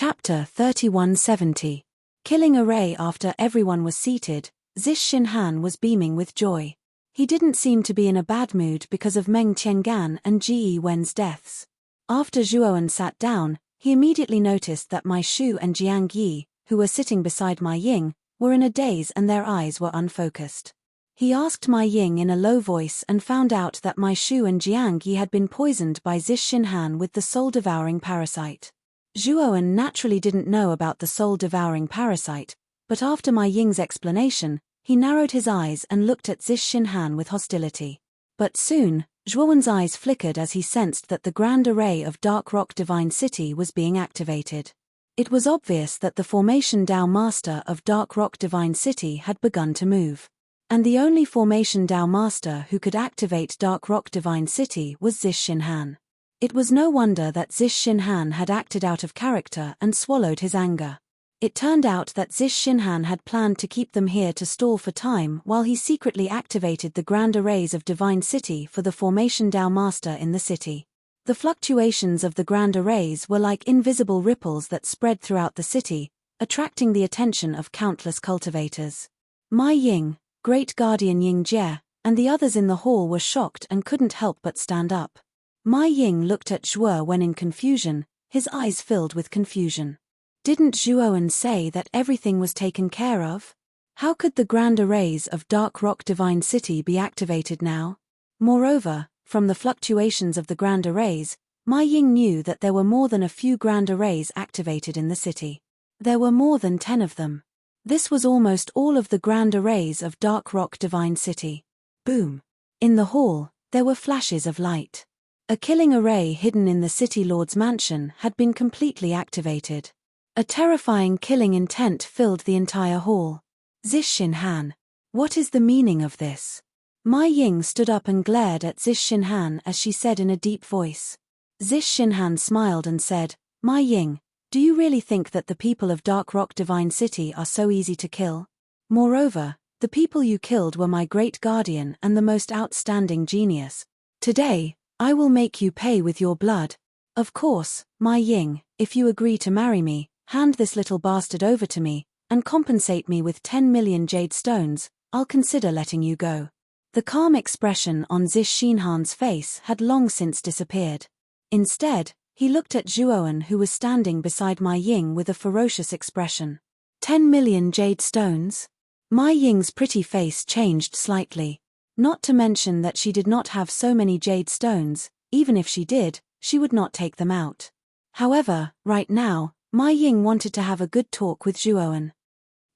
Chapter 3170. Killing array. After everyone was seated, Zixinhan was beaming with joy. He didn't seem to be in a bad mood because of Meng Tiangan and Ji Wen's deaths. After Zhuowen sat down, he immediately noticed that Mai Shu and Jiang Yi, who were sitting beside Mai Ying, were in a daze and their eyes were unfocused. He asked Mai Ying in a low voice and found out that Mai Shu and Jiang Yi had been poisoned by Zixinhan with the soul-devouring parasite. Zhuowen naturally didn't know about the soul-devouring parasite, but after Mai Ying's explanation, he narrowed his eyes and looked at Zixinhan with hostility. But soon, Zhuowen's eyes flickered as he sensed that the grand array of Dark Rock Divine City was being activated. It was obvious that the Formation Dao Master of Dark Rock Divine City had begun to move. And the only Formation Dao Master who could activate Dark Rock Divine City was Zixinhan. It was no wonder that Zixinhan had acted out of character and swallowed his anger. It turned out that Zixinhan had planned to keep them here to stall for time while he secretly activated the grand arrays of Divine City for the Formation Dao Master in the city. The fluctuations of the grand arrays were like invisible ripples that spread throughout the city, attracting the attention of countless cultivators. Mai Ying, Great Guardian Ying Jie, and the others in the hall were shocked and couldn't help but stand up. Mai Ying looked at Zhuowen in confusion, his eyes filled with confusion. Didn't Zhuowen say that everything was taken care of? How could the grand arrays of Dark Rock Divine City be activated now? Moreover, from the fluctuations of the grand arrays, Mai Ying knew that there were more than a few grand arrays activated in the city. There were more than 10 of them. This was almost all of the grand arrays of Dark Rock Divine City. Boom! In the hall, there were flashes of light. A killing array hidden in the City Lord's mansion had been completely activated. A terrifying killing intent filled the entire hall. Zixinhan, what is the meaning of this? Mai Ying stood up and glared at Zixinhan as she said in a deep voice. Zixinhan smiled and said, Mai Ying, do you really think that the people of Dark Rock Divine City are so easy to kill? Moreover, the people you killed were my great guardian and the most outstanding genius. Today, I will make you pay with your blood. Of course, Mai Ying, if you agree to marry me, hand this little bastard over to me, and compensate me with 10 million jade stones, I'll consider letting you go. The calm expression on Zixinhan's face had long since disappeared. Instead, he looked at Zhuowen who was standing beside Mai Ying with a ferocious expression. 10 million jade stones? Mai Ying's pretty face changed slightly. Not to mention that she did not have so many jade stones, even if she did, she would not take them out. However, right now, Mai Ying wanted to have a good talk with Zhuowen.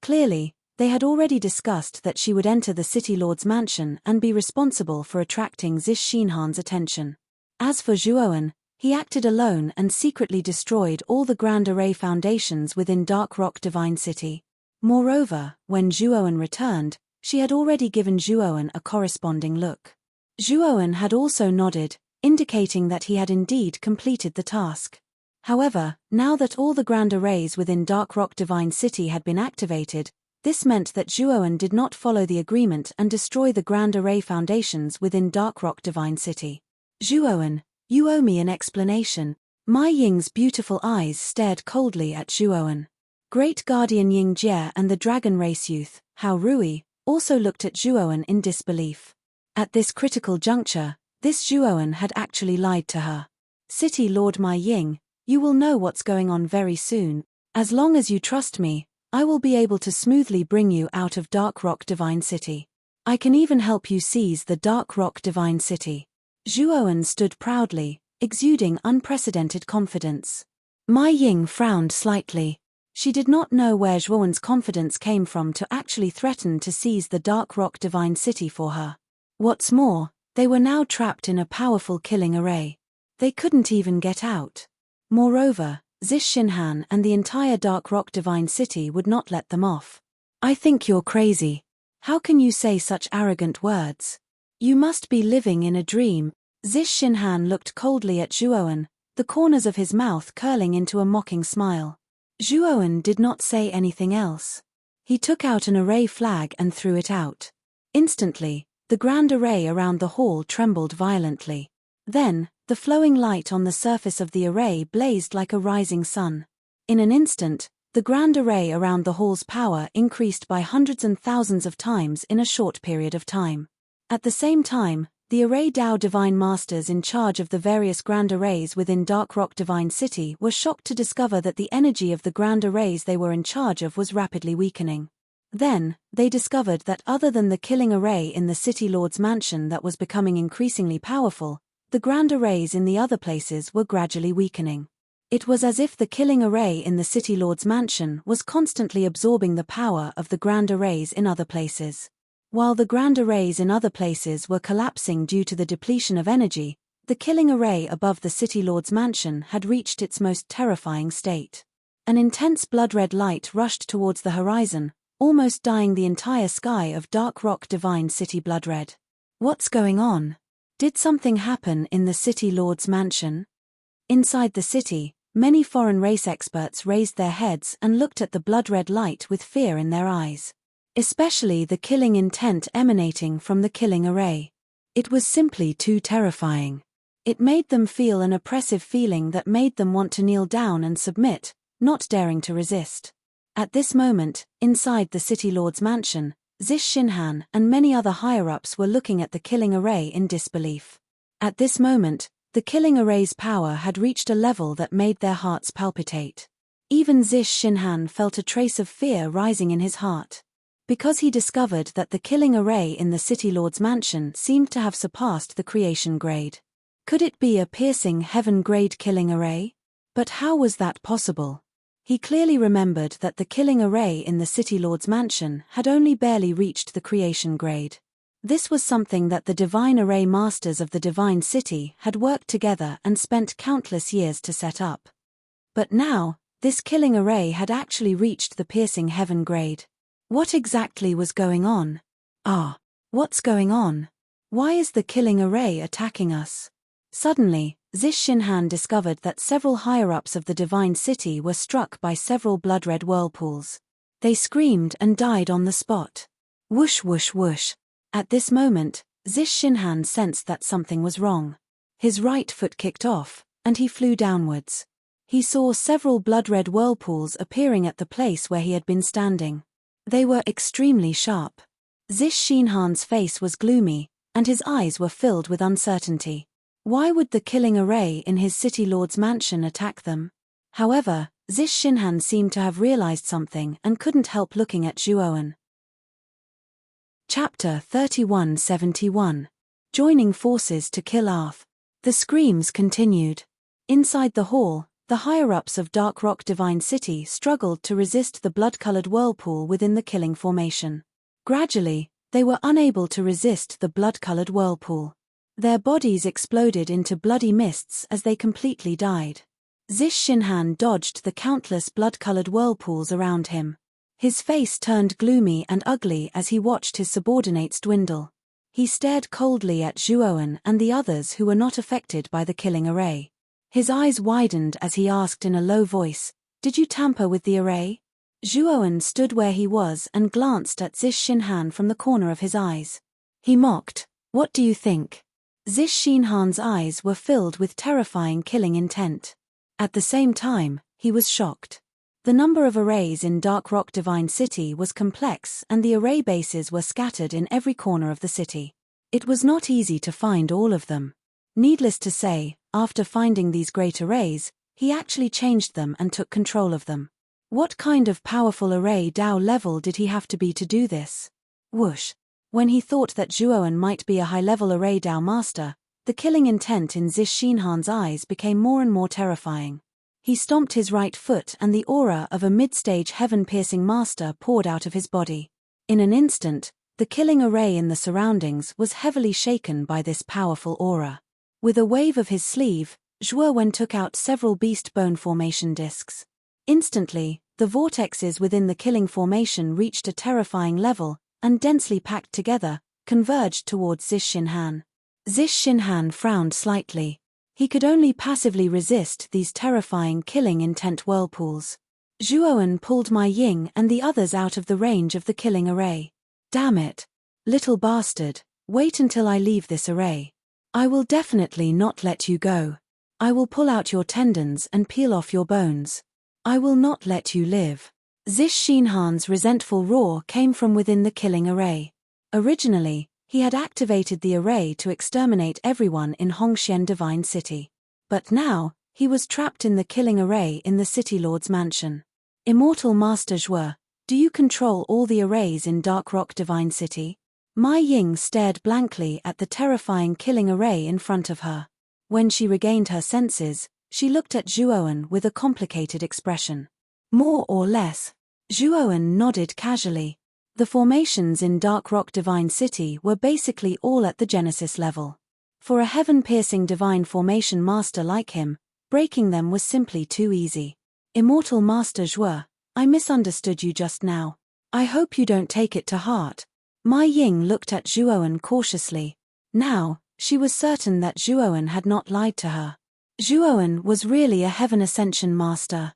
Clearly, they had already discussed that she would enter the City Lord's mansion and be responsible for attracting Zixinhan's attention. As for Zhuowen, he acted alone and secretly destroyed all the Grand Array foundations within Dark Rock Divine City. Moreover, when Zhuowen returned, she had already given Zhuowen a corresponding look. Zhuowen had also nodded, indicating that he had indeed completed the task. However, now that all the grand arrays within Dark Rock Divine City had been activated, this meant that Zhuowen did not follow the agreement and destroy the grand array foundations within Dark Rock Divine City. Zhuowen, you owe me an explanation. Mai Ying's beautiful eyes stared coldly at Zhuowen. Great Guardian Ying Jie and the Dragon Race youth, Hao Rui, also looked at Zhuowen in disbelief. At this critical juncture, this Zhuowen had actually lied to her. City Lord Mai Ying, you will know what's going on very soon. As long as you trust me, I will be able to smoothly bring you out of Dark Rock Divine City. I can even help you seize the Dark Rock Divine City. Zhuowen stood proudly, exuding unprecedented confidence. Mai Ying frowned slightly. She did not know where Zhuowen's confidence came from to actually threaten to seize the Dark Rock Divine City for her. What's more, they were now trapped in a powerful killing array. They couldn't even get out. Moreover, Zixinhan and the entire Dark Rock Divine City would not let them off. I think you're crazy. How can you say such arrogant words? You must be living in a dream. Zixinhan looked coldly at Zhuowen, the corners of his mouth curling into a mocking smile. Zhuowen did not say anything else. He took out an array flag and threw it out. Instantly, the grand array around the hall trembled violently. Then, the flowing light on the surface of the array blazed like a rising sun. In an instant, the grand array around the hall's power increased by hundreds and thousands of times in a short period of time. At the same time, the Array Dao Divine Masters in charge of the various grand arrays within Dark Rock Divine City were shocked to discover that the energy of the grand arrays they were in charge of was rapidly weakening. Then, they discovered that other than the killing array in the City Lord's mansion that was becoming increasingly powerful, the grand arrays in the other places were gradually weakening. It was as if the killing array in the City Lord's mansion was constantly absorbing the power of the grand arrays in other places. While the grand arrays in other places were collapsing due to the depletion of energy, the killing array above the City Lord's mansion had reached its most terrifying state. An intense blood-red light rushed towards the horizon, almost dyeing the entire sky of Dark Rock Divine City blood-red. What's going on? Did something happen in the City Lord's mansion? Inside the city, many foreign race experts raised their heads and looked at the blood-red light with fear in their eyes. Especially the killing intent emanating from the killing array. It was simply too terrifying. It made them feel an oppressive feeling that made them want to kneel down and submit, not daring to resist. At this moment, inside the City Lord's mansion, Zish Shinhan and many other higher-ups were looking at the killing array in disbelief. At this moment, the killing array's power had reached a level that made their hearts palpitate. Even Zish Shinhan felt a trace of fear rising in his heart. Because he discovered that the killing array in the City Lord's mansion seemed to have surpassed the creation grade. Could it be a piercing heaven-grade killing array? But how was that possible? He clearly remembered that the killing array in the City Lord's mansion had only barely reached the creation grade. This was something that the Divine Array Masters of the Divine City had worked together and spent countless years to set up. But now, this killing array had actually reached the piercing heaven grade. What exactly was going on? What's going on? Why is the killing array attacking us? Suddenly, Zish Shinhan discovered that several higher-ups of the Divine City were struck by several blood-red whirlpools. They screamed and died on the spot. Whoosh whoosh whoosh. At this moment, Zish Shinhan sensed that something was wrong. His right foot kicked off, and he flew downwards. He saw several blood-red whirlpools appearing at the place where he had been standing. They were extremely sharp. Zish Shinhan's face was gloomy, and his eyes were filled with uncertainty. Why would the killing array in his City Lord's mansion attack them? However, Zish Shinhan seemed to have realized something and couldn't help looking at Zhuowen. Chapter 3171. Joining forces to kill Arth. The screams continued. Inside the hall, the higher-ups of Dark Rock Divine City struggled to resist the blood-colored whirlpool within the killing formation. Gradually, they were unable to resist the blood-colored whirlpool. Their bodies exploded into bloody mists as they completely died. Zish Shinhan dodged the countless blood-colored whirlpools around him. His face turned gloomy and ugly as he watched his subordinates dwindle. He stared coldly at Zhuowen and the others who were not affected by the killing array. His eyes widened as he asked in a low voice, "Did you tamper with the array?" Zhuowen stood where he was and glanced at Zish Shinhan from the corner of his eyes. He mocked, "What do you think?" Zish Shinhan's eyes were filled with terrifying killing intent. At the same time, he was shocked. The number of arrays in Dark Rock Divine City was complex and the array bases were scattered in every corner of the city. It was not easy to find all of them. Needless to say, after finding these great arrays, he actually changed them and took control of them. What kind of powerful array Dao level did he have to be to do this? Whoosh. When he thought that Zhuowen might be a high-level array Dao master, the killing intent in Zish Shinhan's eyes became more and more terrifying. He stomped his right foot and the aura of a mid-stage heaven-piercing master poured out of his body. In an instant, the killing array in the surroundings was heavily shaken by this powerful aura. With a wave of his sleeve, Zhuowen took out several beast bone formation discs. Instantly, the vortexes within the killing formation reached a terrifying level, and densely packed together, converged towards Zish Shinhan. Zish Shinhan frowned slightly. He could only passively resist these terrifying killing intent whirlpools. Zhuowen pulled my Ying and the others out of the range of the killing array. Damn it! Little bastard, wait until I leave this array. I will definitely not let you go. I will pull out your tendons and peel off your bones. I will not let you live. Zish Shinhan's resentful roar came from within the killing array. Originally, he had activated the array to exterminate everyone in Hongxian Divine City. But now, he was trapped in the killing array in the City Lord's mansion. Immortal Master Zhuo, do you control all the arrays in Dark Rock Divine City? Mai Ying stared blankly at the terrifying killing array in front of her. When she regained her senses, she looked at Zhuowen with a complicated expression. More or less. Zhuowen nodded casually. The formations in Dark Rock Divine City were basically all at the Genesis level. For a heaven-piercing divine formation master like him, breaking them was simply too easy. Immortal Master Zhuo, I misunderstood you just now. I hope you don't take it to heart. Mai Ying looked at Zhuowen cautiously. Now, she was certain that Zhuowen had not lied to her. Zhuowen was really a heaven ascension master.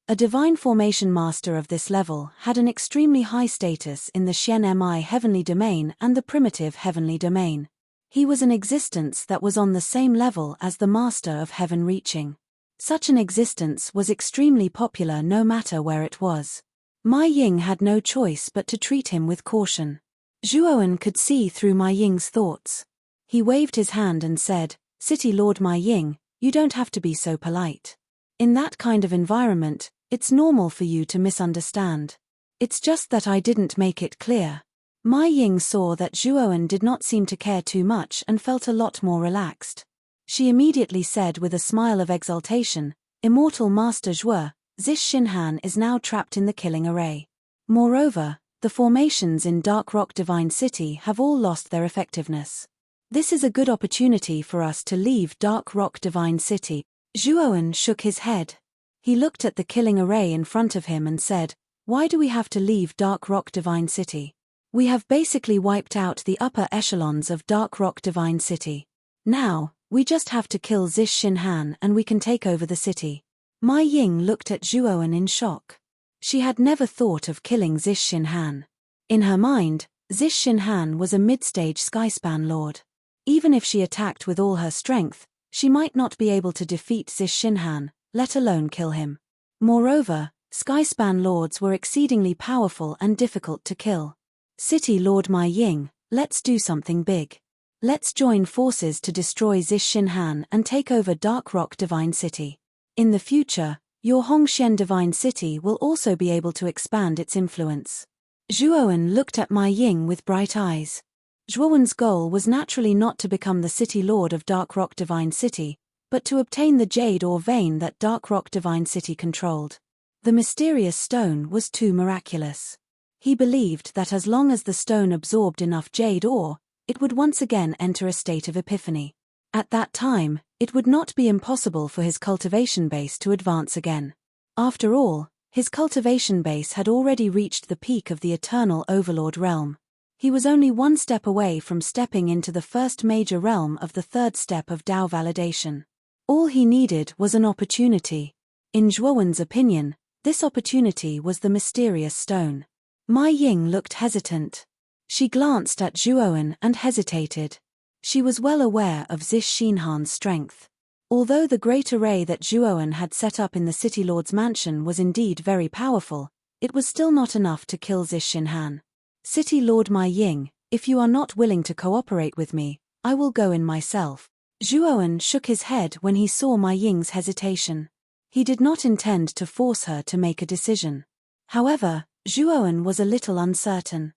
A divine formation master of this level had an extremely high status in the Xian Mi heavenly domain and the primitive heavenly domain. He was an existence that was on the same level as the master of heaven reaching. Such an existence was extremely popular no matter where it was. Mai Ying had no choice but to treat him with caution. Zhuowen could see through Mai Ying's thoughts. He waved his hand and said, City Lord Mai Ying, you don't have to be so polite. In that kind of environment, it's normal for you to misunderstand. It's just that I didn't make it clear. Mai Ying saw that Zhuowen did not seem to care too much and felt a lot more relaxed. She immediately said with a smile of exultation, Immortal Master Zhuo, Zish Shinhan is now trapped in the killing array. Moreover, the formations in Dark Rock Divine City have all lost their effectiveness. This is a good opportunity for us to leave Dark Rock Divine City. Zhuowen shook his head. He looked at the killing array in front of him and said, Why do we have to leave Dark Rock Divine City? We have basically wiped out the upper echelons of Dark Rock Divine City. Now, we just have to kill Zish Shinhan and we can take over the city. Mai Ying looked at Zhuowen in shock. She had never thought of killing Zish Shinhan. In her mind, Zish Shinhan was a mid-stage skyspan lord. Even if she attacked with all her strength, she might not be able to defeat Zish Shinhan, let alone kill him. Moreover, skyspan lords were exceedingly powerful and difficult to kill. City Lord Mai Ying, let's do something big. Let's join forces to destroy Zish Shinhan and take over Dark Rock Divine City. In the future, your Hongxian Divine City will also be able to expand its influence. Zhuowen looked at Mai Ying with bright eyes. Zhuowen's goal was naturally not to become the City Lord of Dark Rock Divine City, but to obtain the jade or vein that Dark Rock Divine City controlled. The mysterious stone was too miraculous. He believed that as long as the stone absorbed enough jade ore, it would once again enter a state of epiphany. At that time, it would not be impossible for his cultivation base to advance again. After all, his cultivation base had already reached the peak of the eternal Overlord realm. He was only one step away from stepping into the first major realm of the third step of Dao validation. All he needed was an opportunity. In Zhuowen's opinion, this opportunity was the mysterious stone. Mai Ying looked hesitant. She glanced at Zhuowen and hesitated. She was well aware of Zish Shinhan's strength. Although the great array that Zhuowen had set up in the City Lord's mansion was indeed very powerful, it was still not enough to kill Zish Shinhan. City Lord Mai Ying, if you are not willing to cooperate with me, I will go in myself. Zhuowen shook his head when he saw Mai Ying's hesitation. He did not intend to force her to make a decision. However, Zhuowen was a little uncertain.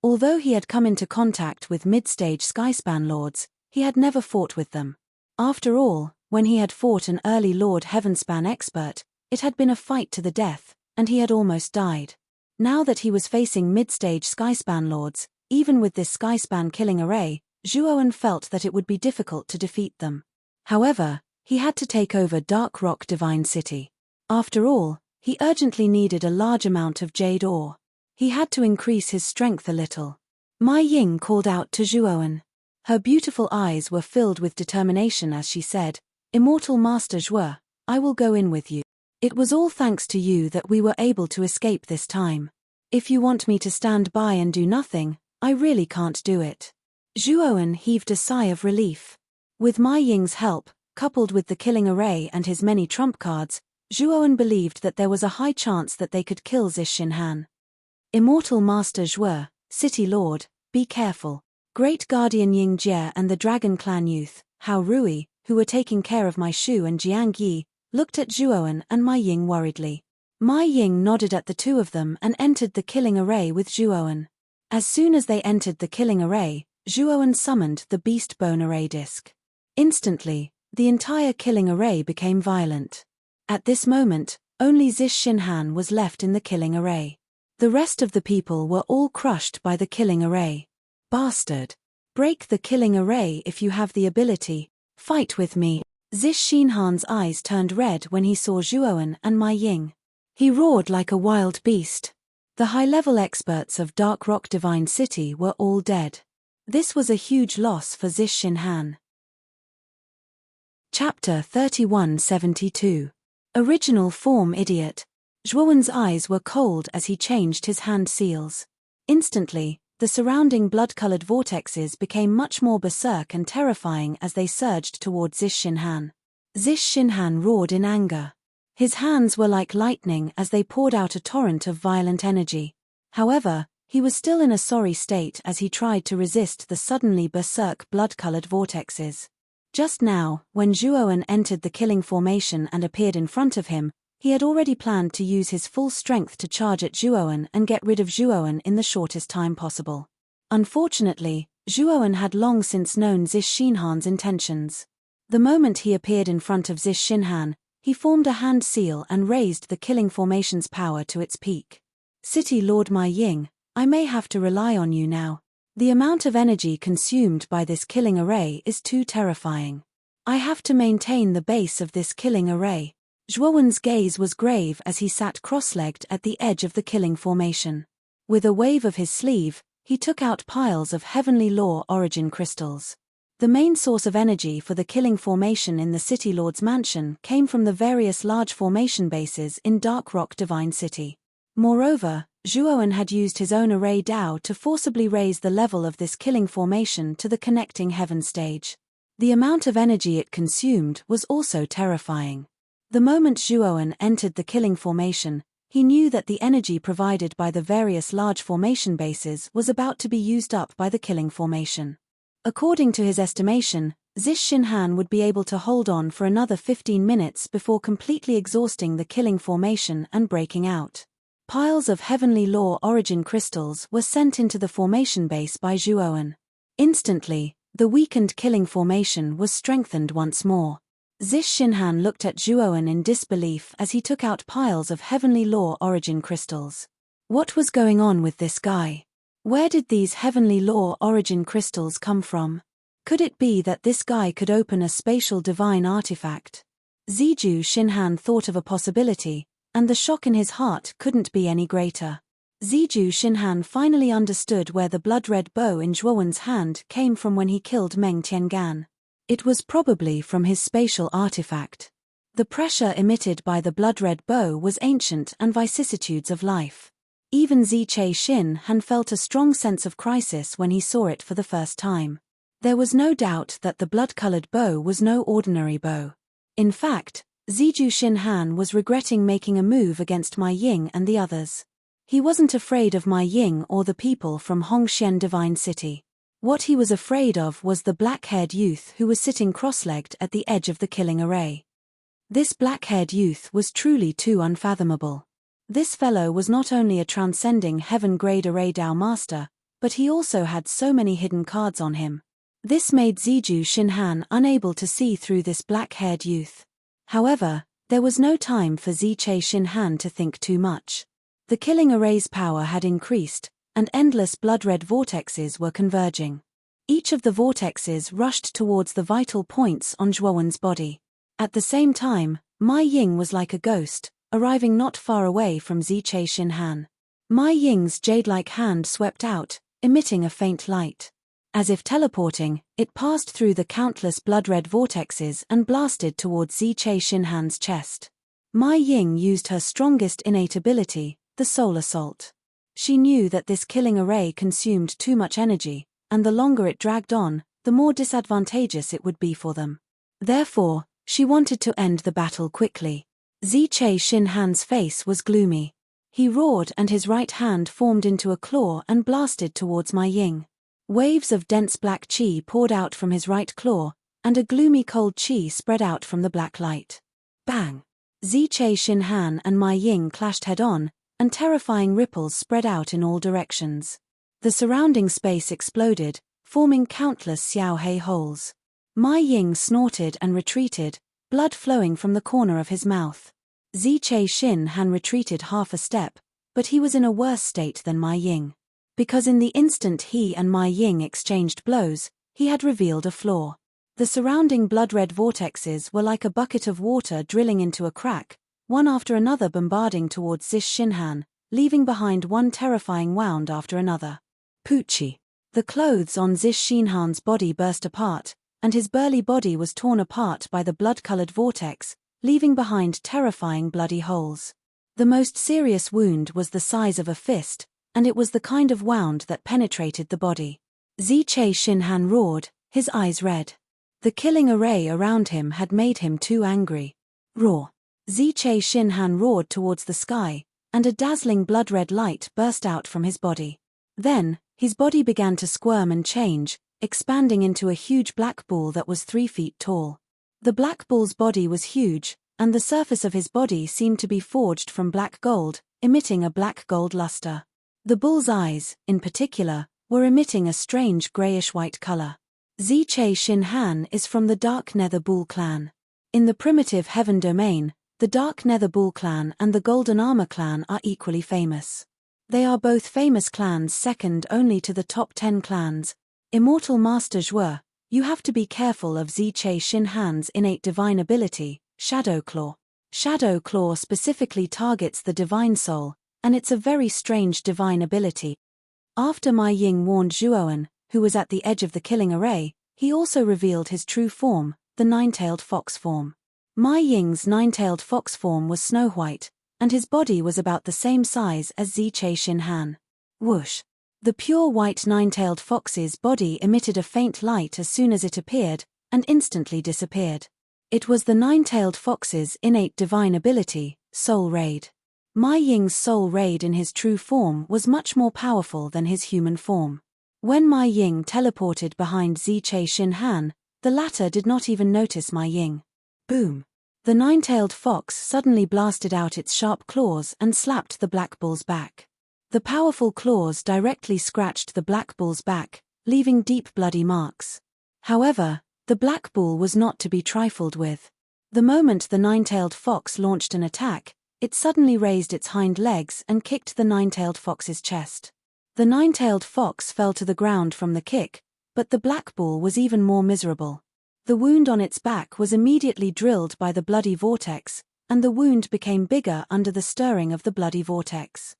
Although he had come into contact with mid-stage skyspan lords, he had never fought with them. After all, when he had fought an early Lord Heavenspan expert, it had been a fight to the death, and he had almost died. Now that he was facing mid-stage skyspan lords, even with this skyspan killing array, Zhuowen felt that it would be difficult to defeat them. However, he had to take over Dark Rock Divine City. After all, he urgently needed a large amount of jade ore. He had to increase his strength a little. Mai Ying called out to Zhuowen. Her beautiful eyes were filled with determination as she said, Immortal Master Zhuo, I will go in with you. It was all thanks to you that we were able to escape this time. If you want me to stand by and do nothing, I really can't do it. Zhuowen heaved a sigh of relief. With Mai Ying's help, coupled with the killing array and his many trump cards, Zhuowen believed that there was a high chance that they could kill Zish Xinhan. Immortal Master Zhuo, City Lord, be careful. Great Guardian Ying Jie and the Dragon Clan youth, Hao Rui, who were taking care of Mai Shu and Jiang Yi, looked at Zhuowen and Mai Ying worriedly. Mai Ying nodded at the two of them and entered the killing array with Zhuowen. As soon as they entered the killing array, Zhuowen summoned the Beast Bone Array disc. Instantly, the entire killing array became violent. At this moment, only Zish Xinhan was left in the killing array. The rest of the people were all crushed by the killing array. Bastard! Break the killing array if you have the ability. Fight with me. Zish Xinhan's eyes turned red when he saw Zhuowen and Mai Ying. He roared like a wild beast. The high-level experts of Dark Rock Divine City were all dead. This was a huge loss for Zish Xinhan. Chapter 3172. Original Form Idiot. Zhuowen's eyes were cold as he changed his hand seals. Instantly, the surrounding blood-colored vortexes became much more berserk and terrifying as they surged toward Zish Xinhan. Zish Xinhan roared in anger. His hands were like lightning as they poured out a torrent of violent energy. However, he was still in a sorry state as he tried to resist the suddenly berserk blood-colored vortexes. Just now, when Zhuowen entered the killing formation and appeared in front of him, he had already planned to use his full strength to charge at Zhuowen and get rid of Zhuowen in the shortest time possible. Unfortunately, Zhuowen had long since known Zish Xinhan's intentions. The moment he appeared in front of Zish Xinhan, he formed a hand seal and raised the killing formation's power to its peak. City Lord Mai Ying, I may have to rely on you now. The amount of energy consumed by this killing array is too terrifying. I have to maintain the base of this killing array. Zhuowen's gaze was grave as he sat cross-legged at the edge of the killing formation. With a wave of his sleeve, he took out piles of Heavenly Law origin crystals. The main source of energy for the killing formation in the City Lord's mansion came from the various large formation bases in Dark Rock Divine City. Moreover, Zhuowen had used his own array Dao to forcibly raise the level of this killing formation to the connecting heaven stage. The amount of energy it consumed was also terrifying. The moment Zhuowen entered the killing formation, he knew that the energy provided by the various large formation bases was about to be used up by the killing formation. According to his estimation, Zish Xinhan would be able to hold on for another 15 minutes before completely exhausting the killing formation and breaking out. Piles of Heavenly Law origin crystals were sent into the formation base by Zhuowen. Instantly, the weakened killing formation was strengthened once more. Zish Xinhan looked at Zhuowen in disbelief as he took out piles of Heavenly Law origin crystals. What was going on with this guy? Where did these Heavenly Law origin crystals come from? Could it be that this guy could open a spatial divine artifact? Ziju Xinhan thought of a possibility, and the shock in his heart couldn't be any greater. Ziju Xinhan finally understood where the blood-red bow in Zhuowen's hand came from when he killed Meng Tiangan. It was probably from his spatial artifact. The pressure emitted by the blood-red bow was ancient and vicissitudes of life. Even Ziche Xinhan felt a strong sense of crisis when he saw it for the first time. There was no doubt that the blood-colored bow was no ordinary bow. In fact, Ziju Xinhan was regretting making a move against Mai Ying and the others. He wasn't afraid of Mai Ying or the people from Hongxian Divine City. What he was afraid of was the black-haired youth who was sitting cross-legged at the edge of the killing array. This black-haired youth was truly too unfathomable. This fellow was not only a transcending heaven-grade array Dao master, but he also had so many hidden cards on him. This made Ziju Xinhan unable to see through this black-haired youth. However, there was no time for Ziche Xinhan to think too much. The killing array's power had increased, and endless blood-red vortexes were converging. Each of the vortexes rushed towards the vital points on Zhuowen's body. At the same time, Mai Ying was like a ghost, arriving not far away from Ziche Xinhan. Mai Ying's jade-like hand swept out, emitting a faint light. As if teleporting, it passed through the countless blood-red vortexes and blasted towards Ziche Xinhan's chest. Mai Ying used her strongest innate ability, the Soul Assault. She knew that this killing array consumed too much energy, and the longer it dragged on, the more disadvantageous it would be for them. Therefore, she wanted to end the battle quickly. Ziche Shinhan's face was gloomy. He roared and his right hand formed into a claw and blasted towards my Ying. Waves of dense black qi poured out from his right claw, and a gloomy cold qi spread out from the black light. Bang! Ziche Shinhan and my Ying clashed head-on, and terrifying ripples spread out in all directions. The surrounding space exploded, forming countless xiaohei holes. My Ying snorted and retreated, blood flowing from the corner of his mouth. Ziche Shinhan retreated half a step, but he was in a worse state than my Ying. Because in the instant he and my Ying exchanged blows, he had revealed a flaw. The surrounding blood-red vortexes were like a bucket of water drilling into a crack, one after another bombarding towards Zish Shinhan, leaving behind one terrifying wound after another. Poochie. The clothes on Zish Shinhan's body burst apart, and his burly body was torn apart by the blood-colored vortex, leaving behind terrifying bloody holes. The most serious wound was the size of a fist, and it was the kind of wound that penetrated the body. Ziche Shinhan roared, his eyes red. The killing array around him had made him too angry. Roar! Ziche Shinhan roared towards the sky, and a dazzling blood-red light burst out from his body. Then, his body began to squirm and change, expanding into a huge black bull that was 3 feet tall. The black bull's body was huge, and the surface of his body seemed to be forged from black gold, emitting a black gold luster. The bull's eyes, in particular, were emitting a strange grayish-white color. Ziche Shinhan is from the Dark Nether Bull clan. In the primitive Heaven domain, the Dark Nether Bull clan and the Golden Armor clan are equally famous. They are both famous clans second only to the top 10 clans. Immortal Master Zhuo, you have to be careful of Ziche Shinhan's innate divine ability, Shadow Claw. Shadow Claw specifically targets the divine soul, and it's a very strange divine ability. After my Ying warned Zhuoan, who was at the edge of the killing array, he also revealed his true form, the nine-tailed fox form. My Ying's nine-tailed fox form was snow-white, and his body was about the same size as Ziche Shinhan. Whoosh! The pure white nine-tailed fox's body emitted a faint light as soon as it appeared, and instantly disappeared. It was the nine-tailed fox's innate divine ability, Soul Raid. My Ying's Soul Raid in his true form was much more powerful than his human form. When my Ying teleported behind Ziche Shinhan, the latter did not even notice my Ying. Boom! The nine-tailed fox suddenly blasted out its sharp claws and slapped the black bull's back. The powerful claws directly scratched the black bull's back, leaving deep bloody marks. However, the black bull was not to be trifled with. The moment the nine-tailed fox launched an attack, it suddenly raised its hind legs and kicked the nine-tailed fox's chest. The nine-tailed fox fell to the ground from the kick, but the black bull was even more miserable. The wound on its back was immediately drilled by the bloody vortex, and the wound became bigger under the stirring of the bloody vortex.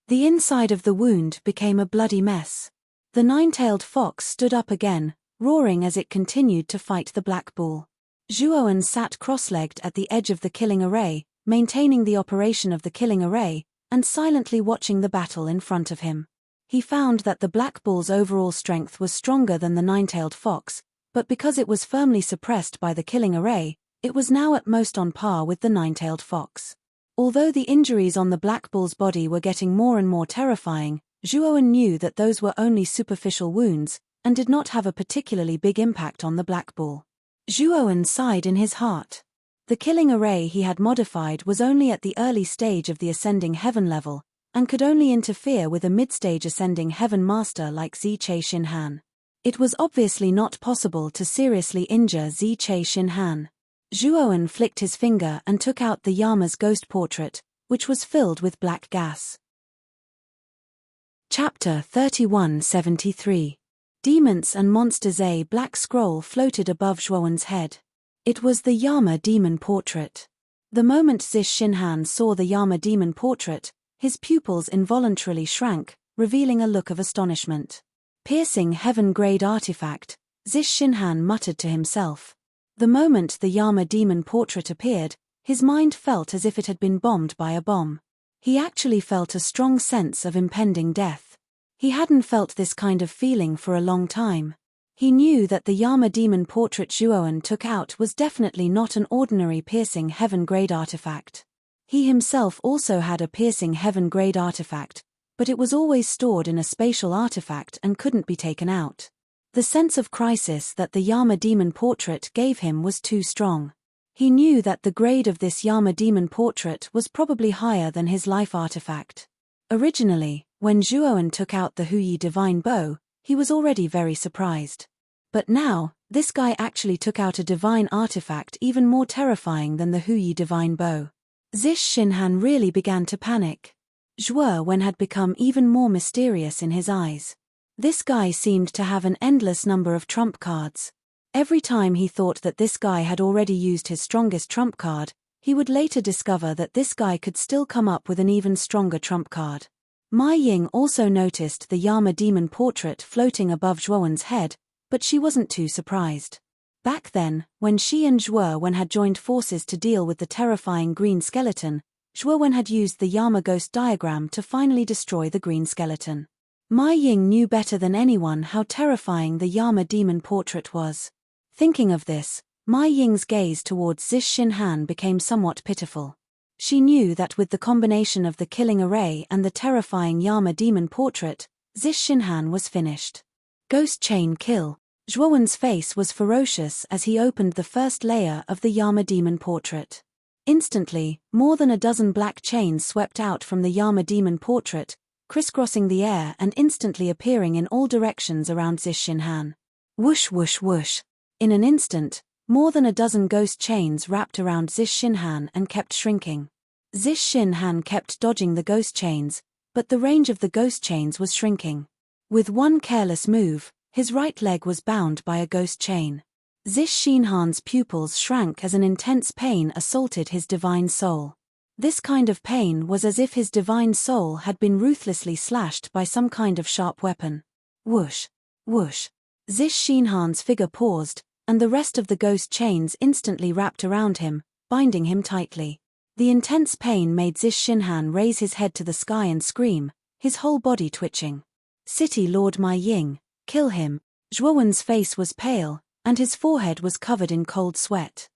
The inside of the wound became a bloody mess. The nine-tailed fox stood up again, roaring as it continued to fight the black bull. Zhuoan sat cross-legged at the edge of the killing array, maintaining the operation of the killing array, and silently watching the battle in front of him. He found that the black bull's overall strength was stronger than the nine-tailed fox, but because it was firmly suppressed by the killing array, it was now at most on par with the nine-tailed fox. Although the injuries on the black bull's body were getting more and more terrifying, Zhuoan knew that those were only superficial wounds, and did not have a particularly big impact on the black bull. Zhuoan sighed in his heart. The killing array he had modified was only at the early stage of the ascending heaven level, and could only interfere with a mid-stage ascending heaven master like Ziche Shinhan. It was obviously not possible to seriously injure Ziche Shinhan. Zhuoan flicked his finger and took out the Yama's ghost portrait, which was filled with black gas. Chapter 3173. Demons and Monsters. A black scroll floated above Zhuoan's head. It was the Yama demon portrait. The moment Zish Shinhan saw the Yama demon portrait, his pupils involuntarily shrank, revealing a look of astonishment. Piercing heaven-grade artifact, Zish Shinhan muttered to himself. The moment the Yama demon portrait appeared, his mind felt as if it had been bombed by a bomb. He actually felt a strong sense of impending death. He hadn't felt this kind of feeling for a long time. He knew that the Yama demon portrait Zhuoan took out was definitely not an ordinary piercing heaven-grade artifact. He himself also had a piercing heaven-grade artifact, but it was always stored in a spatial artifact and couldn't be taken out. The sense of crisis that the Yama demon portrait gave him was too strong. He knew that the grade of this Yama demon portrait was probably higher than his life artifact. Originally, when Zhuoan took out the Huyi divine bow, he was already very surprised. But now, this guy actually took out a divine artifact even more terrifying than the Huyi divine bow. Zish Xinhan really began to panic. Zhuoan had become even more mysterious in his eyes. This guy seemed to have an endless number of trump cards. Every time he thought that this guy had already used his strongest trump card, he would later discover that this guy could still come up with an even stronger trump card. Mai Ying also noticed the Yama demon portrait floating above Zhuoan's head, but she wasn't too surprised. Back then, when she and Zhuoan had joined forces to deal with the terrifying green skeleton, Zhuoan had used the Yama ghost diagram to finally destroy the green skeleton. Mai Ying knew better than anyone how terrifying the Yama demon portrait was. Thinking of this, Mai Ying's gaze towards Zish Xinhan became somewhat pitiful. She knew that with the combination of the killing array and the terrifying Yama demon portrait, Zish Xinhan was finished. Ghost chain kill. Zhuoan's face was ferocious as he opened the first layer of the Yama demon portrait. Instantly, more than a dozen black chains swept out from the Yama demon portrait, crisscrossing the air and instantly appearing in all directions around Zish Xinhan. Whoosh whoosh whoosh. In an instant, more than a dozen ghost chains wrapped around Zish Xinhan and kept shrinking. Zish Xinhan kept dodging the ghost chains, but the range of the ghost chains was shrinking. With one careless move, his right leg was bound by a ghost chain. Zish Xinhan's pupils shrank as an intense pain assaulted his divine soul. This kind of pain was as if his divine soul had been ruthlessly slashed by some kind of sharp weapon. Whoosh, whoosh. Zish Xinhan's figure paused, and the rest of the ghost chains instantly wrapped around him, binding him tightly. The intense pain made Zish Xinhan raise his head to the sky and scream, his whole body twitching. City Lord Mai Ying, kill him. Zhuoan's face was pale, and his forehead was covered in cold sweat.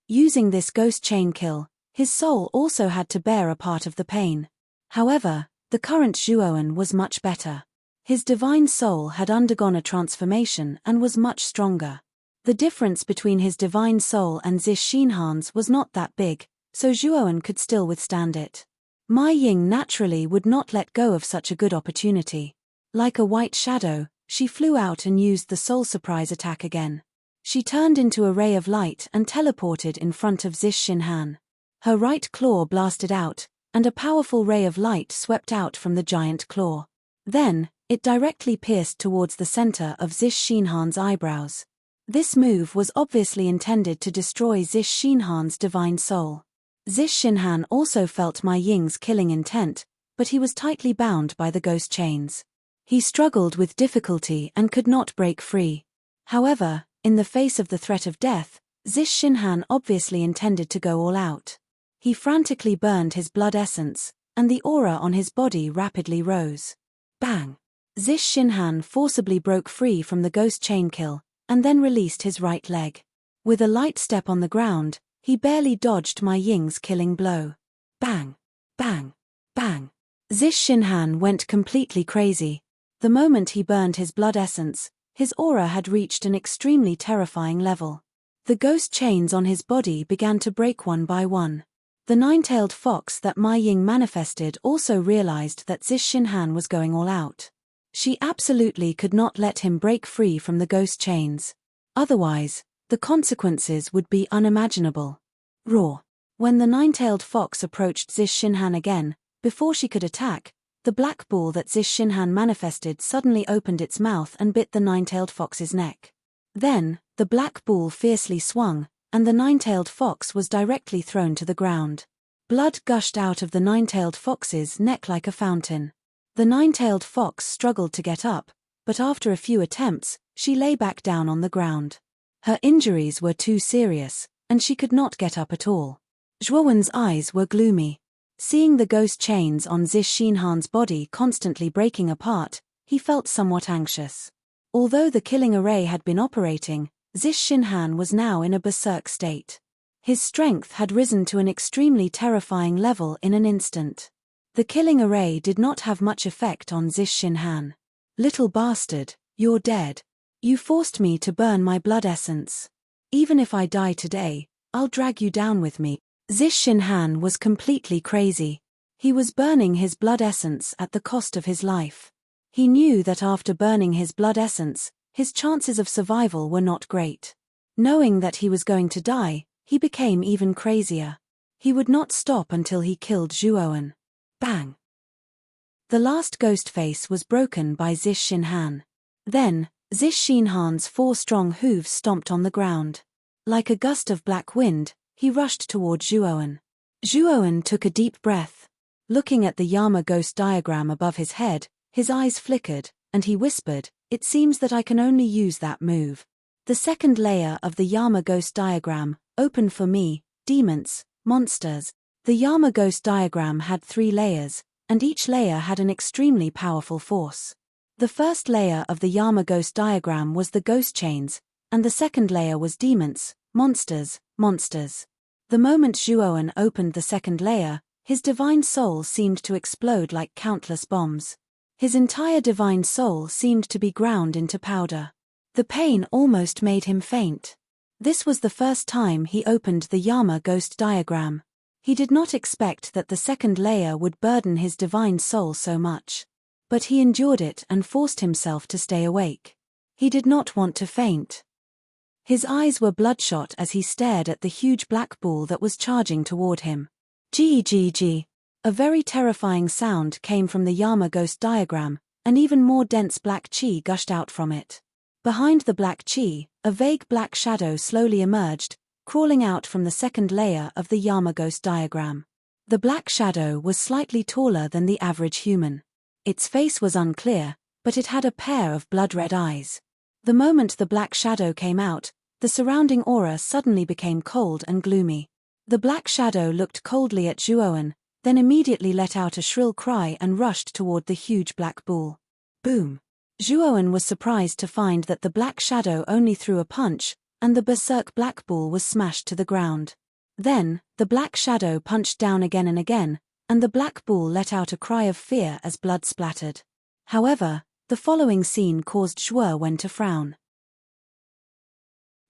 Using this ghost chain kill, his soul also had to bear a part of the pain. However, the current Zhuoan was much better. His divine soul had undergone a transformation and was much stronger. The difference between his divine soul and Zish Xinhan's was not that big, so Zhuoan could still withstand it. Mai Ying naturally would not let go of such a good opportunity. Like a white shadow, she flew out and used the soul surprise attack again. She turned into a ray of light and teleported in front of Zish Xinhan. Her right claw blasted out, and a powerful ray of light swept out from the giant claw. Then, it directly pierced towards the center of Zish Xinhan's eyebrows. This move was obviously intended to destroy Zish Xinhan's divine soul. Zish Xinhan also felt Mai Ying's killing intent, but he was tightly bound by the ghost chains. He struggled with difficulty and could not break free. However, in the face of the threat of death, Zish Xinhan obviously intended to go all out. He frantically burned his blood essence, and the aura on his body rapidly rose. Bang! Zish Xinhan forcibly broke free from the ghost chain kill, and then released his right leg. With a light step on the ground, he barely dodged Mai Ying's killing blow. Bang! Bang! Bang! Zish Xinhan went completely crazy. The moment he burned his blood essence, his aura had reached an extremely terrifying level. The ghost chains on his body began to break one by one. The nine-tailed fox that Mai Ying manifested also realized that Zish Xinhan was going all out. She absolutely could not let him break free from the ghost chains. Otherwise, the consequences would be unimaginable. Roar! When the nine-tailed fox approached Zish Xinhan again, before she could attack, the black ball that Zish Xinhan manifested suddenly opened its mouth and bit the nine-tailed fox's neck. Then, the black ball fiercely swung, and the nine-tailed fox was directly thrown to the ground. Blood gushed out of the nine-tailed fox's neck like a fountain. The nine-tailed fox struggled to get up, but after a few attempts, she lay back down on the ground. Her injuries were too serious, and she could not get up at all. Zhuoan's eyes were gloomy. Seeing the ghost chains on Zish Xinhan's body constantly breaking apart, he felt somewhat anxious. Although the killing array had been operating, Zish Shinhan was now in a berserk state. His strength had risen to an extremely terrifying level in an instant. The killing array did not have much effect on Zish Shinhan. "Little bastard, you're dead. You forced me to burn my blood essence. Even if I die today, I'll drag you down with me." Zish Shinhan was completely crazy. He was burning his blood essence at the cost of his life. He knew that after burning his blood essence, his chances of survival were not great. Knowing that he was going to die, he became even crazier. He would not stop until he killed Zhuowen. Bang! The last ghost face was broken by Zish Shinhan. Then, Zish Shinhan's 4 strong hooves stomped on the ground. Like a gust of black wind, he rushed toward Zhuowen. Zhuowen took a deep breath. Looking at the Yama ghost diagram above his head, his eyes flickered, and he whispered, "It seems that I can only use that move." The second layer of the Yama ghost diagram, "Open for me, demons, monsters." The Yama ghost diagram had 3 layers, and each layer had an extremely powerful force. The first layer of the Yama ghost diagram was the ghost chains, and the second layer was demons, monsters, monsters. The moment Zhuowen opened the second layer, his divine soul seemed to explode like countless bombs. His entire divine soul seemed to be ground into powder. The pain almost made him faint. This was the first time he opened the Yama ghost diagram. He did not expect that the second layer would burden his divine soul so much. But he endured it and forced himself to stay awake. He did not want to faint. His eyes were bloodshot as he stared at the huge black ball that was charging toward him. Gg. A very terrifying sound came from the Yama ghost diagram, and even more dense black chi gushed out from it. Behind the black chi, a vague black shadow slowly emerged, crawling out from the second layer of the Yama ghost diagram. The black shadow was slightly taller than the average human. Its face was unclear, but it had a pair of blood-red eyes. The moment the black shadow came out, the surrounding aura suddenly became cold and gloomy. The black shadow looked coldly at Zhuowen, then immediately let out a shrill cry and rushed toward the huge black ball. Boom! Zhuowen was surprised to find that the black shadow only threw a punch, and the berserk black ball was smashed to the ground. Then, the black shadow punched down again and again, and the black ball let out a cry of fear as blood splattered. However, the following scene caused Zhuowen to frown.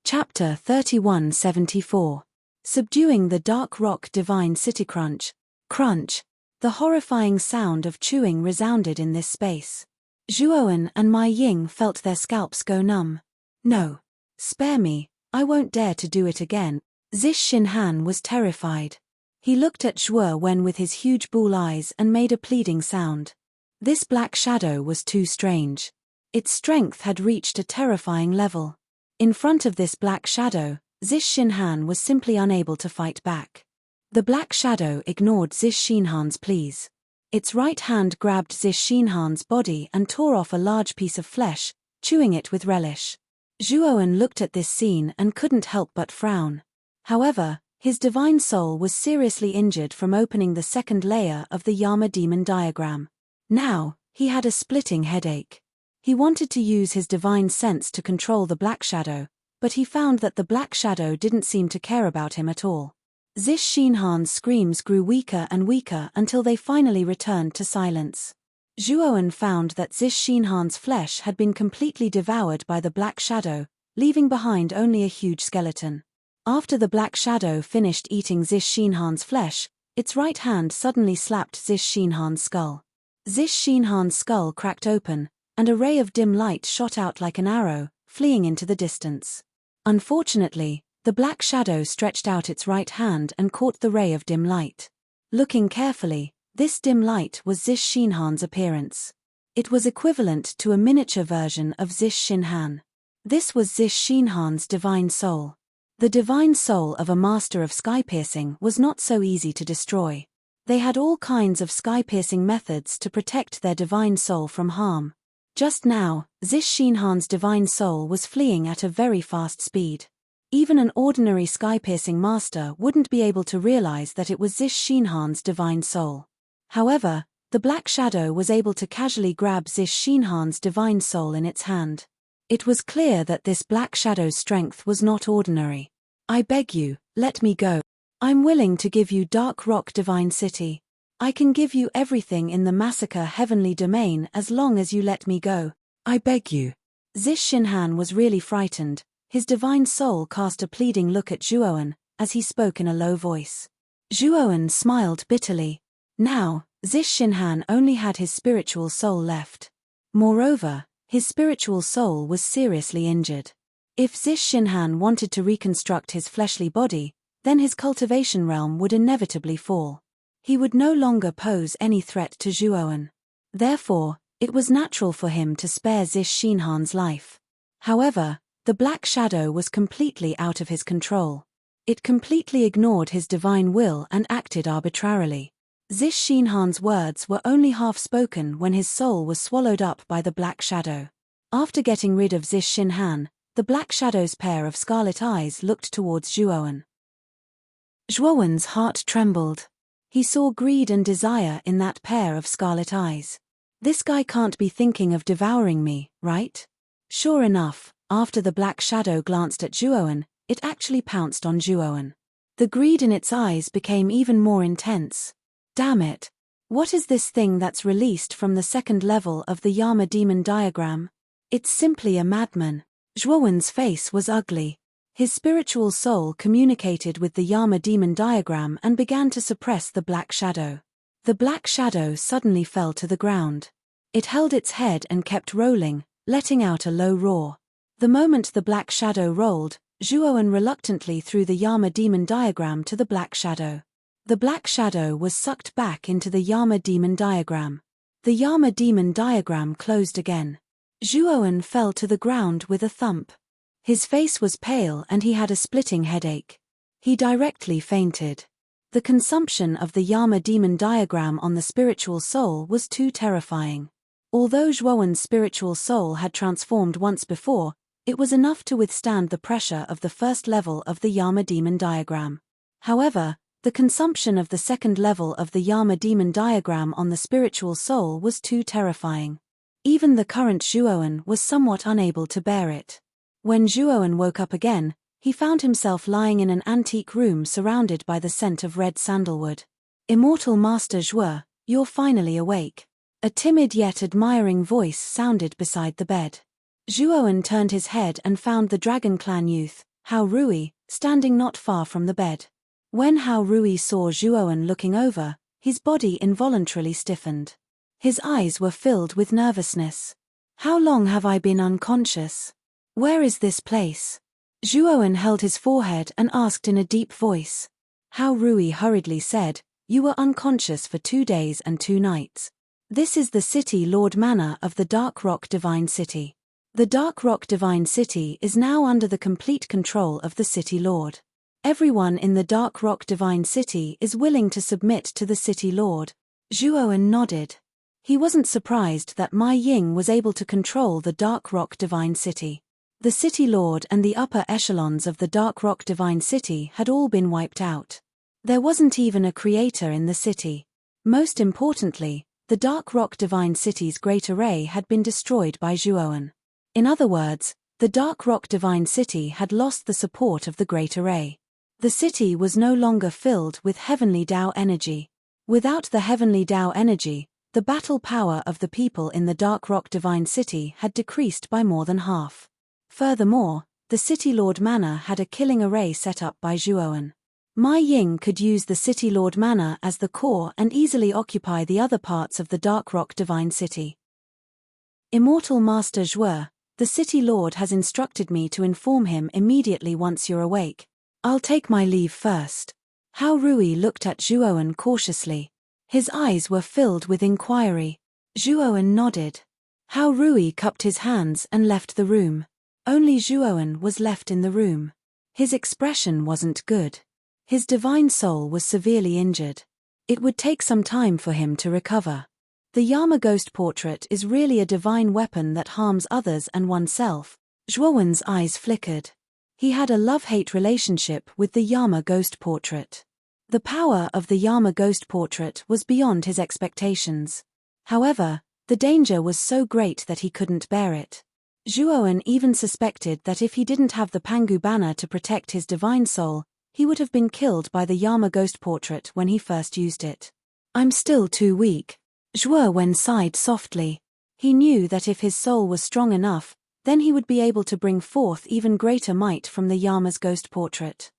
Chapter 3174. Subduing the Dark Rock Divine City. Crunch. Crunch. The horrifying sound of chewing resounded in this space. Zhuowen and Mai Ying felt their scalps go numb. "No. Spare me, I won't dare to do it again." Zish Shinhan was terrified. He looked at Zhuowen with his huge bull eyes and made a pleading sound. This black shadow was too strange. Its strength had reached a terrifying level. In front of this black shadow, Zish Shinhan was simply unable to fight back. The black shadow ignored Zish Shinhan's pleas. Its right hand grabbed Zish Shinhan's body and tore off a large piece of flesh, chewing it with relish. Zhuowen looked at this scene and couldn't help but frown. However, his divine soul was seriously injured from opening the second layer of the Yama demon diagram. Now, he had a splitting headache. He wanted to use his divine sense to control the black shadow, but he found that the black shadow didn't seem to care about him at all. Zish Shinhan's screams grew weaker and weaker until they finally returned to silence. Zhuowen found that Zish Shinhan's flesh had been completely devoured by the black shadow, leaving behind only a huge skeleton. After the black shadow finished eating Zish Shinhan's flesh, its right hand suddenly slapped Zish Shinhan's skull. Zish Shinhan's skull cracked open, and a ray of dim light shot out like an arrow, fleeing into the distance. Unfortunately, the black shadow stretched out its right hand and caught the ray of dim light. Looking carefully, this dim light was Zish Shinhan's appearance. It was equivalent to a miniature version of Zish Shinhan. This was Zish Shinhan's divine soul. The divine soul of a master of sky-piercing was not so easy to destroy. They had all kinds of sky-piercing methods to protect their divine soul from harm. Just now, Zish Shinhan's divine soul was fleeing at a very fast speed. Even an ordinary sky-piercing master wouldn't be able to realize that it was Zish Shinhan's divine soul. However, the black shadow was able to casually grab Zish Shinhan's divine soul in its hand. It was clear that this black shadow's strength was not ordinary. I beg you, let me go. I'm willing to give you Dark Rock Divine City. I can give you everything in the Massacre Heavenly Domain as long as you let me go. I beg you. Zish Shinhan was really frightened. His divine soul cast a pleading look at Zhuowen, as he spoke in a low voice. Zhuowen smiled bitterly. Now, Zish Shinhan only had his spiritual soul left. Moreover, his spiritual soul was seriously injured. If Zish Shinhan wanted to reconstruct his fleshly body, then his cultivation realm would inevitably fall. He would no longer pose any threat to Zhuowen. Therefore, it was natural for him to spare Zish Shinhan's life. However, the Black Shadow was completely out of his control. It completely ignored his divine will and acted arbitrarily. Zish Shinhan's words were only half-spoken when his soul was swallowed up by the Black Shadow. After getting rid of Zish Shinhan, the Black Shadow's pair of scarlet eyes looked towards Zhuowen. Zhuowen's heart trembled. He saw greed and desire in that pair of scarlet eyes. This guy can't be thinking of devouring me, right? Sure enough, after the Black Shadow glanced at Zhuowen, it actually pounced on Zhuowen. The greed in its eyes became even more intense. Damn it! What is this thing that's released from the second level of the Yama demon diagram? It's simply a madman. Zhuowen's face was ugly. His spiritual soul communicated with the Yama demon diagram and began to suppress the Black Shadow. The Black Shadow suddenly fell to the ground. It held its head and kept rolling, letting out a low roar. The moment the Black Shadow rolled, Zhuowen reluctantly threw the Yama demon diagram to the Black Shadow. The Black Shadow was sucked back into the Yama demon diagram. The Yama demon diagram closed again. Zhuowen fell to the ground with a thump. His face was pale and he had a splitting headache. He directly fainted. The consumption of the Yama demon diagram on the spiritual soul was too terrifying. Although Zhuowen's spiritual soul had transformed once before, it was enough to withstand the pressure of the first level of the Yama demon diagram. However, the consumption of the second level of the Yama demon diagram on the spiritual soul was too terrifying. Even the current Zhuowen was somewhat unable to bear it. When Zhuowen woke up again, he found himself lying in an antique room surrounded by the scent of red sandalwood. Immortal Master Zhuo, you're finally awake. A timid yet admiring voice sounded beside the bed. Zhuowen turned his head and found the Dragon Clan youth, Hao Rui, standing not far from the bed. When Hao Rui saw Zhuowen looking over, his body involuntarily stiffened. His eyes were filled with nervousness. How long have I been unconscious? Where is this place? Zhuowen held his forehead and asked in a deep voice. Hao Rui hurriedly said, you were unconscious for 2 days and 2 nights. This is the City Lord Manor of the Dark Rock Divine City. The Dark Rock Divine City is now under the complete control of the City Lord. Everyone in the Dark Rock Divine City is willing to submit to the City Lord. Zhuowen nodded. He wasn't surprised that Mai Ying was able to control the Dark Rock Divine City. The City Lord and the upper echelons of the Dark Rock Divine City had all been wiped out. There wasn't even a creator in the city. Most importantly, the Dark Rock Divine City's Great Array had been destroyed by Zhuowen. In other words, the Dark Rock Divine City had lost the support of the Great Array. The city was no longer filled with Heavenly Tao energy. Without the Heavenly Tao energy, the battle power of the people in the Dark Rock Divine City had decreased by more than half. Furthermore, the City Lord Manor had a killing array set up by Zhuowen. Mai Ying could use the City Lord Manor as the core and easily occupy the other parts of the Dark Rock Divine City. Immortal Master Zhuo, the City Lord has instructed me to inform him immediately once you're awake. I'll take my leave first. Hao Rui looked at Zhuowen cautiously. His eyes were filled with inquiry. Zhuowen nodded. Hao Rui cupped his hands and left the room. Only Zhuowen was left in the room. His expression wasn't good. His divine soul was severely injured. It would take some time for him to recover. The Yama ghost portrait is really a divine weapon that harms others and oneself. Zhuowen's eyes flickered. He had a love-hate relationship with the Yama ghost portrait. The power of the Yama ghost portrait was beyond his expectations. However, the danger was so great that he couldn't bear it. Zhuoan even suspected that if he didn't have the Pangu banner to protect his divine soul, he would have been killed by the Yama ghost portrait when he first used it. I'm still too weak. Zhuoan sighed softly. He knew that if his soul was strong enough, then he would be able to bring forth even greater might from the Yama's ghost portrait.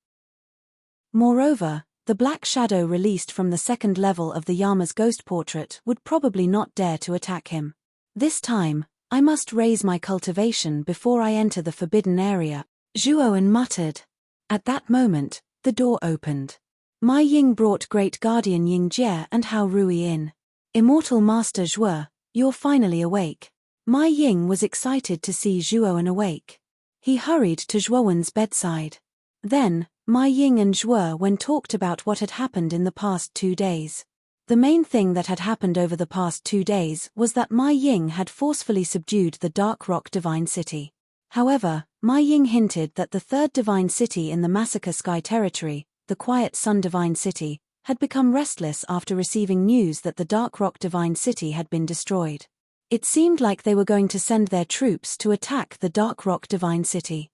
Moreover, the black shadow released from the second level of the Yama's ghost portrait would probably not dare to attack him. This time, I must raise my cultivation before I enter the forbidden area, Zhuoan muttered. At that moment, the door opened. Mai Ying brought Great Guardian Ying Jie and Hao Rui in. Immortal Master Zhuo, you're finally awake. Mai Ying was excited to see Zhuoan awake. He hurried to Zhuoan's bedside. Then, Mai Ying and Zhuoan talked about what had happened in the past 2 days. The main thing that had happened over the past 2 days was that Mai Ying had forcefully subdued the Dark Rock Divine City. However, Mai Ying hinted that the third divine city in the Massacre Sky territory, the Quiet Sun Divine City, had become restless after receiving news that the Dark Rock Divine City had been destroyed. It seemed like they were going to send their troops to attack the Dark Rock Divine City.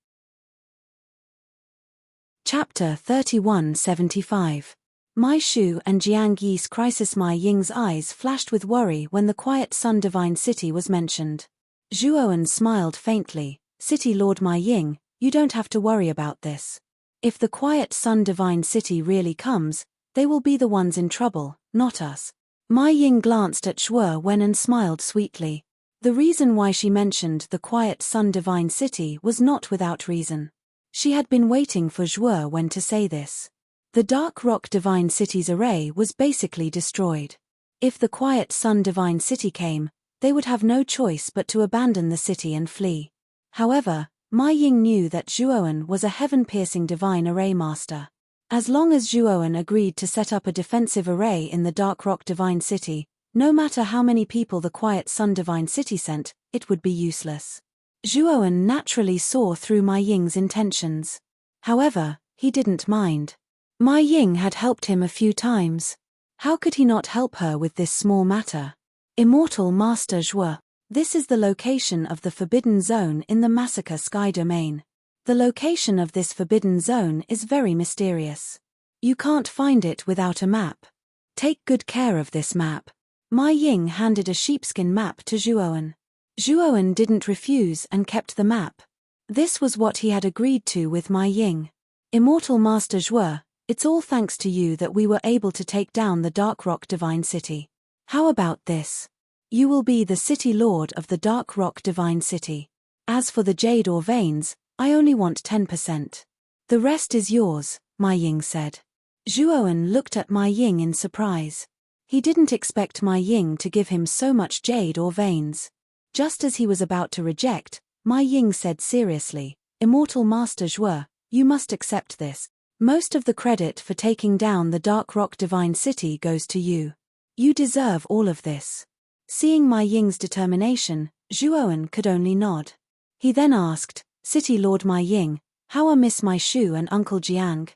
Chapter 3175. Mai Shu and Jiang Yi's crisis. Mai Ying's eyes flashed with worry when the Quiet Sun Divine City was mentioned. Zhuoan smiled faintly. City Lord Mai Ying, you don't have to worry about this. If the Quiet Sun Divine City really comes, they will be the ones in trouble, not us. Mai Ying glanced at Zhuoan and smiled sweetly. The reason why she mentioned the Quiet Sun Divine City was not without reason. She had been waiting for Zhuoan to say this. The Dark Rock Divine City's array was basically destroyed. If the Quiet Sun Divine City came, they would have no choice but to abandon the city and flee. However, Mai Ying knew that Zhuoan was a heaven-piercing divine array master. As long as Zhuoan agreed to set up a defensive array in the Dark Rock Divine City, no matter how many people the Quiet Sun Divine City sent, it would be useless. Zhuoan naturally saw through Mai Ying's intentions. However, he didn't mind. Mai Ying had helped him a few times. How could he not help her with this small matter? Immortal Master Zhuo. This is the location of the Forbidden Zone in the Massacre Sky domain. The location of this Forbidden Zone is very mysterious. You can't find it without a map. Take good care of this map. Mai Ying handed a sheepskin map to Zhuoan. Zhuoan didn't refuse and kept the map. This was what he had agreed to with Mai Ying. Immortal Master Zhuo, it's all thanks to you that we were able to take down the Dark Rock Divine City. How about this? You will be the City Lord of the Dark Rock Divine City. As for the jade or veins, I only want 10%. The rest is yours, Mai Ying said. Zhuoan looked at Mai Ying in surprise. He didn't expect Mai Ying to give him so much jade or veins. Just as he was about to reject, Mai Ying said seriously, Immortal Master Zhuo, you must accept this. Most of the credit for taking down the Dark Rock Divine City goes to you. You deserve all of this. Seeing Mai Ying's determination, Zhuoan could only nod. He then asked, City Lord Mai Ying, how are Miss Mai Shu and Uncle Jiang?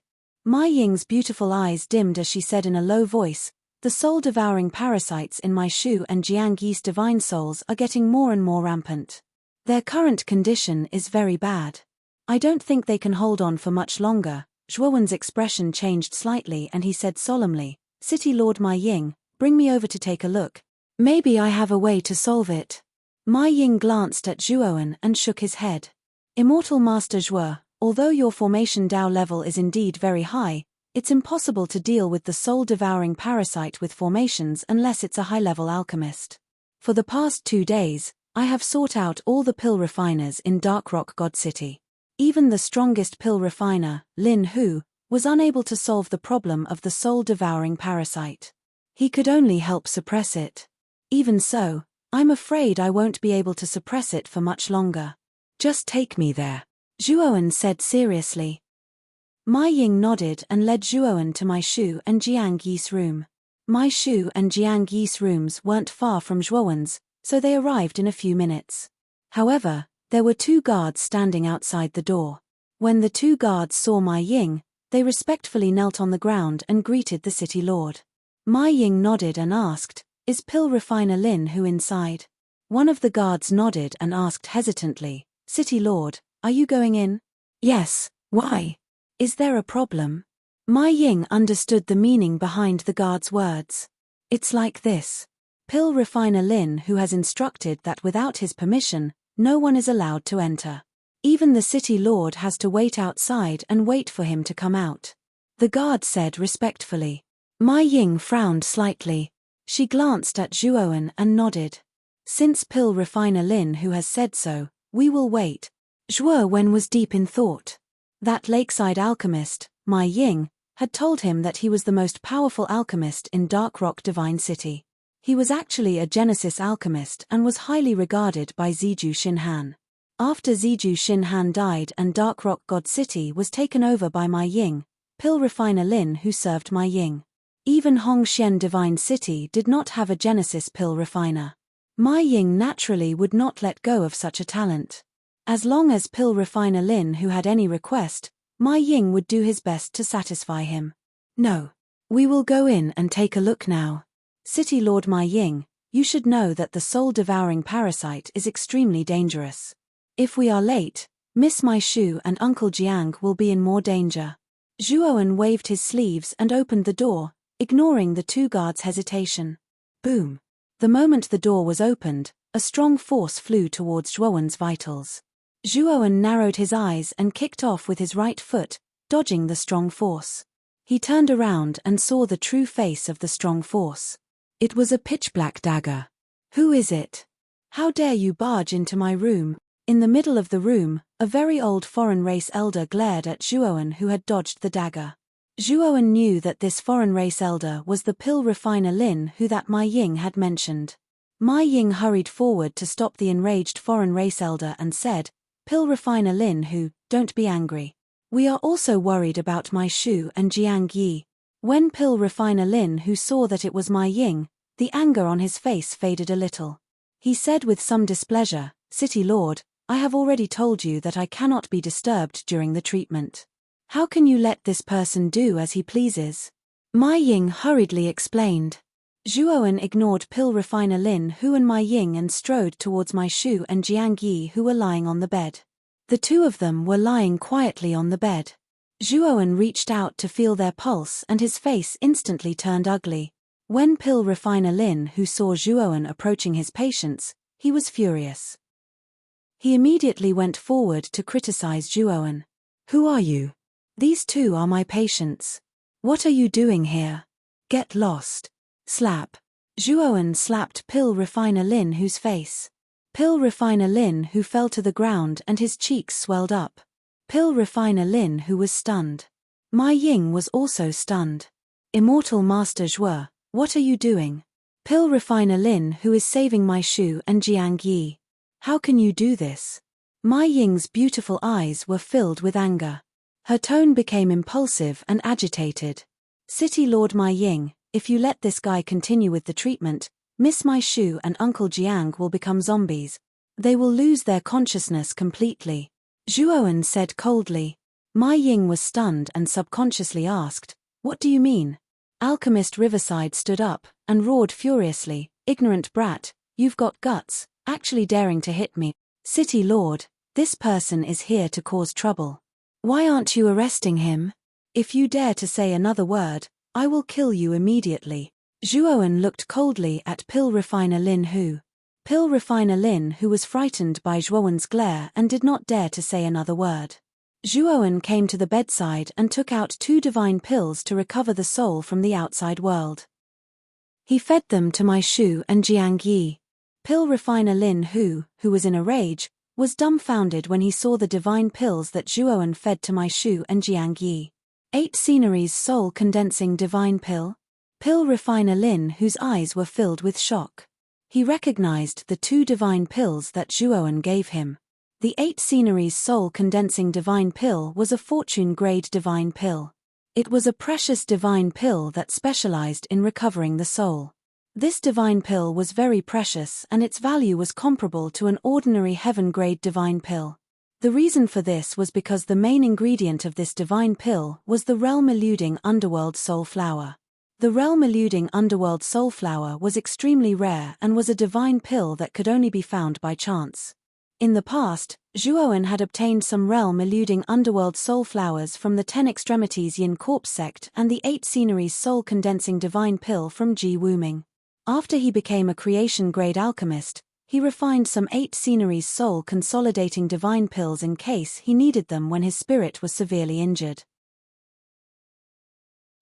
Mai Ying's beautiful eyes dimmed as she said in a low voice, the soul-devouring parasites in Mai Shu and Jiang Yi's divine souls are getting more and more rampant. Their current condition is very bad. I don't think they can hold on for much longer. Zhuoan's expression changed slightly and he said solemnly, City Lord Mai Ying, bring me over to take a look. Maybe I have a way to solve it. Mai Ying glanced at Zhuoan and shook his head. Immortal Master Zhuo, although your formation Dao level is indeed very high, it's impossible to deal with the soul-devouring parasite with formations unless it's a high-level alchemist. For the past 2 days, I have sought out all the pill refiners in Dark Rock God City. Even the strongest pill refiner, Lin Hu, was unable to solve the problem of the soul-devouring parasite. He could only help suppress it. Even so, I'm afraid I won't be able to suppress it for much longer. Just take me there, Zhuoan said seriously. Mai Ying nodded and led Zhuoan to Mai Shu and Jiang Yi's room. Mai Shu and Jiang Yi's rooms weren't far from Zhuoan's, so they arrived in a few minutes. However, there were 2 guards standing outside the door. When the 2 guards saw Mai Ying, they respectfully knelt on the ground and greeted the city lord. Mai Ying nodded and asked, Is pill refiner Lin Hu inside? One of the guards nodded and asked hesitantly, "City Lord, are you going in?" "Yes, why? Is there a problem?" Mai Ying understood the meaning behind the guard's words. "It's like this. Pill refiner Lin who has instructed that without his permission, no one is allowed to enter. Even the city lord has to wait outside and wait for him to come out," the guard said respectfully. Mai Ying frowned slightly. She glanced at Zhuowen and nodded. "Since Pill refiner Lin who has said so, we will wait." Zhuowen was deep in thought. That lakeside alchemist, Mai Ying, had told him that he was the most powerful alchemist in Dark Rock Divine City. He was actually a Genesis alchemist and was highly regarded by Ziju Xinhan. After Ziju Xinhan died and Dark Rock God City was taken over by Mai Ying, Pill refiner Lin who served Mai Ying. Even Hongxian Divine City did not have a Genesis pill refiner. Mai Ying naturally would not let go of such a talent. As long as Pill refiner Lin who had any request, Mai Ying would do his best to satisfy him. "No. We will go in and take a look now. City Lord Mai Ying, you should know that the soul-devouring parasite is extremely dangerous. If we are late, Miss Mai Shu and Uncle Jiang will be in more danger." Zhuowen waved his sleeves and opened the door, ignoring the two guards' hesitation. Boom. The moment the door was opened, a strong force flew towards Zhuowen's vitals. Zhuowen narrowed his eyes and kicked off with his right foot, dodging the strong force. He turned around and saw the true face of the strong force. It was a pitch-black dagger. "Who is it? How dare you barge into my room?" In the middle of the room, a very old foreign race elder glared at Zhuowen who had dodged the dagger. Zhuowen knew that this foreign race elder was the pill refiner Lin who that Mai Ying had mentioned. Mai Ying hurried forward to stop the enraged foreign race elder and said, "Pill refiner Lin who, don't be angry. We are also worried about Mai Shu and Jiang Yi." When Pill refiner Lin who saw that it was Mai Ying, the anger on his face faded a little. He said with some displeasure, "City Lord, I have already told you that I cannot be disturbed during the treatment. How can you let this person do as he pleases?" Mai Ying hurriedly explained. Zhuowen ignored Pill refiner Lin who and Mai Ying and strode towards Mai Shu and Jiang Yi who were lying on the bed. The two of them were lying quietly on the bed. Zhuowen reached out to feel their pulse and his face instantly turned ugly. When Pill refiner Lin who saw Zhuowen approaching his patients, he was furious. He immediately went forward to criticize Zhuowen. "Who are you? These two are my patients. What are you doing here? Get lost." Slap. Zhuowen slapped Pill refiner Lin whose face. Pill refiner Lin who fell to the ground and his cheeks swelled up. Pill refiner Lin who was stunned. Mai Ying was also stunned. "Immortal Master Zhuo, what are you doing? Pill refiner Lin who is saving Mai Shu and Jiang Yi. How can you do this?" Mai Ying's beautiful eyes were filled with anger. Her tone became impulsive and agitated. "City Lord Mai Ying, if you let this guy continue with the treatment, Miss Mai Shu and Uncle Jiang will become zombies. They will lose their consciousness completely," Zhuowen said coldly. Mai Ying was stunned and subconsciously asked, "What do you mean?" Alchemist Riverside stood up and roared furiously, "Ignorant brat, you've got guts, actually daring to hit me. City Lord, this person is here to cause trouble. Why aren't you arresting him? If you dare to say another word, I will kill you immediately." Zhuowen looked coldly at Pill refiner Lin who. Pill refiner Lin who was frightened by Zhuowen's glare and did not dare to say another word. Zhuowen came to the bedside and took out 2 divine pills to recover the soul from the outside world. He fed them to Mai Shu and Jiang Yi. Pill refiner Lin who was in a rage, was dumbfounded when he saw the divine pills that Zhuowen fed to Mai Shu and Jiang Yi. 8 sceneries soul-condensing divine pill? Pill refiner Lin whose eyes were filled with shock. He recognized the 2 divine pills that Zhuowen gave him. The 8 sceneries soul-condensing divine pill was a fortune-grade divine pill. It was a precious divine pill that specialized in recovering the soul. This divine pill was very precious and its value was comparable to an ordinary heaven-grade divine pill. The reason for this was because the main ingredient of this divine pill was the realm-eluding underworld soul flower. The realm-eluding underworld soulflower was extremely rare and was a divine pill that could only be found by chance. In the past, Zhuowen had obtained some realm-eluding underworld soulflowers from the 10 Extremities Yin Corpse sect and the 8 Sceneries soul-condensing divine pill from Ji Wuming. After he became a creation-grade alchemist, he refined some 8 Sceneries soul-consolidating divine pills in case he needed them when his spirit was severely injured.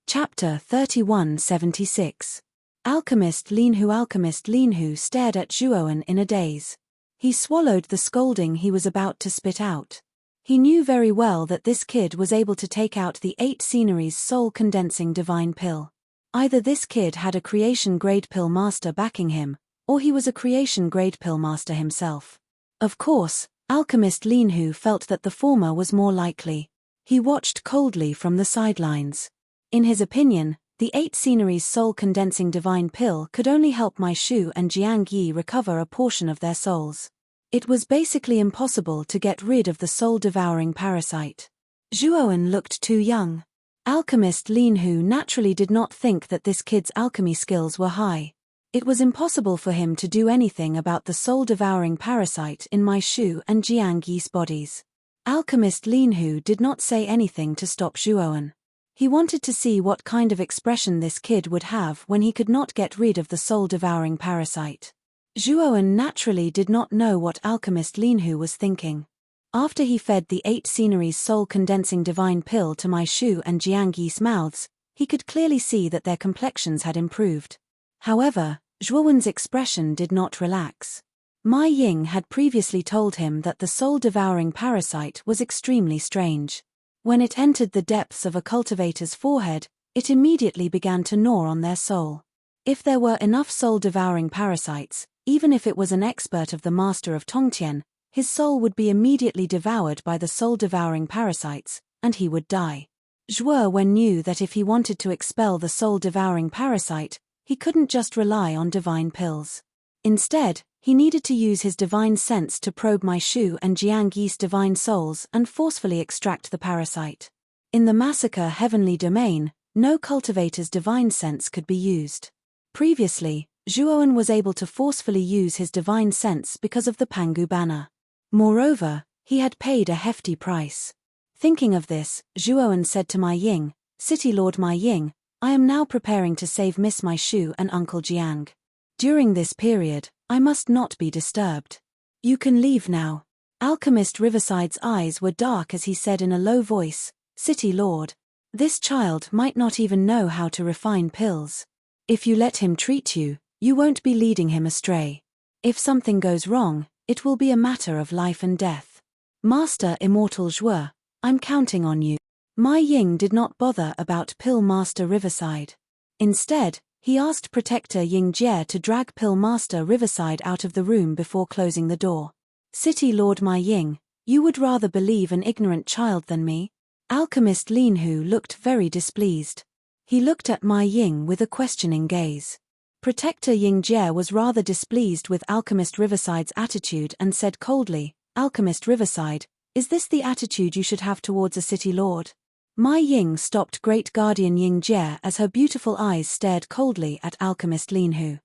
Chapter 3176. Alchemist Linhu stared at Zhuowen in a daze. He swallowed the scolding he was about to spit out. He knew very well that this kid was able to take out the 8 Sceneries soul-condensing divine pill. Either this kid had a creation-grade pill master backing him, or he was a creation-grade pill master himself. Of course, Alchemist Linhu felt that the former was more likely. He watched coldly from the sidelines. In his opinion, the 8 Sceneries soul-condensing divine pill could only help Mai Shu and Jiang Yi recover a portion of their souls. It was basically impossible to get rid of the soul-devouring parasite. Zhuowen looked too young. Alchemist Linhu naturally did not think that this kid's alchemy skills were high. It was impossible for him to do anything about the soul-devouring parasite in Mai Shu and Jiang Yi's bodies. Alchemist Linhu did not say anything to stop Zhuowen. He wanted to see what kind of expression this kid would have when he could not get rid of the soul-devouring parasite. Zhuowen naturally did not know what Alchemist Linhu was thinking. After he fed the 8 Sceneries soul-condensing divine pill to Mai Shu and Jiang Yi's mouths, he could clearly see that their complexions had improved. However, Zhuowen's expression did not relax. Mai Ying had previously told him that the soul-devouring parasite was extremely strange. When it entered the depths of a cultivator's forehead, it immediately began to gnaw on their soul. If there were enough soul-devouring parasites, even if it was an expert of the master of Tongtian, his soul would be immediately devoured by the soul-devouring parasites, and he would die. Zhuowen knew that if he wanted to expel the soul-devouring parasite, he couldn't just rely on divine pills. Instead, he needed to use his divine sense to probe Mai Shu and Jiang Yi's divine souls and forcefully extract the parasite. In the massacre heavenly domain, no cultivator's divine sense could be used. Previously, Zhuowen was able to forcefully use his divine sense because of the Pangu banner. Moreover, he had paid a hefty price. Thinking of this, Zhuowen said to Mai Ying, "City Lord Mai Ying, I am now preparing to save Miss Mai Shu and Uncle Jiang. During this period, I must not be disturbed. You can leave now." Alchemist Riverside's eyes were dark as he said in a low voice, "City Lord, this child might not even know how to refine pills. If you let him treat you, you won't be leading him astray. If something goes wrong, it will be a matter of life and death. Master Immortal Zhuo, I'm counting on you." Mai Ying did not bother about Pill Master Riverside. Instead, he asked Protector Ying Jie to drag Pill Master Riverside out of the room before closing the door. "City Lord Mai Ying, you would rather believe an ignorant child than me?" Alchemist Linhu looked very displeased. He looked at Mai Ying with a questioning gaze. Protector Ying Jie was rather displeased with Alchemist Riverside's attitude and said coldly, "Alchemist Riverside, is this the attitude you should have towards a city lord?" Mai Ying stopped Great Guardian Ying Jie as her beautiful eyes stared coldly at Alchemist Linhu.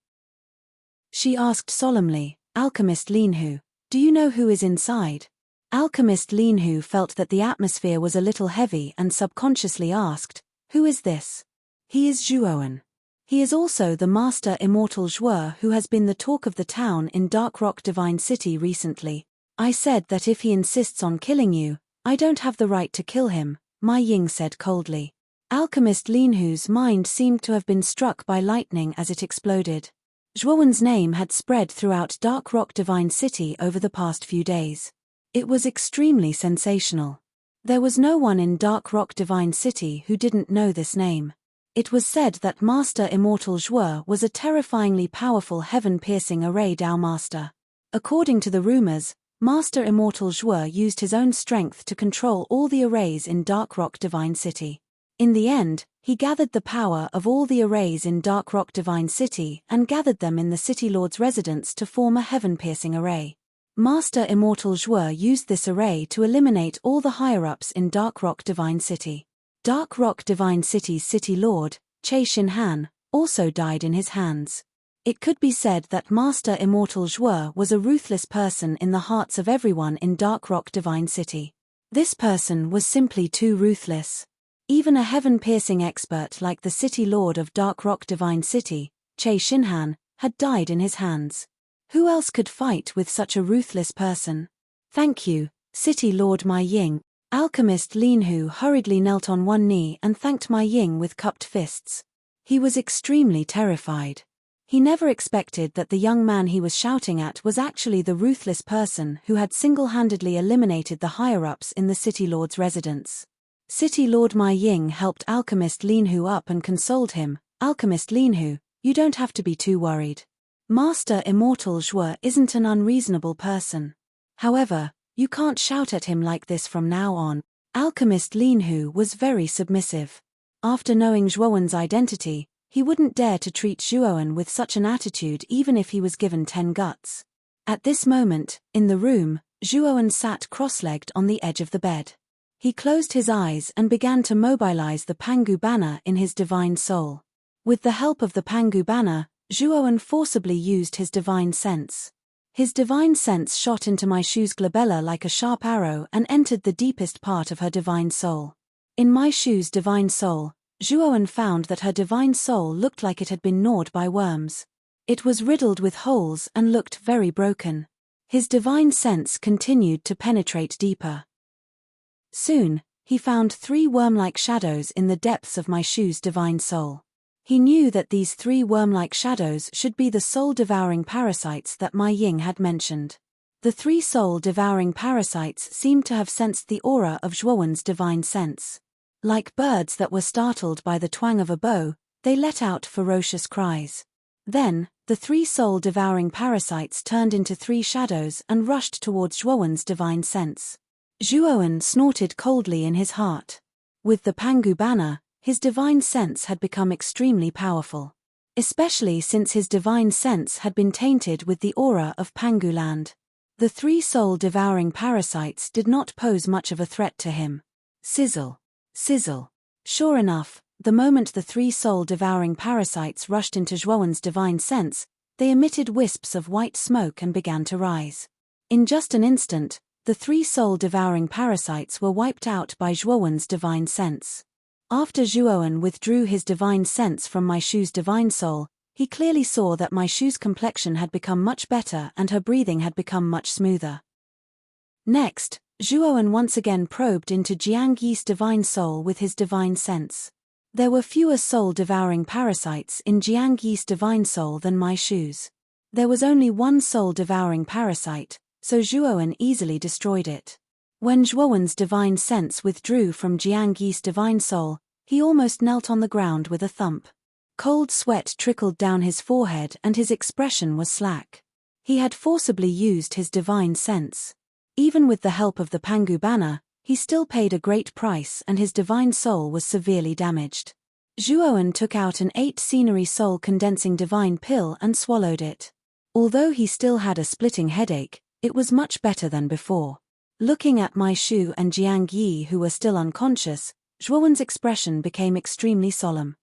She asked solemnly, "Alchemist Linhu, do you know who is inside?" Alchemist Linhu felt that the atmosphere was a little heavy and subconsciously asked, "Who is this?" "He is Zhuowen. He is also the Master Immortal Zhuo who has been the talk of the town in Dark Rock Divine City recently. I said that if he insists on killing you, I don't have the right to kill him," Mai Ying said coldly. Alchemist Linhu's mind seemed to have been struck by lightning as it exploded. Zhuowen's name had spread throughout Dark Rock Divine City over the past few days. It was extremely sensational. There was no one in Dark Rock Divine City who didn't know this name. It was said that Master Immortal Zhuo was a terrifyingly powerful heaven-piercing array Dao master. According to the rumors, Master Immortal Zhuo used his own strength to control all the arrays in Dark Rock Divine City. In the end, he gathered the power of all the arrays in Dark Rock Divine City and gathered them in the City Lord's residence to form a heaven-piercing array. Master Immortal Zhuo used this array to eliminate all the higher-ups in Dark Rock Divine City. Dark Rock Divine City's City Lord, Che Xinhan, also died in his hands. It could be said that Master Immortal Zhuo was a ruthless person in the hearts of everyone in Dark Rock Divine City. This person was simply too ruthless. Even a heaven-piercing expert like the City Lord of Dark Rock Divine City, Che Xinhan, had died in his hands. Who else could fight with such a ruthless person? Thank you, City Lord Mai Ying. Alchemist Lin Hu hurriedly knelt on one knee and thanked Mai Ying with cupped fists. He was extremely terrified. He never expected that the young man he was shouting at was actually the ruthless person who had single-handedly eliminated the higher-ups in the City Lord's residence. City Lord Mai Ying helped Alchemist Lin Hu up and consoled him. Alchemist Lin Hu, you don't have to be too worried. Master Immortal Zhuo isn't an unreasonable person. However, you can't shout at him like this from now on. Alchemist Lin Hu was very submissive. After knowing Zhuowen's identity, he wouldn't dare to treat Zhuowen with such an attitude even if he was given 10 guts. At this moment, in the room, Zhuowen sat cross-legged on the edge of the bed. He closed his eyes and began to mobilize the Pangu banner in his divine soul. With the help of the Pangu banner, Zhuowen forcibly used his divine sense. His divine sense shot into Mai Shu's glabella like a sharp arrow and entered the deepest part of her divine soul. In Mai Shu's divine soul, Zhuowen found that her divine soul looked like it had been gnawed by worms. It was riddled with holes and looked very broken. His divine sense continued to penetrate deeper. Soon, he found 3 worm-like shadows in the depths of Mai Shu's divine soul. He knew that these 3 worm-like shadows should be the soul-devouring parasites that Mai Ying had mentioned. The 3 soul-devouring parasites seemed to have sensed the aura of Zhuowen's divine sense. Like birds that were startled by the twang of a bow, they let out ferocious cries. Then, the 3 soul-devouring parasites turned into 3 shadows and rushed towards Zhuowen's divine sense. Zhuowen snorted coldly in his heart. With the Pangu banner, his divine sense had become extremely powerful. Especially since his divine sense had been tainted with the aura of Pangu land. The 3 soul-devouring parasites did not pose much of a threat to him. Sizzle. Sizzle. Sure enough, the moment the 3 soul-devouring parasites rushed into Zhuowen's divine sense, they emitted wisps of white smoke and began to rise. In just an instant, the 3 soul-devouring parasites were wiped out by Zhuowen's divine sense. After Zhuowen withdrew his divine sense from Mai Shu's divine soul, he clearly saw that Mai Shu's complexion had become much better and her breathing had become much smoother. Next, Zhuowen once again probed into Jiang Yi's divine soul with his divine sense. There were fewer soul-devouring parasites in Jiang Yi's divine soul than Mai Shu's. There was only 1 soul-devouring parasite, so Zhuowen easily destroyed it. When Zhuowen's divine sense withdrew from Jiang Yi's divine soul, he almost knelt on the ground with a thump. Cold sweat trickled down his forehead and his expression was slack. He had forcibly used his divine sense. Even with the help of the Pangu banner, he still paid a great price and his divine soul was severely damaged. Zhuowen took out an 8 scenery soul condensing divine pill and swallowed it. Although he still had a splitting headache, it was much better than before. Looking at Mai Shu and Jiang Yi who were still unconscious, Zhuowen's expression became extremely solemn.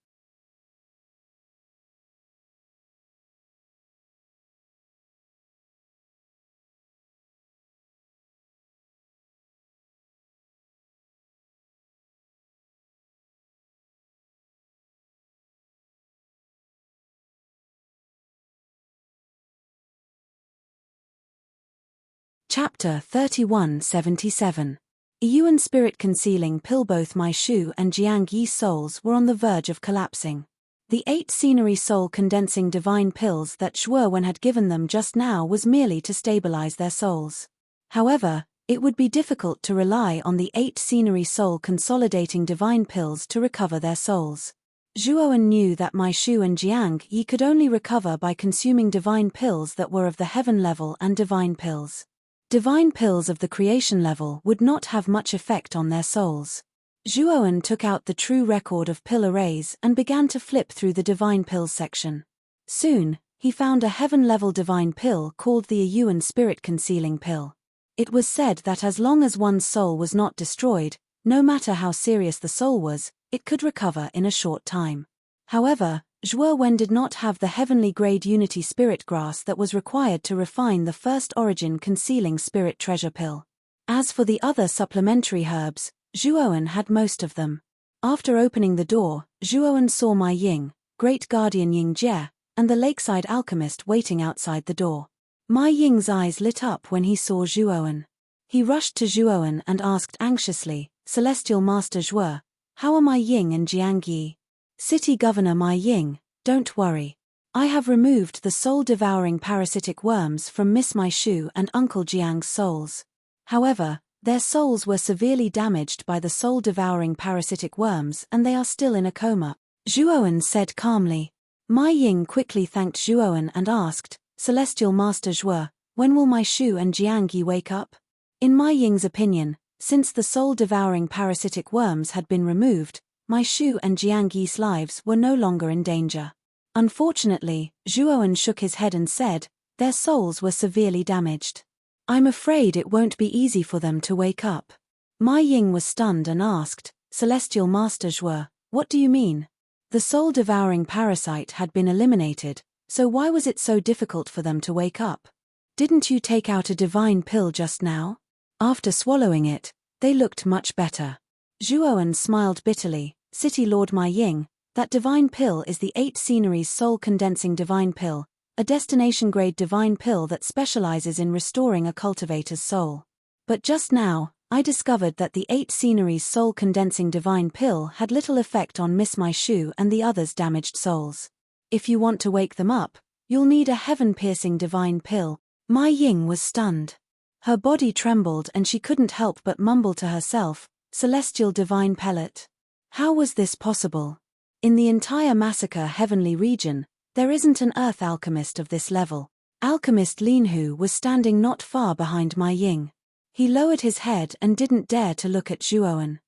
Chapter 3177. Yuan Spirit Concealing Pill. Both Mai Shu and Jiang Yi's souls were on the verge of collapsing. The 8 scenery soul condensing divine pills that Zhuowen had given them just now was merely to stabilize their souls. However, it would be difficult to rely on the 8 scenery soul consolidating divine pills to recover their souls. Zhuowen knew that Mai Shu and Jiang Yi could only recover by consuming divine pills that were of the heaven level and divine pills. Divine pills of the creation level would not have much effect on their souls. Zhuowen took out the true record of pill arrays and began to flip through the divine pills section. Soon, he found a heaven-level divine pill called the Yuan Spirit Concealing Pill. It was said that as long as one's soul was not destroyed, no matter how serious the soul was, it could recover in a short time. However, Zhuowen did not have the heavenly-grade unity spirit grass that was required to refine the first origin concealing spirit treasure pill. As for the other supplementary herbs, Zhuowen had most of them. After opening the door, Zhuowen saw Mai Ying, great guardian Ying Jie, and the lakeside alchemist waiting outside the door. Mai Ying's eyes lit up when he saw Zhuowen. He rushed to Zhuowen and asked anxiously, "Celestial Master Zhuo, how are Mai Ying and Jiang Yi?" "City Governor Mai Ying, don't worry. I have removed the soul-devouring parasitic worms from Miss Mai Shu and Uncle Jiang's souls. However, their souls were severely damaged by the soul-devouring parasitic worms and they are still in a coma," Zhuowen said calmly. Mai Ying quickly thanked Zhuowen and asked, "Celestial Master Zhuo, when will Mai Shu and Jiang Yi wake up?" In Mai Ying's opinion, since the soul-devouring parasitic worms had been removed, Mai Shu and Jiang Yi's lives were no longer in danger. Unfortunately, Zhuowen shook his head and said, "Their souls were severely damaged. I'm afraid it won't be easy for them to wake up." Mai Ying was stunned and asked, "Celestial Master Zhuo, what do you mean?" The soul-devouring parasite had been eliminated, so why was it so difficult for them to wake up? "Didn't you take out a divine pill just now?" After swallowing it, they looked much better. Zhuowen smiled bitterly. "City Lord Mai Ying, that divine pill is the 8 sceneries soul-condensing divine pill, a destination-grade divine pill that specializes in restoring a cultivator's soul. But just now, I discovered that the 8 sceneries soul-condensing divine pill had little effect on Miss Mai Shu and the others' damaged souls. If you want to wake them up, you'll need a heaven-piercing divine pill." Mai Ying was stunned. Her body trembled and she couldn't help but mumble to herself, "Celestial divine pellet. How was this possible? In the entire Massacre Heavenly region, there isn't an earth alchemist of this level." Alchemist Lin Hu was standing not far behind Mai Ying. He lowered his head and didn't dare to look at Zhuowen.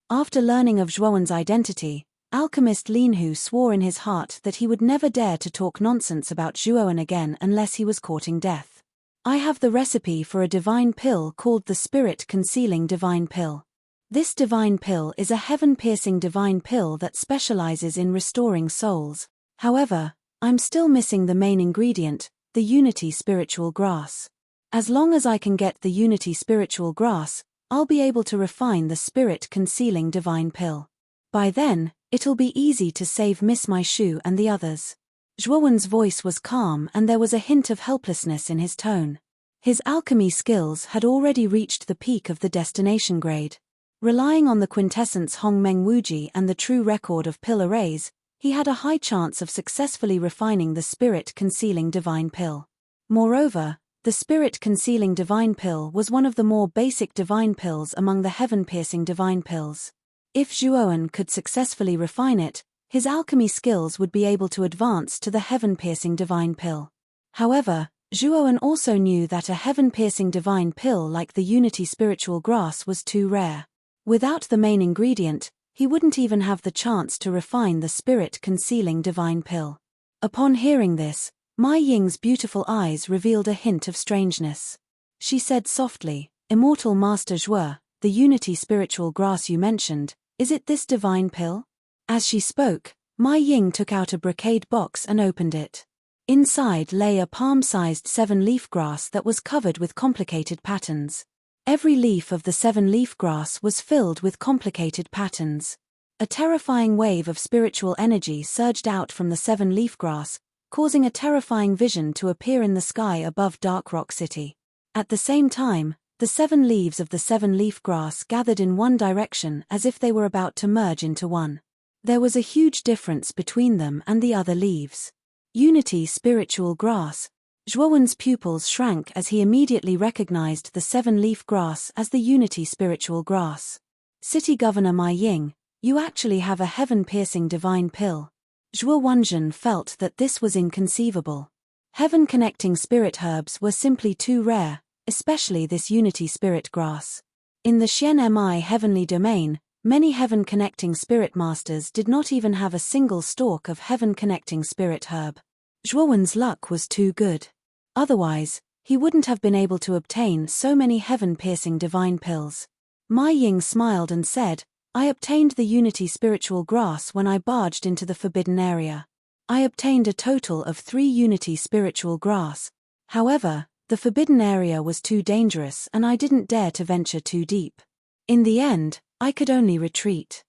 After learning of Zhuowen's identity, Alchemist Lin Hu swore in his heart that he would never dare to talk nonsense about Zhuowen again unless he was courting death. "I have the recipe for a divine pill called the Spirit Concealing Divine Pill. This divine pill is a heaven-piercing divine pill that specializes in restoring souls. However, I'm still missing the main ingredient, the Unity Spiritual Grass. As long as I can get the Unity Spiritual Grass, I'll be able to refine the Spirit Concealing Divine Pill. By then, it'll be easy to save Miss Mai Shu and the others." Zhuowen's voice was calm and there was a hint of helplessness in his tone. His alchemy skills had already reached the peak of the destination grade. Relying on the quintessence Hongmeng Wuji and the true record of pill arrays, he had a high chance of successfully refining the Spirit-Concealing Divine Pill. Moreover, the Spirit-Concealing Divine Pill was one of the more basic divine pills among the heaven-piercing divine pills. If Zhuowen could successfully refine it, his alchemy skills would be able to advance to the heaven-piercing divine pill. However, Zhuowen also knew that a heaven-piercing divine pill like the Unity Spiritual Grass was too rare. Without the main ingredient, he wouldn't even have the chance to refine the Spirit-Concealing Divine Pill. Upon hearing this, Mai Ying's beautiful eyes revealed a hint of strangeness. She said softly, "Immortal Master Zhuo, the Unity Spiritual Grass you mentioned, is it this divine pill?" As she spoke, Mai Ying took out a brocade box and opened it. Inside lay a palm-sized 7-leaf grass that was covered with complicated patterns. Every leaf of the 7-leaf grass was filled with complicated patterns. A terrifying wave of spiritual energy surged out from the 7-leaf grass, causing a terrifying vision to appear in the sky above Dark Rock City. At the same time, the 7 leaves of the 7-leaf grass gathered in one direction as if they were about to merge into one. There was a huge difference between them and the other leaves. Unity Spiritual Grass. Zhuowen's pupils shrank as he immediately recognized the 7-leaf grass as the Unity Spiritual Grass. "City Governor Mai Ying, you actually have a heaven-piercing divine pill." Zhuo Wenjun felt that this was inconceivable. Heaven-connecting spirit herbs were simply too rare, especially this Unity Spirit Grass. In the Xian Mi heavenly domain, many heaven-connecting spirit masters did not even have a single stalk of heaven-connecting spirit herb. Zhuowen's luck was too good. Otherwise, he wouldn't have been able to obtain so many heaven-piercing divine pills. Mai Ying smiled and said, I obtained the Unity Spiritual Grass when I barged into the Forbidden Area. I obtained a total of 3 Unity Spiritual Grass. However, the Forbidden Area was too dangerous and I didn't dare to venture too deep. In the end, I could only retreat.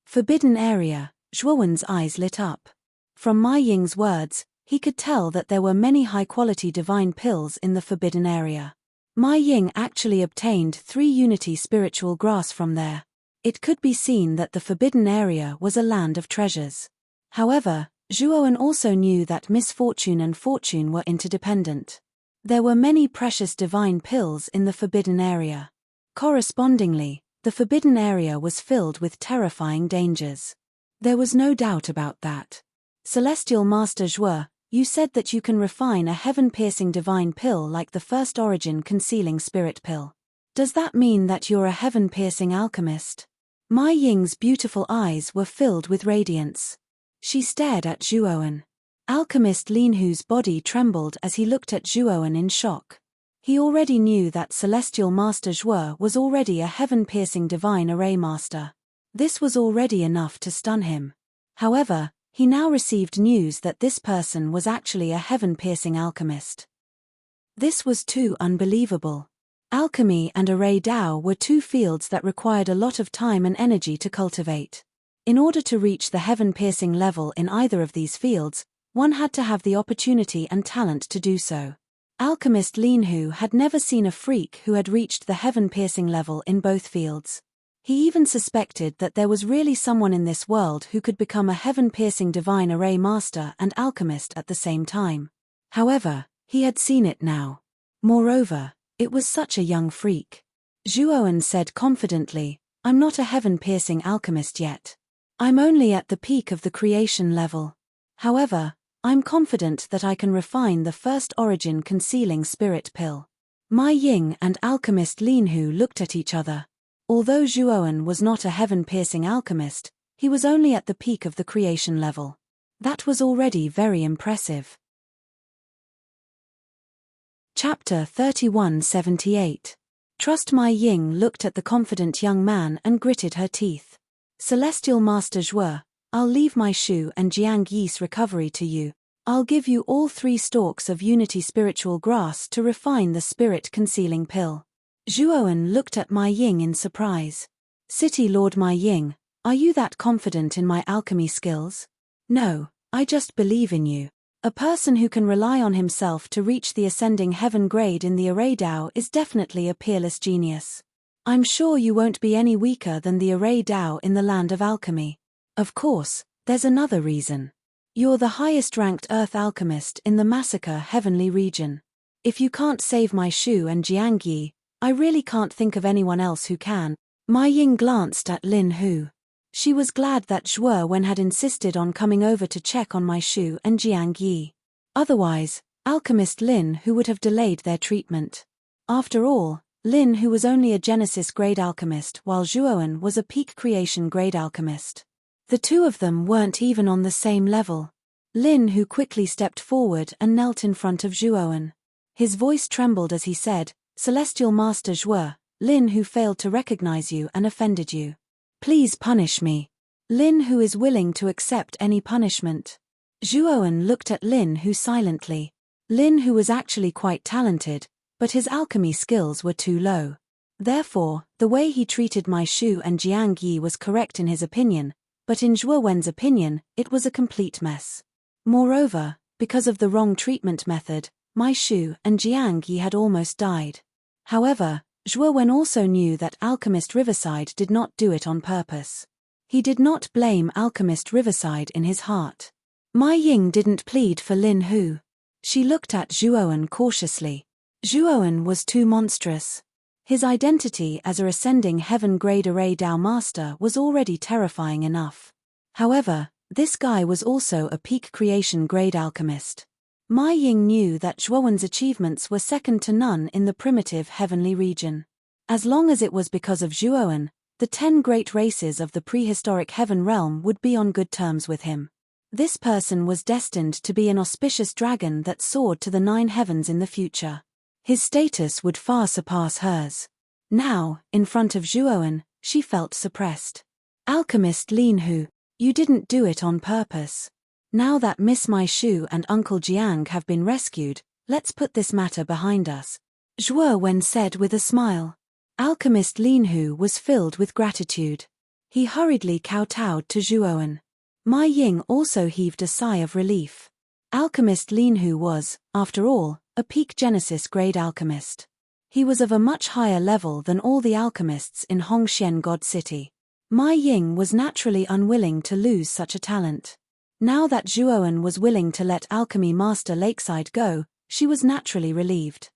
Forbidden Area. Zhuowen's eyes lit up. From Ma Ying's words, he could tell that there were many high-quality divine pills in the Forbidden Area. Ma Ying actually obtained 3 Unity Spiritual Grass from there. It could be seen that the Forbidden Area was a land of treasures. However, Zhuowen also knew that misfortune and fortune were interdependent. There were many precious divine pills in the Forbidden Area. Correspondingly, the Forbidden Area was filled with terrifying dangers. There was no doubt about that. Celestial Master Zhuo, you said that you can refine a heaven-piercing divine pill like the First Origin Concealing Spirit Pill. Does that mean that you're a heaven-piercing alchemist? Ma Ying's beautiful eyes were filled with radiance. She stared at Zhuowen. Alchemist Lin Hu's body trembled as he looked at Zhuowen in shock. He already knew that Celestial Master Zhuo was already a heaven-piercing divine array master. This was already enough to stun him. However, he now received news that this person was actually a heaven-piercing alchemist. This was too unbelievable. Alchemy and array Dao were 2 fields that required a lot of time and energy to cultivate. In order to reach the heaven-piercing level in either of these fields, one had to have the opportunity and talent to do so. Alchemist Lin Hu had never seen a freak who had reached the heaven-piercing level in both fields. He even suspected that there was really someone in this world who could become a heaven-piercing divine array master and alchemist at the same time. However, he had seen it now. Moreover, it was such a young freak. Zhuowen said confidently, "I'm not a heaven-piercing alchemist yet. I'm only at the peak of the creation level. However, I'm confident that I can refine the First Origin Concealing Spirit Pill." Ma Ying and alchemist Lin Hu looked at each other. Although Zhuowen was not a heaven-piercing alchemist, he was only at the peak of the creation level. That was already very impressive. Chapter 3178. Trust. Ma Ying looked at the confident young man and gritted her teeth. Celestial Master Zhuo, I'll leave my Shu and Jiang Yi's recovery to you. I'll give you all 3 stalks of Unity Spiritual Grass to refine the Spirit Concealing Pill. Zhuowen looked at Ma Ying in surprise. City Lord Ma Ying, are you that confident in my alchemy skills? No, I just believe in you. A person who can rely on himself to reach the ascending heaven grade in the array Dao is definitely a peerless genius. I'm sure you won't be any weaker than the array Dao in the land of alchemy. Of course, there's another reason. You're the highest-ranked earth alchemist in the Massacre Heavenly region. If you can't save my Shu and Jiang Yi, I really can't think of anyone else who can. Ma Ying glanced at Lin Hu. She was glad that Zhuowen had insisted on coming over to check on my Shu and Jiang Yi. Otherwise, alchemist Lin Hu would have delayed their treatment. After all, Lin Hu was only a Genesis-grade alchemist while Zhuowen was a peak creation-grade alchemist. The 2 of them weren't even on the same level. Lin Hu quickly stepped forward and knelt in front of Zhuowen. His voice trembled as he said, "Celestial Master Zhuo, Lin Hu failed to recognize you and offended you. Please punish me. Lin Hu is willing to accept any punishment." Zhuowen looked at Lin Hu silently. Lin Hu was actually quite talented, but his alchemy skills were too low. Therefore, the way he treated my Shu and Jiang Yi was correct in his opinion, but in Zhuowen's opinion, it was a complete mess. Moreover, because of the wrong treatment method, my Shu and Jiang Yi had almost died. However, Zhuowen also knew that Alchemist Riverside did not do it on purpose. He did not blame Alchemist Riverside in his heart. Ma Ying didn't plead for Lin Hu. She looked at Zhuowen cautiously. Zhuowen was too monstrous. His identity as a ascending heaven-grade array Dao master was already terrifying enough. However, this guy was also a peak creation-grade alchemist. Ma Ying knew that Zhuowen's achievements were second to none in the primitive heavenly region. As long as it was because of Zhuowen, the 10 great races of the prehistoric heaven realm would be on good terms with him. This person was destined to be an auspicious dragon that soared to the 9 heavens in the future. His status would far surpass hers. Now, in front of Zhuowen, she felt suppressed. Alchemist Lin Hu, you didn't do it on purpose. Now that Miss Mai Shu and Uncle Jiang have been rescued, let's put this matter behind us, Zhuo Wen said with a smile. Alchemist Lin Hu was filled with gratitude. He hurriedly kowtowed to Zhuo Wen. Mai Ying also heaved a sigh of relief. Alchemist Lin Hu was, after all, a peak Genesis grade alchemist. He was of a much higher level than all the alchemists in Hongxian God City. Mai Ying was naturally unwilling to lose such a talent. Now that Zhuo Wen was willing to let Alchemy Master Lakeside go, she was naturally relieved.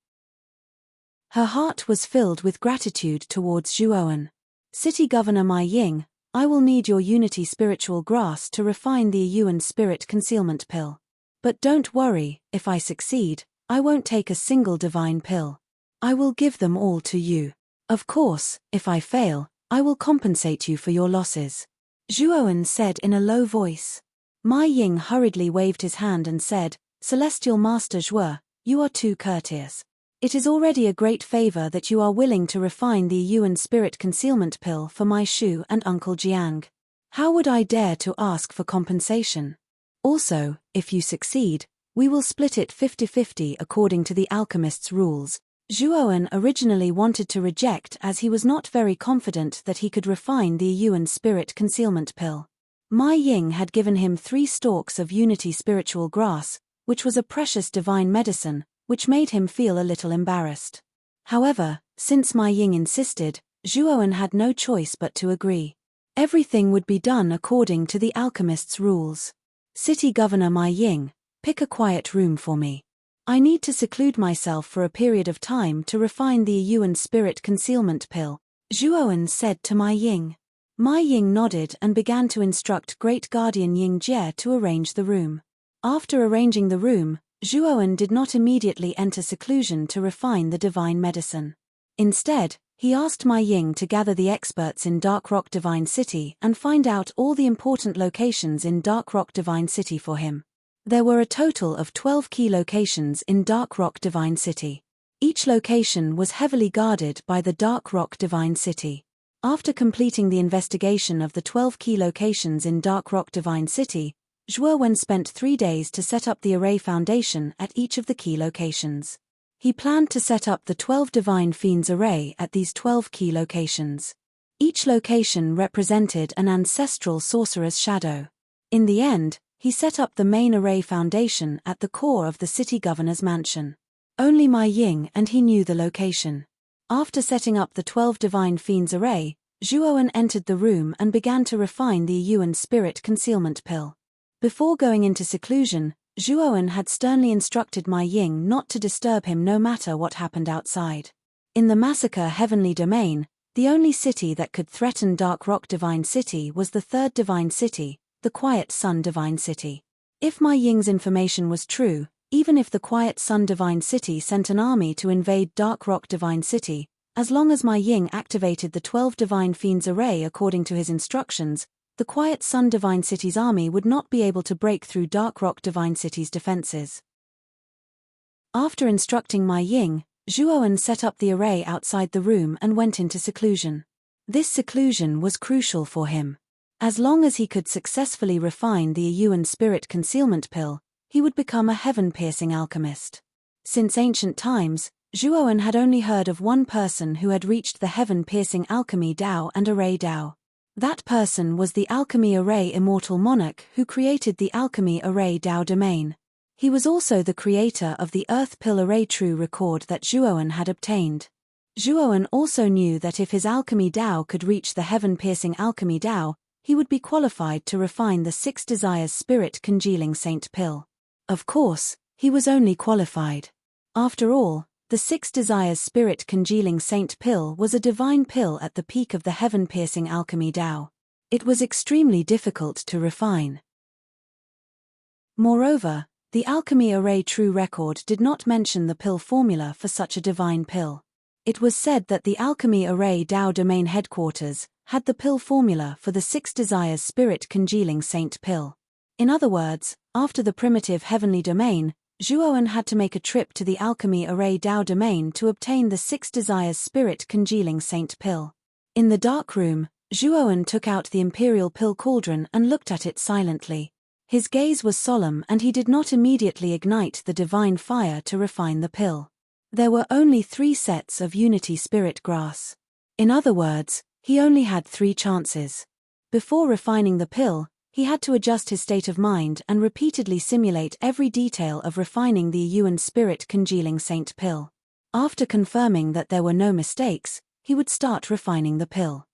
Her heart was filled with gratitude towards Zhuo Wen. City Governor Mai Ying, I will need your Unity Spiritual Grass to refine the Yuan Spirit Concealment Pill. But don't worry, if I succeed, I won't take a single divine pill. I will give them all to you. Of course, if I fail, I will compensate you for your losses. Zhuo Wen said in a low voice. Mai Ying hurriedly waved his hand and said, Celestial Master Zhuo, you are too courteous. It is already a great favor that you are willing to refine the Yuan Spirit Concealment Pill for Mai Shu and Uncle Jiang. How would I dare to ask for compensation? Also, if you succeed, we will split it 50-50 according to the alchemist's rules. Zhuo Wen originally wanted to reject as he was not very confident that he could refine the Yuan Spirit Concealment Pill. Mai Ying had given him 3 stalks of Unity Spiritual Grass, which was a precious divine medicine, which made him feel a little embarrassed. However, since Mai Ying insisted, Zhuo Wen had no choice but to agree. Everything would be done according to the alchemist's rules. City Governor Mai Ying, pick a quiet room for me. I need to seclude myself for a period of time to refine the Yuan Spirit Concealment Pill, Zhuo Wen said to Mai Ying. Mai Ying nodded and began to instruct Great Guardian Ying Jie to arrange the room. After arranging the room, Zhuo Wen did not immediately enter seclusion to refine the divine medicine. Instead, he asked Mai Ying to gather the experts in Dark Rock Divine City and find out all the important locations in Dark Rock Divine City for him. There were a total of 12 key locations in Dark Rock Divine City. Each location was heavily guarded by the Dark Rock Divine City. After completing the investigation of the 12 key locations in Dark Rock Divine City, Zhuo Wen spent 3 days to set up the array foundation at each of the key locations. He planned to set up the 12 Divine Fiends array at these 12 key locations. Each location represented an ancestral sorcerer's shadow. In the end, he set up the main array foundation at the core of the city governor's mansion. Only Mai Ying and he knew the location. After setting up the 12 Divine Fiends array, Zhuo Wen entered the room and began to refine the Yuan Spirit Concealment Pill. Before going into seclusion, Zhuo Wen had sternly instructed Mai Ying not to disturb him no matter what happened outside. In the Massacre Heavenly Domain, the only city that could threaten Dark Rock Divine City was the third Divine City, the Quiet Sun Divine City. If Mai Ying's information was true, even if the Quiet Sun Divine City sent an army to invade Dark Rock Divine City, as long as Mai Ying activated the 12 Divine Fiends array according to his instructions, the Quiet Sun Divine City's army would not be able to break through Dark Rock Divine City's defenses. After instructing Mai Ying, Zhuo Wen set up the array outside the room and went into seclusion. This seclusion was crucial for him. As long as he could successfully refine the Yuan Spirit Concealment Pill, he would become a heaven-piercing alchemist. Since ancient times, Zhuo Wen had only heard of one person who had reached the heaven-piercing alchemy Dao and array Dao. That person was the Alchemy Array Immortal Monarch who created the Alchemy Array Dao domain. He was also the creator of the Earth Pill Array True Record that Zhuo Wen had obtained. Zhuo Wen also knew that if his Alchemy Dao could reach the heaven-piercing Alchemy Dao, he would be qualified to refine the 6 Desires Spirit Congealing Saint Pill. Of course, he was only qualified. After all, the 6 Desires Spirit Congealing Saint Pill was a divine pill at the peak of the heaven-piercing Alchemy Dao. It was extremely difficult to refine. Moreover, the Alchemy Array True Record did not mention the pill formula for such a divine pill. It was said that the Alchemy Array Dao domain headquarters had the pill formula for the 6 Desires Spirit Congealing Saint Pill. In other words, after the primitive heavenly domain, Zhuo Wen had to make a trip to the Alchemy Array Dao domain to obtain the 6 Desires Spirit Congealing Saint Pill. In the dark room, Zhuoan took out the imperial pill cauldron and looked at it silently. His gaze was solemn and he did not immediately ignite the divine fire to refine the pill. There were only 3 sets of unity spirit grass. In other words, he only had 3 chances. Before refining the pill, he had to adjust his state of mind and repeatedly simulate every detail of refining the Yuan spirit congealing saint pill. After confirming that there were no mistakes, he would start refining the pill.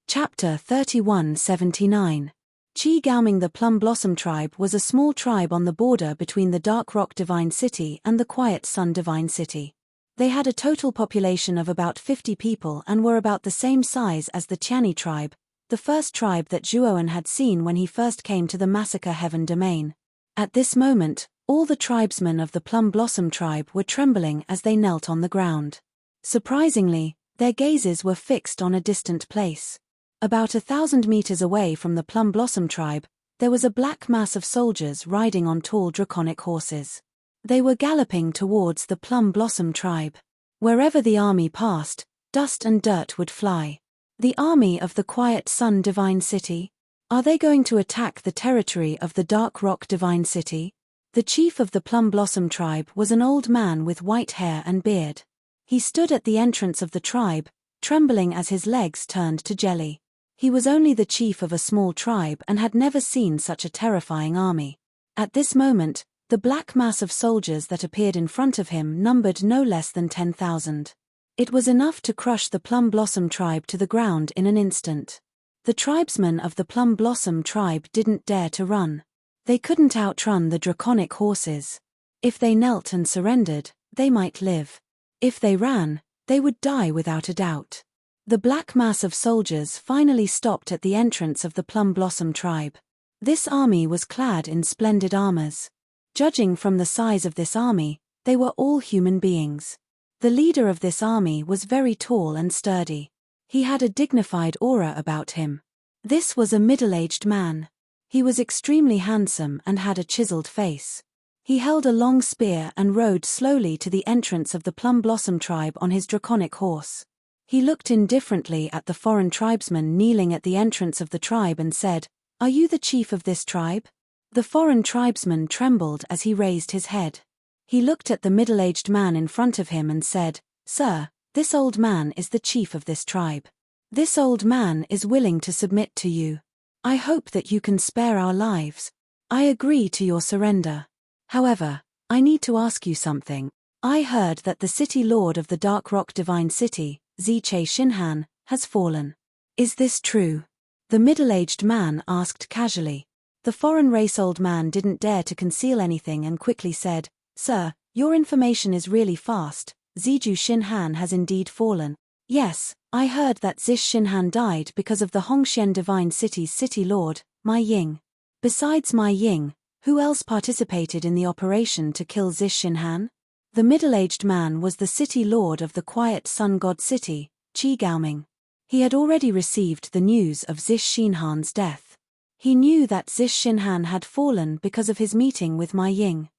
Chapter 3179. Qi Gaoming. The Plum Blossom Tribe was a small tribe on the border between the Dark Rock Divine City and the Quiet Sun Divine City. They had a total population of about 50 people and were about the same size as the Tiani tribe, the first tribe that Zhuoan had seen when he first came to the Massacre Heaven domain. At this moment, all the tribesmen of the Plum Blossom Tribe were trembling as they knelt on the ground. Surprisingly, their gazes were fixed on a distant place. About 1,000 meters away from the Plum Blossom Tribe, there was a black mass of soldiers riding on tall draconic horses. They were galloping towards the Plum Blossom Tribe. Wherever the army passed, dust and dirt would fly. The army of the Quiet Sun Divine City? Are they going to attack the territory of the Dark Rock Divine City? The chief of the Plum Blossom Tribe was an old man with white hair and beard. He stood at the entrance of the tribe, trembling as his legs turned to jelly. He was only the chief of a small tribe and had never seen such a terrifying army. At this moment, the black mass of soldiers that appeared in front of him numbered no less than 10,000. It was enough to crush the Plum Blossom Tribe to the ground in an instant. The tribesmen of the Plum Blossom Tribe didn't dare to run. They couldn't outrun the draconic horses. If they knelt and surrendered, they might live. If they ran, they would die without a doubt. The black mass of soldiers finally stopped at the entrance of the Plum Blossom Tribe. This army was clad in splendid armors. Judging from the size of this army, they were all human beings. The leader of this army was very tall and sturdy. He had a dignified aura about him. This was a middle-aged man. He was extremely handsome and had a chiseled face. He held a long spear and rode slowly to the entrance of the Plum Blossom Tribe on his draconic horse. He looked indifferently at the foreign tribesman kneeling at the entrance of the tribe and said, "Are you the chief of this tribe?" The foreign tribesman trembled as he raised his head. He looked at the middle-aged man in front of him and said, "Sir, this old man is the chief of this tribe. This old man is willing to submit to you. I hope that you can spare our lives. I agree to your surrender. However, I need to ask you something. I heard that the city lord of the Dark Rock Divine City, Ziche Xinhan, has fallen. Is this true?" The middle-aged man asked casually. The foreign race old man didn't dare to conceal anything and quickly said, "Sir, your information is really fast. Ziju Xinhan has indeed fallen. Yes, I heard that Zish Xinhan died because of the Hongxian Divine City's city lord, Mai Ying. Besides Mai Ying, who else participated in the operation to kill Zish Xinhan?" The middle-aged man was the city lord of the Quiet Sun God City, Qi Gaoming. He had already received the news of Zish Xinhan's death. He knew that Zish Xinhan had fallen because of his meeting with Mai Ying.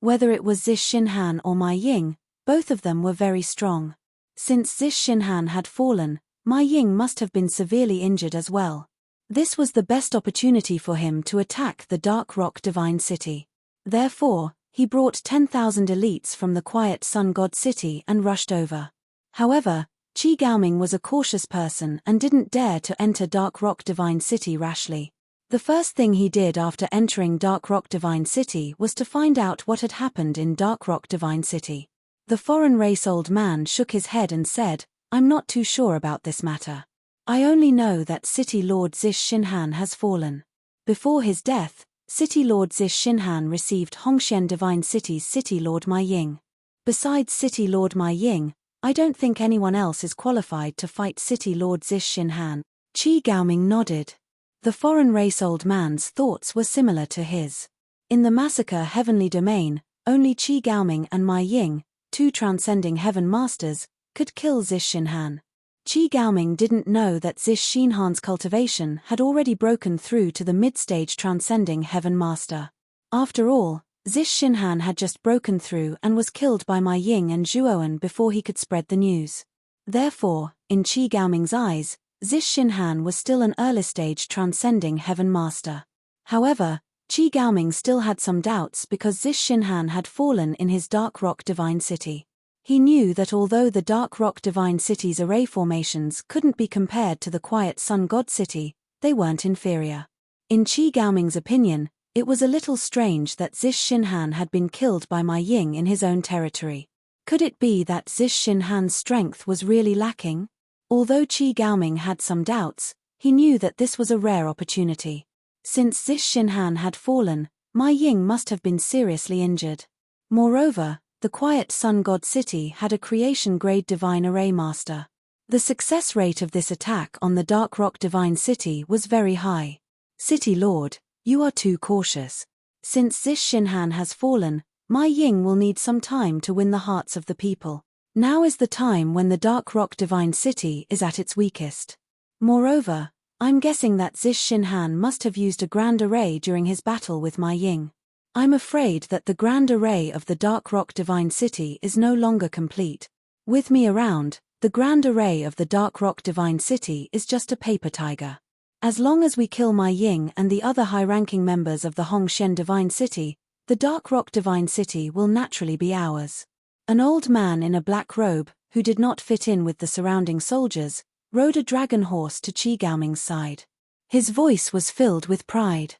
Whether it was Zish Xinhan or Mai Ying, both of them were very strong. Since Zish Xinhan had fallen, Mai Ying must have been severely injured as well. This was the best opportunity for him to attack the Dark Rock Divine City. Therefore, he brought 10,000 elites from the Quiet Sun God City and rushed over. However, Qi Gaoming was a cautious person and didn't dare to enter Dark Rock Divine City rashly. The first thing he did after entering Dark Rock Divine City was to find out what had happened in Dark Rock Divine City. The foreign race old man shook his head and said, "I'm not too sure about this matter. I only know that City Lord Zish Xinhan has fallen. Before his death, City Lord Zish Xinhan received Hongxian Divine City's City Lord Mai Ying. Besides City Lord Mai Ying, I don't think anyone else is qualified to fight City Lord Zish Xinhan." Qi Gaoming nodded. The foreign race old man's thoughts were similar to his. In the Massacre Heavenly Domain, only Qi Gaoming and Mai Ying, 2 transcending heaven masters, could kill Zish Xinhan. Qi Gaoming didn't know that Zish Xinhan's cultivation had already broken through to the mid-stage transcending heaven master. After all, Zish Shinhan had just broken through and was killed by Ma Ying and Zhuoan before he could spread the news. Therefore, in Qi Gaoming's eyes, Zish Shinhan was still an early-stage transcending heaven master. However, Qi Gaoming still had some doubts because Zish Shinhan had fallen in his Dark Rock Divine City. He knew that although the Dark Rock Divine City's array formations couldn't be compared to the Quiet Sun God City, they weren't inferior. In Qi Gaoming's opinion, it was a little strange that Zish Shinhan had been killed by Ma Ying in his own territory. Could it be that Zish Shinhan's strength was really lacking? Although Qi Gaoming had some doubts, he knew that this was a rare opportunity. Since Zish Shinhan had fallen, Ma Ying must have been seriously injured. Moreover, the Quiet Sun God City had a creation-grade divine array master. The success rate of this attack on the Dark Rock Divine City was very high. City Lord, you are too cautious. Since Zish Shinhan has fallen, Ma Ying will need some time to win the hearts of the people. Now is the time when the Dark Rock Divine City is at its weakest. Moreover, I'm guessing that Zish Shinhan must have used a grand array during his battle with Ma Ying. I'm afraid that the grand array of the Dark Rock Divine City is no longer complete. With me around, the grand array of the Dark Rock Divine City is just a paper tiger. As long as we kill Ma Ying and the other high-ranking members of the Hongshen Divine City, the Dark Rock Divine City will naturally be ours. An old man in a black robe, who did not fit in with the surrounding soldiers, rode a dragon horse to Qi Gaoming's side. His voice was filled with pride.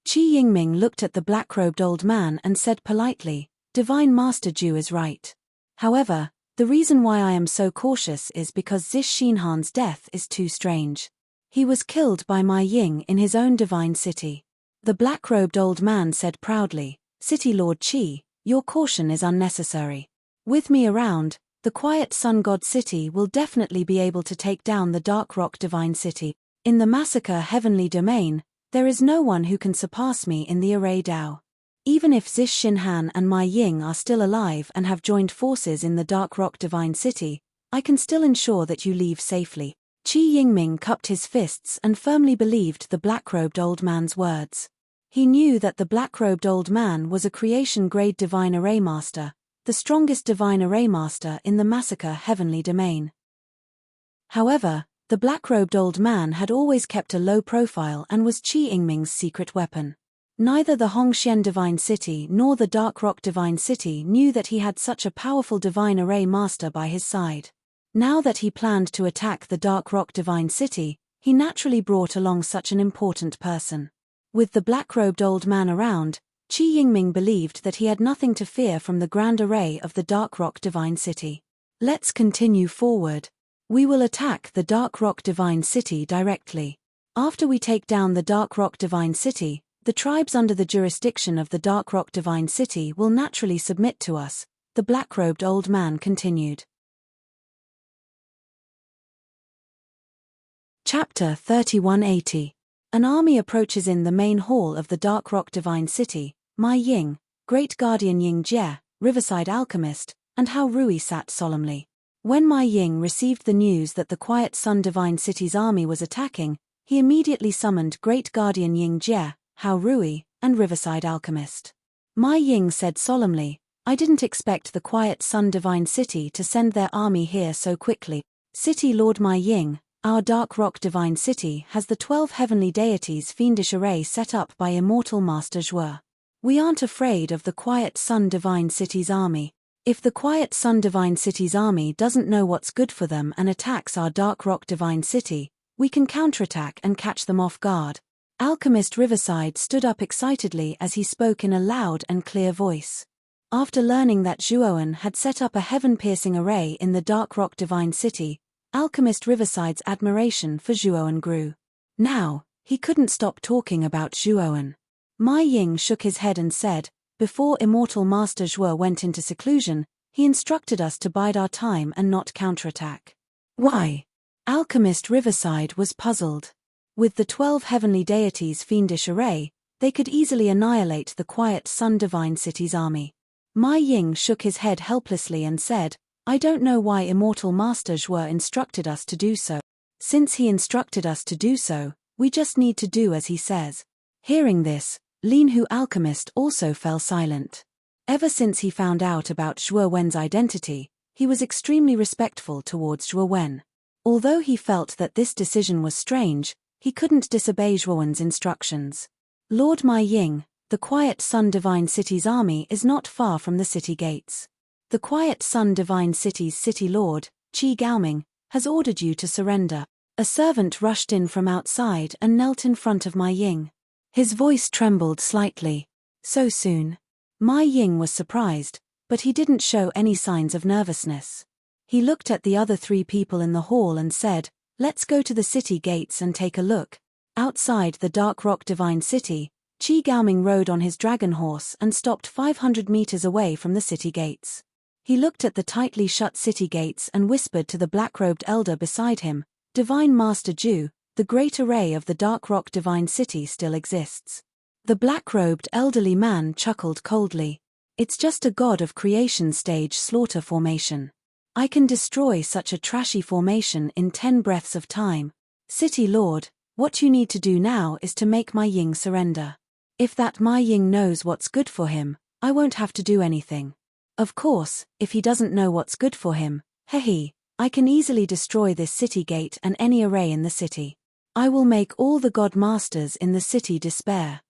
Qi Yingming looked at the black-robed old man and said politely, "Divine Master Zhu is right. However, the reason why I am so cautious is because Zish Shinhan's death is too strange. He was killed by Ma Ying in his own divine city." The black-robed old man said proudly, "City Lord Qi, your caution is unnecessary. With me around, the Quiet Sun God City will definitely be able to take down the Dark Rock Divine City. In the Massacre Heavenly Domain, there is no one who can surpass me in the Array Dao. Even if Zish Shinhan and Ma Ying are still alive and have joined forces in the Dark Rock Divine City, I can still ensure that you leave safely." Qi Yingming cupped his fists and firmly believed the black-robed old man's words. He knew that the black-robed old man was a creation-grade divine array master, the strongest divine array master in the Massacre Heavenly Domain. However, the black-robed old man had always kept a low profile and was Qi Yingming's secret weapon. Neither the Hongshen Divine City nor the Dark Rock Divine City knew that he had such a powerful divine array master by his side. Now that he planned to attack the Dark Rock Divine City, he naturally brought along such an important person. With the black-robed old man around, Qi Yingming believed that he had nothing to fear from the grand array of the Dark Rock Divine City. Let's continue forward. We will attack the Dark Rock Divine City directly. After we take down the Dark Rock Divine City, the tribes under the jurisdiction of the Dark Rock Divine City will naturally submit to us, the black-robed old man continued. Chapter 3180. An army approaches in the main hall of the Dark Rock Divine City. Ma Ying, Great Guardian Ying Jie, Riverside Alchemist, and Hao Rui sat solemnly. When Ma Ying received the news that the Quiet Sun Divine City's army was attacking, he immediately summoned Great Guardian Ying Jie, Hao Rui, and Riverside Alchemist. Ma Ying said solemnly, "I didn't expect the Quiet Sun Divine City to send their army here so quickly. City Lord Ma Ying, our Dark Rock Divine City has the 12 heavenly deities' fiendish array set up by Immortal Master Zhuo. We aren't afraid of the Quiet Sun Divine City's army. If the Quiet Sun Divine City's army doesn't know what's good for them and attacks our Dark Rock Divine City, we can counterattack and catch them off guard." Alchemist Riverside stood up excitedly as he spoke in a loud and clear voice. After learning that Zhuoan had set up a heaven-piercing array in the Dark Rock Divine City, Alchemist Riverside's admiration for Zhuoan grew. Now, he couldn't stop talking about Zhuoan. Ma Ying shook his head and said, "Before Immortal Master Zhuo went into seclusion, he instructed us to bide our time and not counterattack." "Why?" Alchemist Riverside was puzzled. With the 12 heavenly deities' fiendish array, they could easily annihilate the Quiet Sun Divine City's army. Ma Ying shook his head helplessly and said, "I don't know why Immortal Master Zhuo instructed us to do so. Since he instructed us to do so, we just need to do as he says." Hearing this, Linhu alchemist also fell silent. Ever since he found out about Zhuo Wen's identity, he was extremely respectful towards Zhuo Wen. Although he felt that this decision was strange, he couldn't disobey Zhuo Wen's instructions. Lord Mai Ying, the Quiet Sun Divine City's army is not far from the city gates. The Quiet Sun Divine City's city lord, Qi Gaoming, has ordered you to surrender. A servant rushed in from outside and knelt in front of Mai Ying. His voice trembled slightly. So soon? Mai Ying was surprised, but he didn't show any signs of nervousness. He looked at the other 3 people in the hall and said, "Let's go to the city gates and take a look." Outside the Dark Rock Divine City, Qi Gaoming rode on his dragon horse and stopped 500 meters away from the city gates. He looked at the tightly shut city gates and whispered to the black-robed elder beside him, "Divine Master Ju, the great array of the Dark Rock Divine City still exists." The black-robed elderly man chuckled coldly. "It's just a god of creation stage slaughter formation. I can destroy such a trashy formation in 10 breaths of time. City Lord, what you need to do now is to make Mai Ying surrender. If that Mai Ying knows what's good for him, I won't have to do anything. Of course, if he doesn't know what's good for him, I can easily destroy this city gate and any array in the city. I will make all the god masters in the city despair."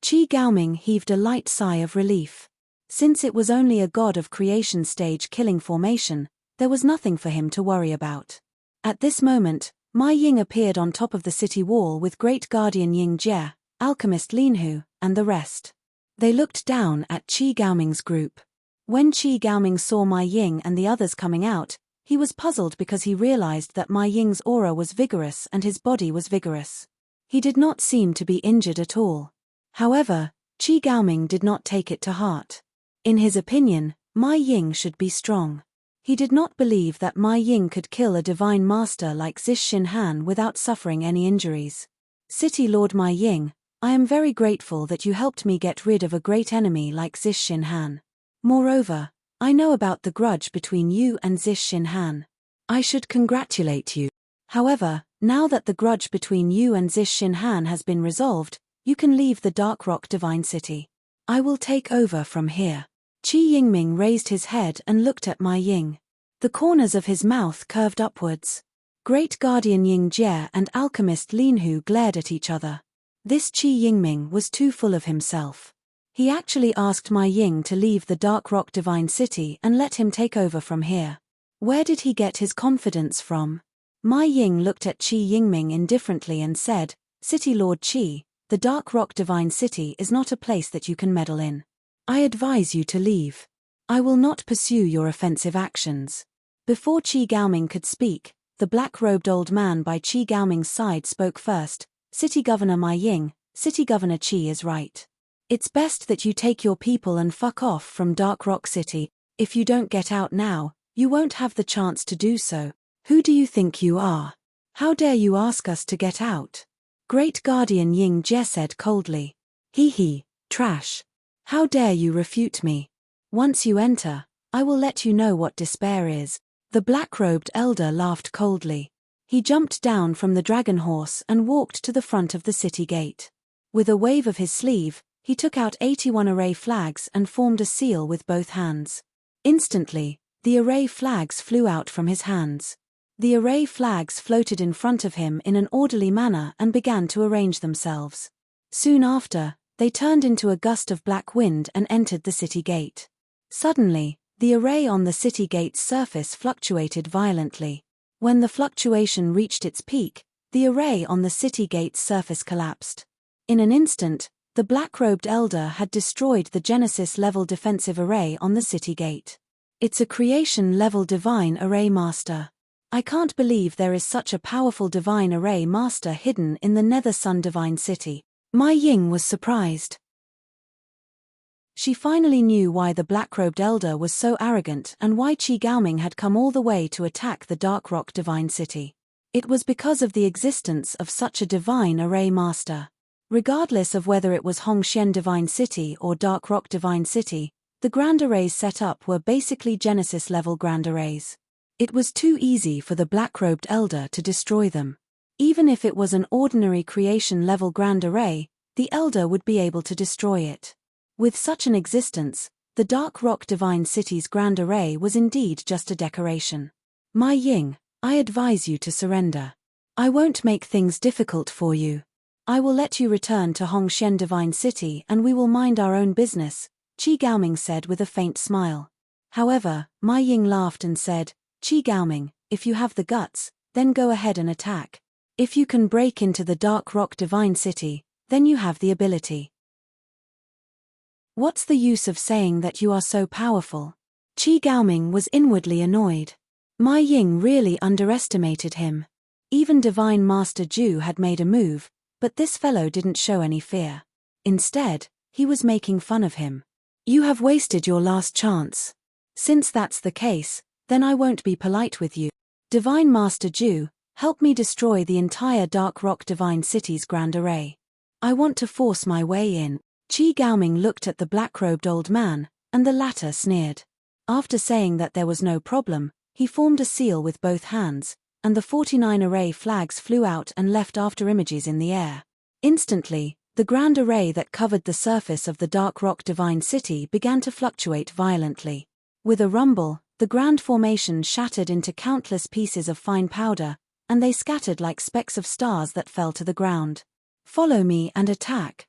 Qi Gaoming heaved a light sigh of relief. Since it was only a god of creation stage killing formation, there was nothing for him to worry about. At this moment, Mai Ying appeared on top of the city wall with Great Guardian Ying Jie, Alchemist Linhu, and the rest. They looked down at Qi Gaoming's group. When Qi Gaoming saw Mai Ying and the others coming out, he was puzzled because he realized that Mai Ying's aura was vigorous and his body was vigorous. He did not seem to be injured at all. However, Qi Gaoming did not take it to heart. In his opinion, Mai Ying should be strong. He did not believe that Mai Ying could kill a divine master like Zixin Han without suffering any injuries. "City Lord Mai Ying, I am very grateful that you helped me get rid of a great enemy like Zixin Han. Moreover, I know about the grudge between you and Zixin Han. I should congratulate you. However, now that the grudge between you and Zixin Han has been resolved, you can leave the Dark Rock Divine City. I will take over from here." Qi Yingming raised his head and looked at Mai Ying. The corners of his mouth curved upwards. Great Guardian Ying Jie and Alchemist Linhu glared at each other. This Qi Yingming was too full of himself. He actually asked Mai Ying to leave the Dark Rock Divine City and let him take over from here. Where did he get his confidence from? Mai Ying looked at Qi Yingming indifferently and said, "City Lord Qi, the Dark Rock Divine City is not a place that you can meddle in. I advise you to leave. I will not pursue your offensive actions." Before Qi Gaoming could speak, the black-robed old man by Qi Gaoming's side spoke first. "City Governor Mai Ying, City Governor Qi is right. It's best that you take your people and fuck off from Dark Rock City. If you don't get out now, you won't have the chance to do so. Who do you think you are? How dare you ask us to get out?" Great Guardian Ying Jie said coldly. Trash. How dare you refute me? Once you enter, I will let you know what despair is." The black-robed elder laughed coldly. He jumped down from the dragon horse and walked to the front of the city gate. With a wave of his sleeve, he took out 81 array flags and formed a seal with both hands. Instantly, the array flags flew out from his hands. The array flags floated in front of him in an orderly manner and began to arrange themselves. Soon after, they turned into a gust of black wind and entered the city gate. Suddenly, the array on the city gate's surface fluctuated violently. When the fluctuation reached its peak, the array on the city gate's surface collapsed. In an instant, the black-robed elder had destroyed the Genesis-level defensive array on the city gate. "It's a creation-level divine array master. I can't believe there is such a powerful divine array master hidden in the Nether Sun Divine City." Mai Ying was surprised. She finally knew why the black-robed elder was so arrogant and why Qi Gaoming had come all the way to attack the Dark Rock Divine City. It was because of the existence of such a divine array master. Regardless of whether it was Hongxian Divine City or Dark Rock Divine City, the grand arrays set up were basically Genesis-level grand arrays. It was too easy for the black-robed elder to destroy them. Even if it was an ordinary creation-level grand array, the Elder would be able to destroy it. With such an existence, the Dark Rock Divine City's grand array was indeed just a decoration. My Ying, I advise you to surrender. I won't make things difficult for you. I will let you return to Hongxian Divine City and we will mind our own business, Qi Gaoming said with a faint smile. However, Ma Ying laughed and said, Qi Gaoming, if you have the guts, then go ahead and attack. If you can break into the Dark Rock Divine City, then you have the ability. What's the use of saying that you are so powerful? Qi Gaoming was inwardly annoyed. Ma Ying really underestimated him. Even Divine Master Zhu had made a move, but this fellow didn't show any fear. Instead, he was making fun of him. You have wasted your last chance. Since that's the case, then I won't be polite with you. Divine Master Zhu, help me destroy the entire Dark Rock Divine City's grand array. I want to force my way in. Qi Gaoming looked at the black-robed old man, and the latter sneered. After saying that there was no problem, he formed a seal with both hands, and the 49 array flags flew out and left afterimages in the air. Instantly, the grand array that covered the surface of the Dark Rock Divine City began to fluctuate violently. With a rumble, the grand formation shattered into countless pieces of fine powder, and they scattered like specks of stars that fell to the ground. Follow me and attack.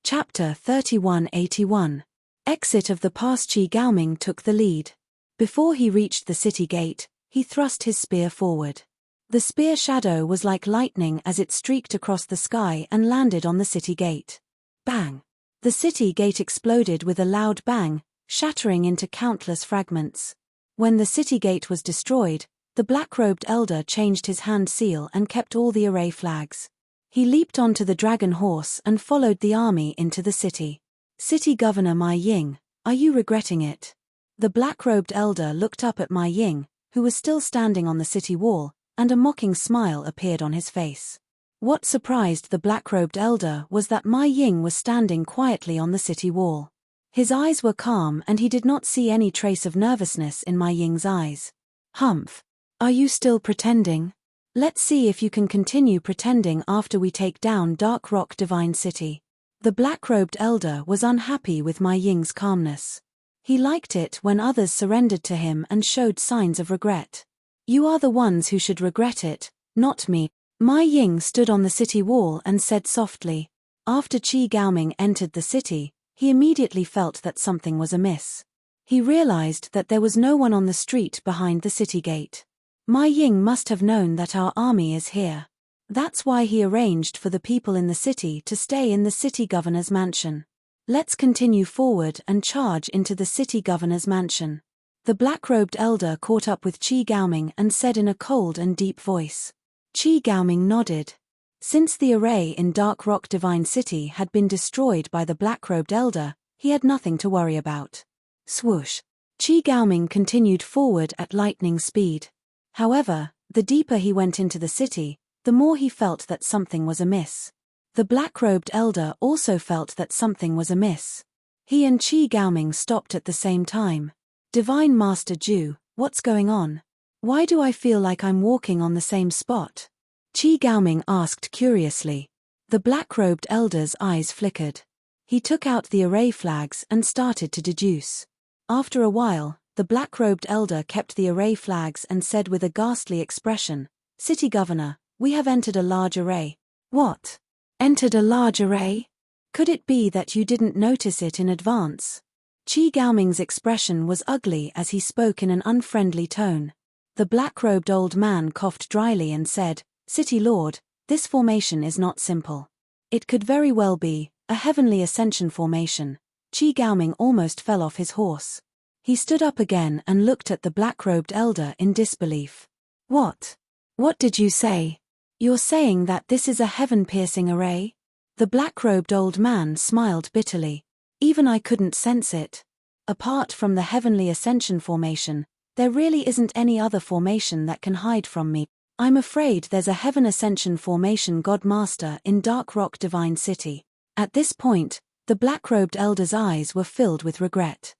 Chapter 3181. Exit of the Pass. Qi Gaoming took the lead. Before he reached the city gate, he thrust his spear forward. The spear shadow was like lightning as it streaked across the sky and landed on the city gate. Bang! The city gate exploded with a loud bang, shattering into countless fragments. When the city gate was destroyed, the black-robed elder changed his hand seal and kept all the array flags. He leaped onto the dragon horse and followed the army into the city. City Governor Ma Ying, are you regretting it? The black-robed elder looked up at Ma Ying, who was still standing on the city wall, and a mocking smile appeared on his face. What surprised the black-robed elder was that Ma Ying was standing quietly on the city wall. His eyes were calm and he did not see any trace of nervousness in Ma Ying's eyes. Humph! Are you still pretending? Let's see if you can continue pretending after we take down Dark Rock Divine City. The black-robed elder was unhappy with Ma Ying's calmness. He liked it when others surrendered to him and showed signs of regret. You are the ones who should regret it, not me. Ma Ying stood on the city wall and said softly. After Qi Gaoming entered the city, he immediately felt that something was amiss. He realized that there was no one on the street behind the city gate. Ma Ying must have known that our army is here. That's why he arranged for the people in the city to stay in the city governor's mansion. Let's continue forward and charge into the city governor's mansion. The black-robed elder caught up with Qi Gaoming and said in a cold and deep voice. Qi Gaoming nodded. Since the array in Dark Rock Divine City had been destroyed by the black-robed elder, he had nothing to worry about. Swoosh! Qi Gaoming continued forward at lightning speed. However, the deeper he went into the city, the more he felt that something was amiss. The black-robed elder also felt that something was amiss. He and Qi Gaoming stopped at the same time. Divine Master Zhu, what's going on? Why do I feel like I'm walking on the same spot? Qi Gaoming asked curiously. The black-robed elder's eyes flickered. He took out the array flags and started to deduce. After a while, the black-robed elder kept the array flags and said with a ghastly expression, City Governor, we have entered a large array. What? Entered a large array? Could it be that you didn't notice it in advance? Qi Gaoming's expression was ugly as he spoke in an unfriendly tone. The black-robed old man coughed dryly and said, City Lord, this formation is not simple. It could very well be a heavenly ascension formation. Qi Gaoming almost fell off his horse. He stood up again and looked at the black-robed elder in disbelief. What? What did you say? You're saying that this is a heaven-piercing array? The black-robed old man smiled bitterly. Even I couldn't sense it. Apart from the heavenly ascension formation, there really isn't any other formation that can hide from me. I'm afraid there's a heaven ascension formation Godmaster in Dark Rock Divine City. At this point, the black-robed elder's eyes were filled with regret.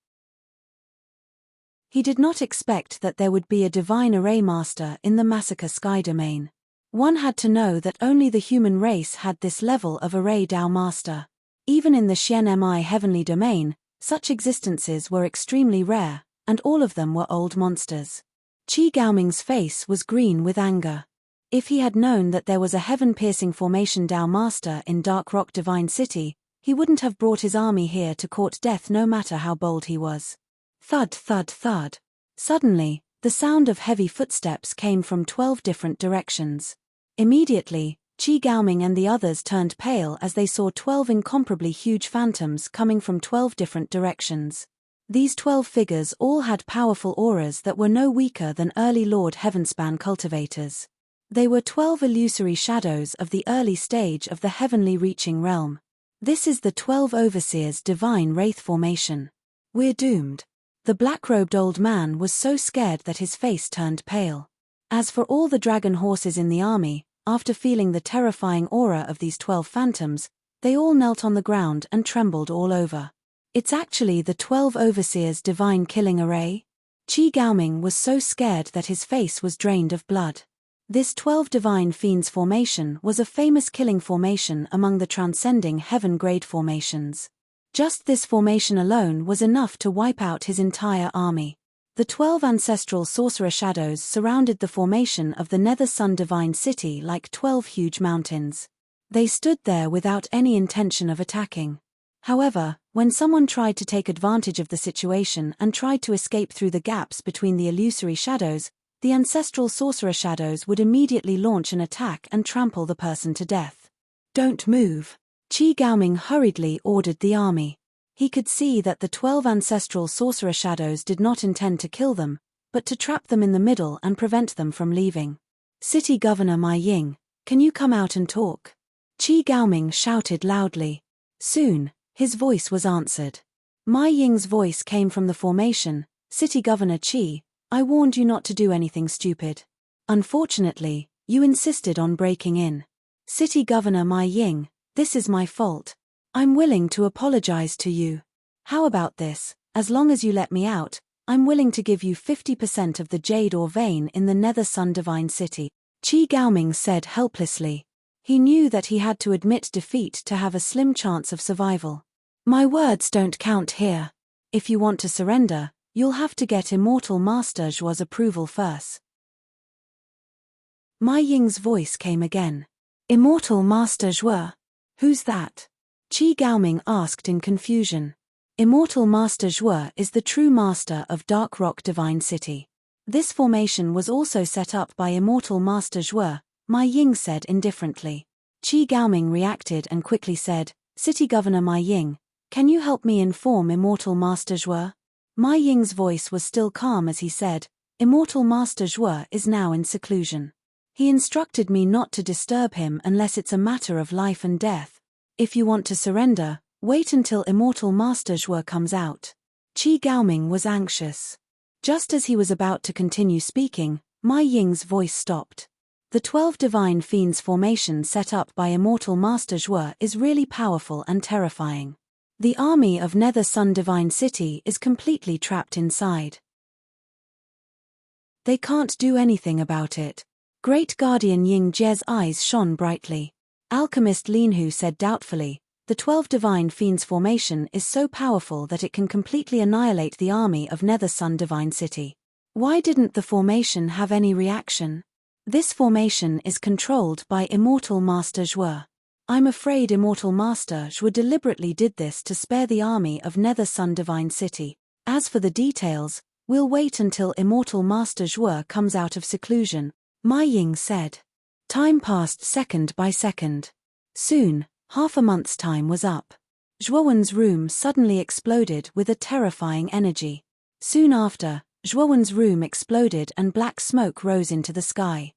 He did not expect that there would be a divine array master in the Massacre Sky domain. One had to know that only the human race had this level of array Dao master. Even in the Xian Mi heavenly domain, such existences were extremely rare, and all of them were old monsters. Qi Gaoming's face was green with anger. If he had known that there was a heaven-piercing formation Dao master in Dark Rock Divine City, he wouldn't have brought his army here to court death no matter how bold he was. Thud, thud, thud. Suddenly, the sound of heavy footsteps came from 12 different directions. Immediately, Qi Gaoming and the others turned pale as they saw 12 incomparably huge phantoms coming from 12 different directions. These 12 figures all had powerful auras that were no weaker than early Lord Heavenspan cultivators. They were 12 illusory shadows of the early stage of the heavenly reaching realm. This is the 12 overseers' divine wraith formation. We're doomed. The black-robed old man was so scared that his face turned pale. As for all the dragon horses in the army, after feeling the terrifying aura of these 12 phantoms, they all knelt on the ground and trembled all over. It's actually the 12 overseers' divine killing array? Qi Gaoming was so scared that his face was drained of blood. This 12 divine fiends formation was a famous killing formation among the transcending heaven-grade formations. Just this formation alone was enough to wipe out his entire army. The 12 ancestral sorcerer shadows surrounded the formation of the Nether Sun Divine City like 12 huge mountains. They stood there without any intention of attacking. However, when someone tried to take advantage of the situation and tried to escape through the gaps between the illusory shadows, the ancestral sorcerer shadows would immediately launch an attack and trample the person to death. Don't move. Qi Gaoming hurriedly ordered the army. He could see that the 12 ancestral sorcerer shadows did not intend to kill them, but to trap them in the middle and prevent them from leaving. City Governor Ma Ying, can you come out and talk? Qi Gaoming shouted loudly. Soon, his voice was answered. Ma Ying's voice came from the formation. City Governor Qi, I warned you not to do anything stupid. Unfortunately, you insisted on breaking in. City Governor Ma Ying, this is my fault. I'm willing to apologize to you. How about this? As long as you let me out, I'm willing to give you 50% of the jade or vein in the Nether Sun Divine City. Qi Gaoming said helplessly. He knew that he had to admit defeat to have a slim chance of survival. My words don't count here. If you want to surrender, you'll have to get Immortal Master Zhuo's approval first. Ma Ying's voice came again. Immortal Master Zhuo? Who's that? Qi Gaoming asked in confusion. Immortal Master Zhuo is the true master of Dark Rock Divine City. This formation was also set up by Immortal Master Zhuo, Ma Ying said indifferently. Qi Gaoming reacted and quickly said, City Governor Ma Ying, can you help me inform Immortal Master Zhuo? Ma Ying's voice was still calm as he said, Immortal Master Zhuo is now in seclusion. He instructed me not to disturb him unless it's a matter of life and death. If you want to surrender, wait until Immortal Master Zhuo comes out. Qi Gaoming was anxious. Just as he was about to continue speaking, Ma Ying's voice stopped. The 12 divine fiends formation set up by Immortal Master Zhuo is really powerful and terrifying. The army of Nether Sun Divine City is completely trapped inside. They can't do anything about it. Great Guardian Ying Jie's eyes shone brightly. Alchemist Linhu said doubtfully, the 12 divine fiends formation is so powerful that it can completely annihilate the army of Nether Sun Divine City. Why didn't the formation have any reaction? This formation is controlled by Immortal Master Zhuo. I'm afraid Immortal Master Zhuo deliberately did this to spare the army of Nether Sun Divine City. As for the details, we'll wait until Immortal Master Zhuo comes out of seclusion, Ma Ying said. Time passed second by second. Soon, half a month's time was up. Zhuowen's room suddenly exploded with a terrifying energy. Soon after, Zhuowen's room exploded and black smoke rose into the sky.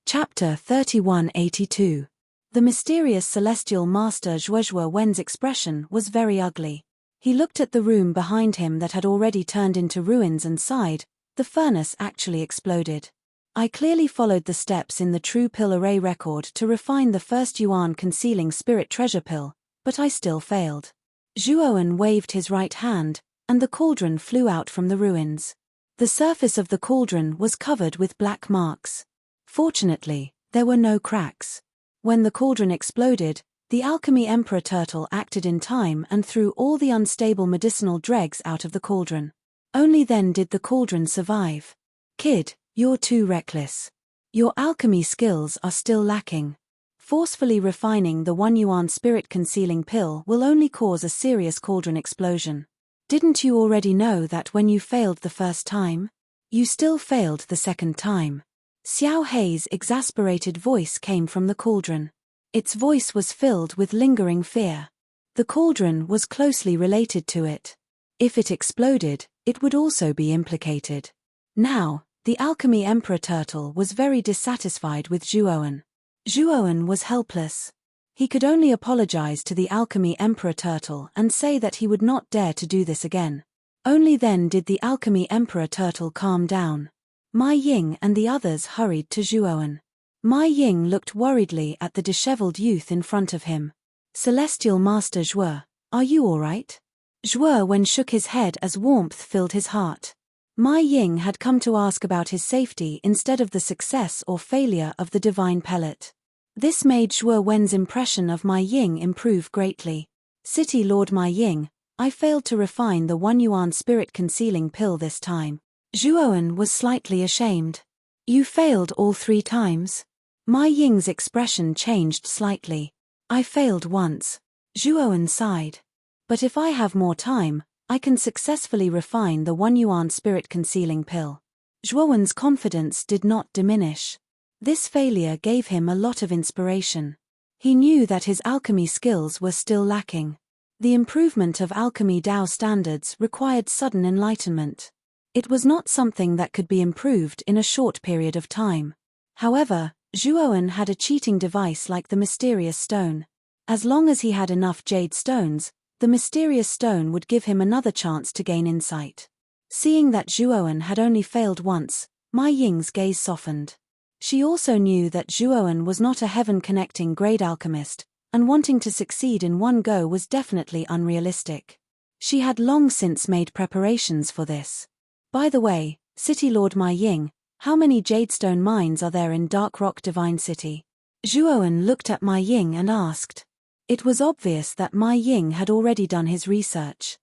Chapter 3182. The mysterious celestial master Zhuo Wen's expression was very ugly. He looked at the room behind him that had already turned into ruins and sighed, the furnace actually exploded. I clearly followed the steps in the True Pill Array record to refine the first Yuan concealing spirit treasure pill, but I still failed. Zhuowen waved his right hand, and the cauldron flew out from the ruins. The surface of the cauldron was covered with black marks. Fortunately, there were no cracks. When the cauldron exploded, the alchemy emperor turtle acted in time and threw all the unstable medicinal dregs out of the cauldron. Only then did the cauldron survive. Kid, you're too reckless. Your alchemy skills are still lacking. Forcefully refining the 1 yuan spirit-concealing pill will only cause a serious cauldron explosion. Didn't you already know that when you failed the first time? You still failed the second time. Xiao Hei's exasperated voice came from the cauldron. Its voice was filled with lingering fear. The cauldron was closely related to it. If it exploded, it would also be implicated. Now, the alchemy emperor turtle was very dissatisfied with Zhuowen. Zhuowen was helpless. He could only apologize to the alchemy emperor turtle and say that he would not dare to do this again. Only then did the alchemy emperor turtle calm down. Mai Ying and the others hurried to Zhuowen. Mai Ying looked worriedly at the disheveled youth in front of him. Celestial Master Zhuo, are you all right? Zhuowen shook his head as warmth filled his heart. Mai Ying had come to ask about his safety instead of the success or failure of the divine pellet. This made Zhuowen's impression of Mai Ying improve greatly. City Lord Mai Ying, I failed to refine the 1 yuan spirit-concealing pill this time. Zhuowen was slightly ashamed. You failed all 3 times? Mai Ying's expression changed slightly. I failed once. Zhuowen sighed. But if I have more time, I can successfully refine the 1 yuan spirit-concealing pill. Zhuowen's confidence did not diminish. This failure gave him a lot of inspiration. He knew that his alchemy skills were still lacking. The improvement of alchemy Dao standards required sudden enlightenment. It was not something that could be improved in a short period of time. However, Zhuowen had a cheating device like the mysterious stone. As long as he had enough jade stones, the mysterious stone would give him another chance to gain insight. Seeing that Zhuowen had only failed once, Mai Ying's gaze softened. She also knew that Zhuowen was not a heaven-connecting grade alchemist, and wanting to succeed in one go was definitely unrealistic. She had long since made preparations for this. By the way, City Lord Mai Ying, how many jadestone mines are there in Dark Rock Divine City? Zhuowen looked at Mai Ying and asked. It was obvious that Mai Ying had already done his research.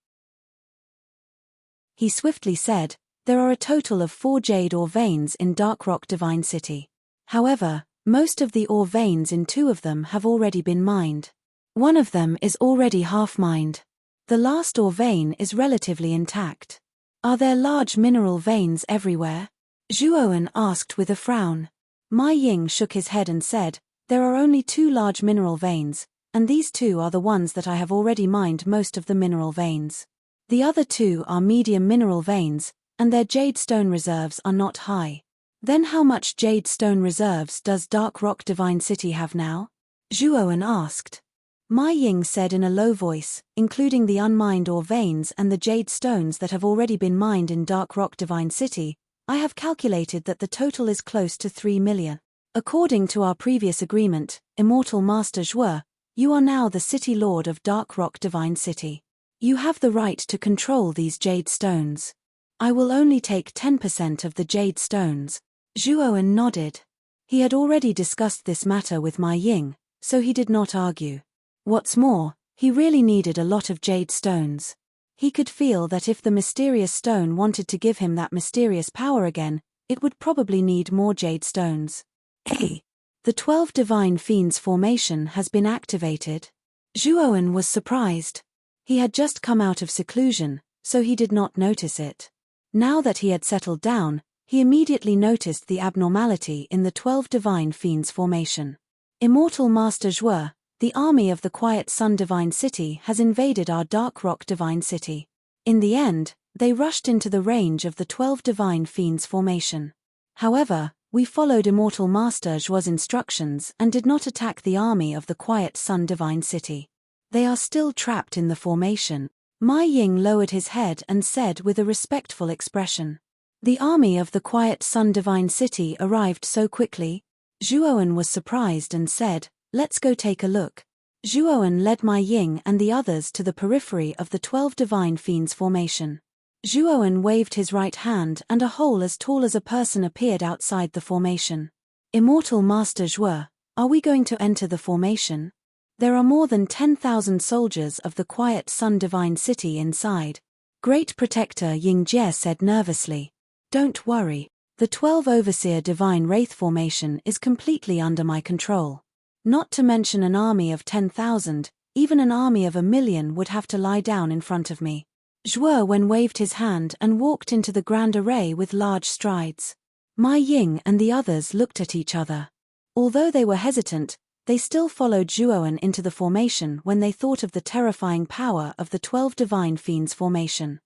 He swiftly said, there are a total of 4 jade ore veins in Dark Rock Divine City. However, most of the ore veins in 2 of them have already been mined. One of them is already half-mined. The last ore vein is relatively intact. Are there large mineral veins everywhere? Zhuowen asked with a frown. Mai Ying shook his head and said, there are only 2 large mineral veins, and these 2 are the ones that I have already mined most of the mineral veins. The other 2 are medium mineral veins, and their jade stone reserves are not high. Then how much jade stone reserves does Dark Rock Divine City have now? Zhuowen asked. Mai Ying said in a low voice, including the unmined ore veins and the jade stones that have already been mined in Dark Rock Divine City, I have calculated that the total is close to 3 million. According to our previous agreement, Immortal Master Zhuo, you are now the City Lord of Dark Rock Divine City. You have the right to control these jade stones. I will only take 10% of the jade stones. Zhuowen nodded. He had already discussed this matter with Mai Ying, so he did not argue. What's more, he really needed a lot of jade stones. He could feel that if the mysterious stone wanted to give him that mysterious power again, it would probably need more jade stones. Hey! The 12 Divine Fiends formation has been activated. Zhuowen was surprised. He had just come out of seclusion, so he did not notice it. Now that he had settled down, he immediately noticed the abnormality in the 12 Divine Fiends formation. Immortal Master Zhuo, the army of the Quiet Sun Divine City has invaded our Dark Rock Divine City. In the end, they rushed into the range of the 12 Divine Fiends formation. However, we followed Immortal Master Zhuo's instructions and did not attack the army of the Quiet Sun Divine City. They are still trapped in the formation. Mai Ying lowered his head and said with a respectful expression. The army of the Quiet Sun Divine City arrived so quickly. Zhuowen was surprised and said, let's go take a look. Zhuowen led Mai Ying and the others to the periphery of the 12 Divine Fiends formation. Zhuoan waved his right hand and a hole as tall as a person appeared outside the formation. Immortal Master Zhuo, are we going to enter the formation? There are more than 10,000 soldiers of the Quiet Sun Divine City inside. Great Protector Yingjie said nervously. Don't worry. The 12 Overseer Divine Wraith formation is completely under my control. Not to mention an army of 10,000, even an army of 1,000,000 would have to lie down in front of me. Zhuowen waved his hand and walked into the grand array with large strides. Mai Ying and the others looked at each other. Although they were hesitant, they still followed Zhuowen into the formation when they thought of the terrifying power of the 12 Divine Fiends formation.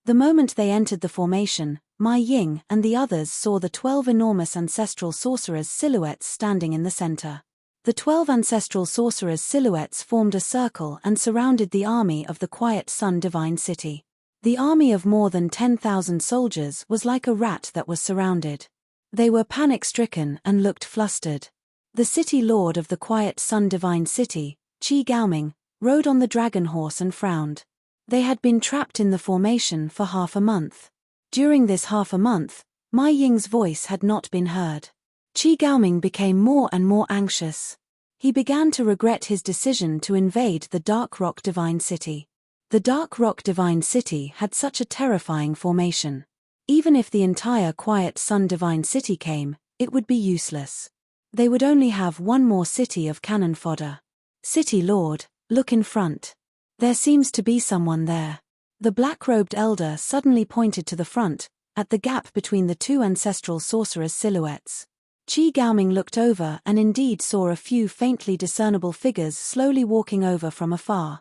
The moment they entered the formation, Mai Ying and the others saw the 12 enormous ancestral sorcerers' silhouettes standing in the center. The 12 ancestral sorcerers' silhouettes formed a circle and surrounded the army of the Quiet Sun Divine City. The army of more than 10,000 soldiers was like a rat that was surrounded. They were panic-stricken and looked flustered. The city lord of the Quiet Sun Divine City, Qi Gaoming, rode on the dragon horse and frowned. They had been trapped in the formation for half a month. During this half a month, Mai Ying's voice had not been heard. Qi Gaoming became more and more anxious. He began to regret his decision to invade the Dark Rock Divine City. The Dark Rock Divine City had such a terrifying formation. Even if the entire Quiet Sun Divine City came, it would be useless. They would only have one more city of cannon fodder. City Lord, look in front. There seems to be someone there. The black-robed elder suddenly pointed to the front, at the gap between the two ancestral sorcerers' silhouettes. Qi Gaoming looked over and indeed saw a few faintly discernible figures slowly walking over from afar.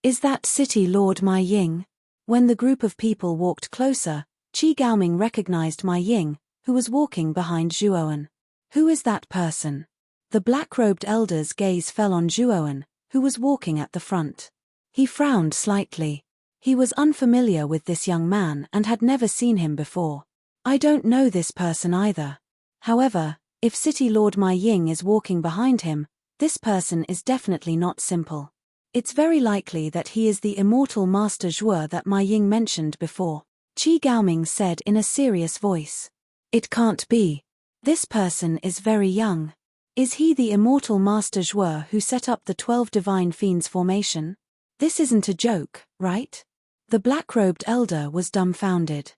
Is that City Lord Mai Ying? When the group of people walked closer, Qi Gaoming recognized Mai Ying, who was walking behind Zhuowen. Who is that person? The black-robed elder's gaze fell on Zhuowen, who was walking at the front. He frowned slightly. He was unfamiliar with this young man and had never seen him before. I don't know this person either. However, if City Lord Mai Ying is walking behind him, this person is definitely not simple. It's very likely that he is the immortal Master Zhuo that Mai Ying mentioned before. Qi Gaoming said in a serious voice. It can't be. This person is very young. Is he the immortal Master Zhuo who set up the 12 Divine Fiends formation? This isn't a joke, right? The black-robed elder was dumbfounded.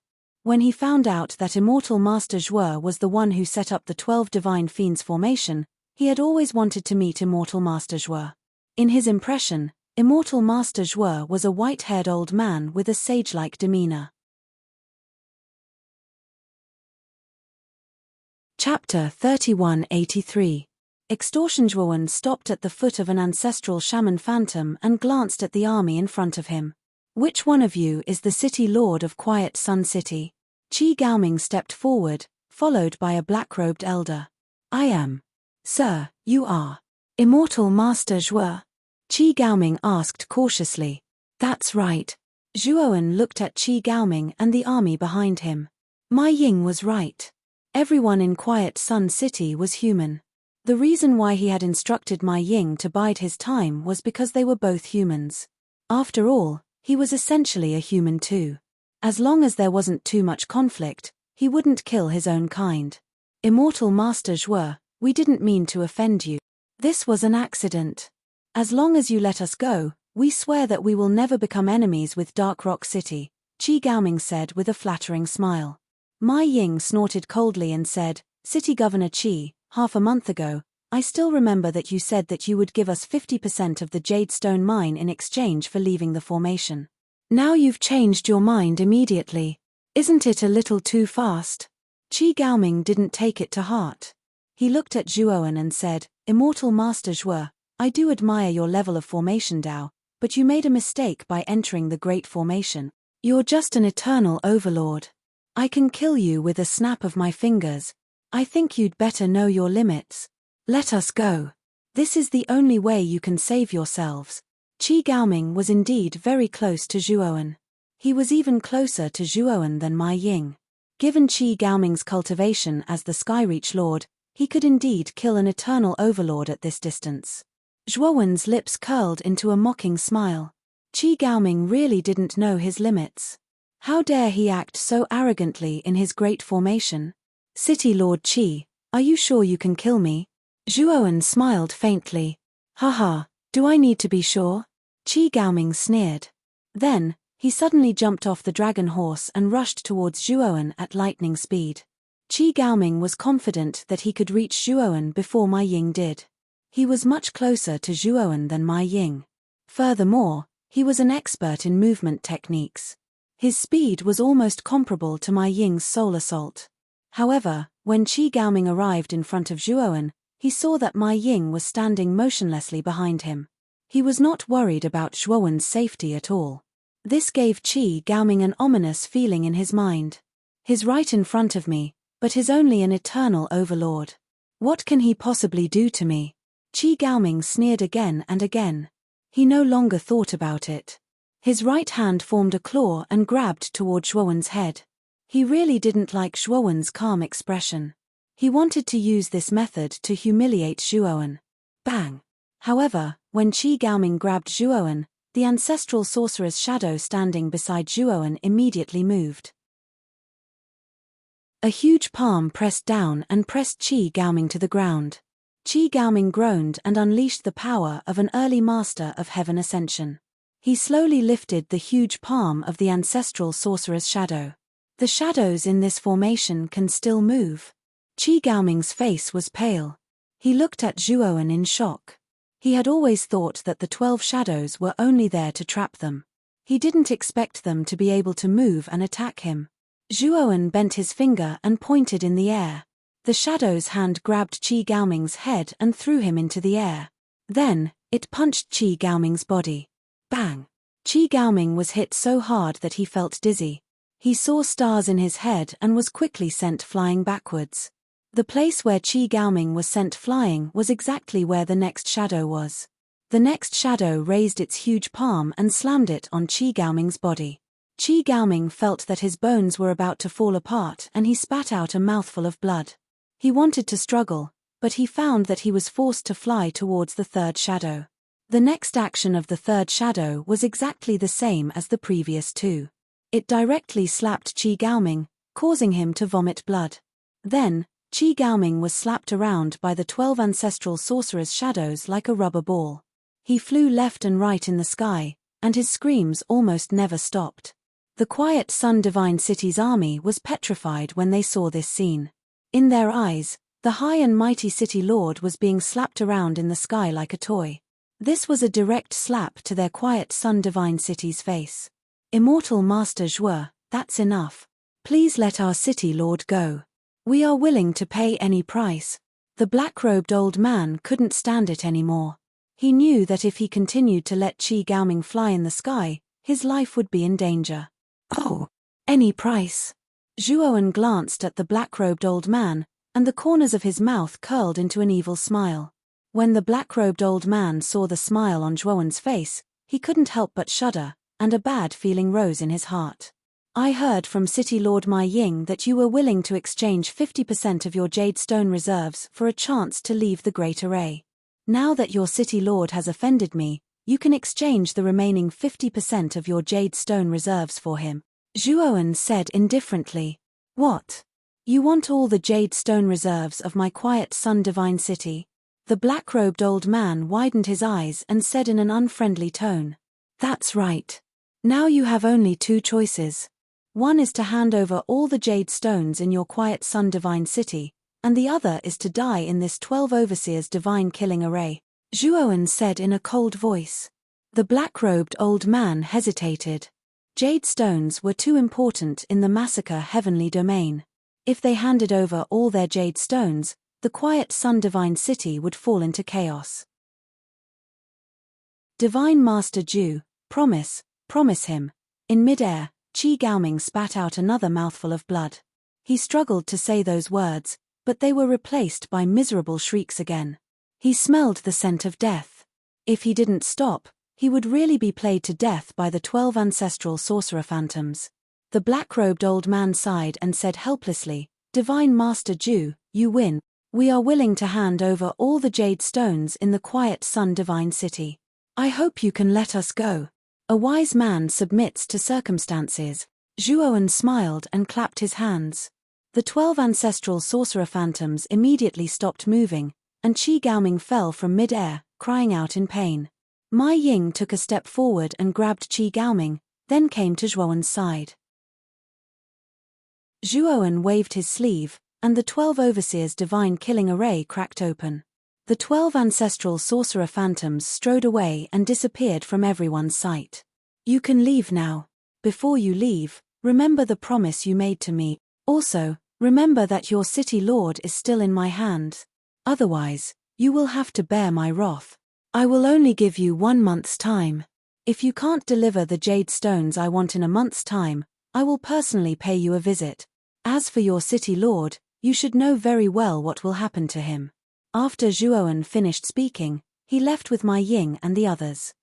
When he found out that immortal Master Zhuo was the one who set up the 12 Divine Fiends formation, he had always wanted to meet immortal Master Zhuo. In his impression, immortal Master Zhuo was a white-haired old man with a sage-like demeanor. Chapter 3183. Extortion. Zhuowen stopped at the foot of an ancestral shaman phantom and glanced at the army in front of him. Which one of you is the city lord of Quiet Sun City? Qi Gaoming stepped forward, followed by a black-robed elder. I am. Sir, you are. Immortal Master Zhuo? Qi Gaoming asked cautiously. That's right. Zhuowen looked at Qi Gaoming and the army behind him. Mai Ying was right. Everyone in Quiet Sun City was human. The reason why he had instructed Mai Ying to bide his time was because they were both humans. After all, he was essentially a human too. As long as there wasn't too much conflict, he wouldn't kill his own kind. Immortal Master Zhuo, we didn't mean to offend you. This was an accident. As long as you let us go, we swear that we will never become enemies with Dark Rock City, Qi Gaoming said with a flattering smile. Mai Ying snorted coldly and said, City Governor Qi, half a month ago, I still remember that you said that you would give us 50% of the Jadestone mine in exchange for leaving the formation. Now you've changed your mind immediately. Isn't it a little too fast? Qi Gaoming didn't take it to heart. He looked at Zhuowen and said, Immortal Master Zhuo, I do admire your level of formation Dao, but you made a mistake by entering the Great Formation. You're just an eternal overlord. I can kill you with a snap of my fingers. I think you'd better know your limits. Let us go. This is the only way you can save yourselves. Qi Gaoming was indeed very close to Zhuowen. He was even closer to Zhuowen than Mai Ying. Given Qi Gaoming's cultivation as the Skyreach Lord, he could indeed kill an eternal overlord at this distance. Zhuowen's lips curled into a mocking smile. Qi Gaoming really didn't know his limits. How dare he act so arrogantly in his great formation? City Lord Qi, are you sure you can kill me? Zhuowen smiled faintly. Haha, do I need to be sure? Qi Gaoming sneered. Then, he suddenly jumped off the dragon horse and rushed towards Zhuowen at lightning speed. Qi Gaoming was confident that he could reach Zhuowen before Ma Ying did. He was much closer to Zhuowen than Ma Ying. Furthermore, he was an expert in movement techniques. His speed was almost comparable to Ma Ying's soul assault. However, when Qi Gaoming arrived in front of Zhuowen, he saw that Ma Ying was standing motionlessly behind him. He was not worried about Zhuowen's safety at all. This gave Qi Gaoming an ominous feeling in his mind. He's right in front of me, but he's only an eternal overlord. What can he possibly do to me? Qi Gaoming sneered again and again. He no longer thought about it. His right hand formed a claw and grabbed toward Zhuowen's head. He really didn't like Zhuowen's calm expression. He wanted to use this method to humiliate Zhuowen. Bang! However, when Qi Gaoming grabbed Zhuowen, the ancestral sorcerer's shadow standing beside Zhuowen immediately moved. A huge palm pressed down and pressed Qi Gaoming to the ground. Qi Gaoming groaned and unleashed the power of an early master of heaven ascension. He slowly lifted the huge palm of the ancestral sorcerer's shadow. The shadows in this formation can still move. Qi Gaoming's face was pale. He looked at Zhuowen in shock. He had always thought that the 12 shadows were only there to trap them. He didn't expect them to be able to move and attack him. Zhuowen bent his finger and pointed in the air. The shadow's hand grabbed Qi Gaoming's head and threw him into the air. Then, it punched Qi Gaoming's body. Bang! Qi Gaoming was hit so hard that he felt dizzy. He saw stars in his head and was quickly sent flying backwards. The place where Qi Gaoming was sent flying was exactly where the next shadow was. The next shadow raised its huge palm and slammed it on Qi Gaoming's body. Qi Gaoming felt that his bones were about to fall apart and he spat out a mouthful of blood. He wanted to struggle, but he found that he was forced to fly towards the third shadow. The next action of the third shadow was exactly the same as the previous two. It directly slapped Qi Gaoming, causing him to vomit blood. Then, Qi Gaoming was slapped around by the 12 ancestral sorcerer's shadows like a rubber ball. He flew left and right in the sky, and his screams almost never stopped. The quiet Sun Divine City's army was petrified when they saw this scene. In their eyes, the high and mighty city lord was being slapped around in the sky like a toy. This was a direct slap to their quiet Sun Divine City's face. Immortal Master Zhuo, that's enough. Please let our city lord go. We are willing to pay any price. The black-robed old man couldn't stand it anymore. He knew that if he continued to let Qi Gaoming fly in the sky, his life would be in danger. Oh, any price. Zhuowen glanced at the black-robed old man, and the corners of his mouth curled into an evil smile. When the black-robed old man saw the smile on Zhuowen's face, he couldn't help but shudder, and a bad feeling rose in his heart. I heard from City Lord Ma Ying that you were willing to exchange 50% of your jade stone reserves for a chance to leave the Great Array. Now that your City Lord has offended me, you can exchange the remaining 50% of your jade stone reserves for him. Zhuowen said indifferently. What? You want all the jade stone reserves of my quiet Sun Divine City? The black-robed old man widened his eyes and said in an unfriendly tone. That's right. Now you have only two choices. One is to hand over all the jade stones in your quiet Sun Divine City, and the other is to die in this 12 Overseers Divine Killing Array, Zhuowen said in a cold voice. The black-robed old man hesitated. Jade stones were too important in the massacre heavenly domain. If they handed over all their jade stones, the quiet Sun Divine City would fall into chaos. Divine Master Zhu, promise him. In midair, Qi Gaoming spat out another mouthful of blood. He struggled to say those words, but they were replaced by miserable shrieks again. He smelled the scent of death. If he didn't stop, he would really be played to death by the 12 ancestral sorcerer phantoms. The black-robed old man sighed and said helplessly, Divine Master Zhu, you win. We are willing to hand over all the jade stones in the quiet Sun Divine City. I hope you can let us go. A wise man submits to circumstances. Zhuowen smiled and clapped his hands. The 12 ancestral sorcerer phantoms immediately stopped moving, and Qi Gaoming fell from mid-air, crying out in pain. Mai Ying took a step forward and grabbed Qi Gaoming, then came to Zhuowen's side. Zhuowen waved his sleeve, and the 12 overseers' divine killing array cracked open. The 12 ancestral sorcerer phantoms strode away and disappeared from everyone's sight. You can leave now. Before you leave, remember the promise you made to me. Also, remember that your city lord is still in my hands. Otherwise, you will have to bear my wrath. I will only give you 1 month's time. If you can't deliver the jade stones I want in a month's time, I will personally pay you a visit. As for your city lord, you should know very well what will happen to him. After Zhuowen finished speaking, he left with Mai Ying and the others.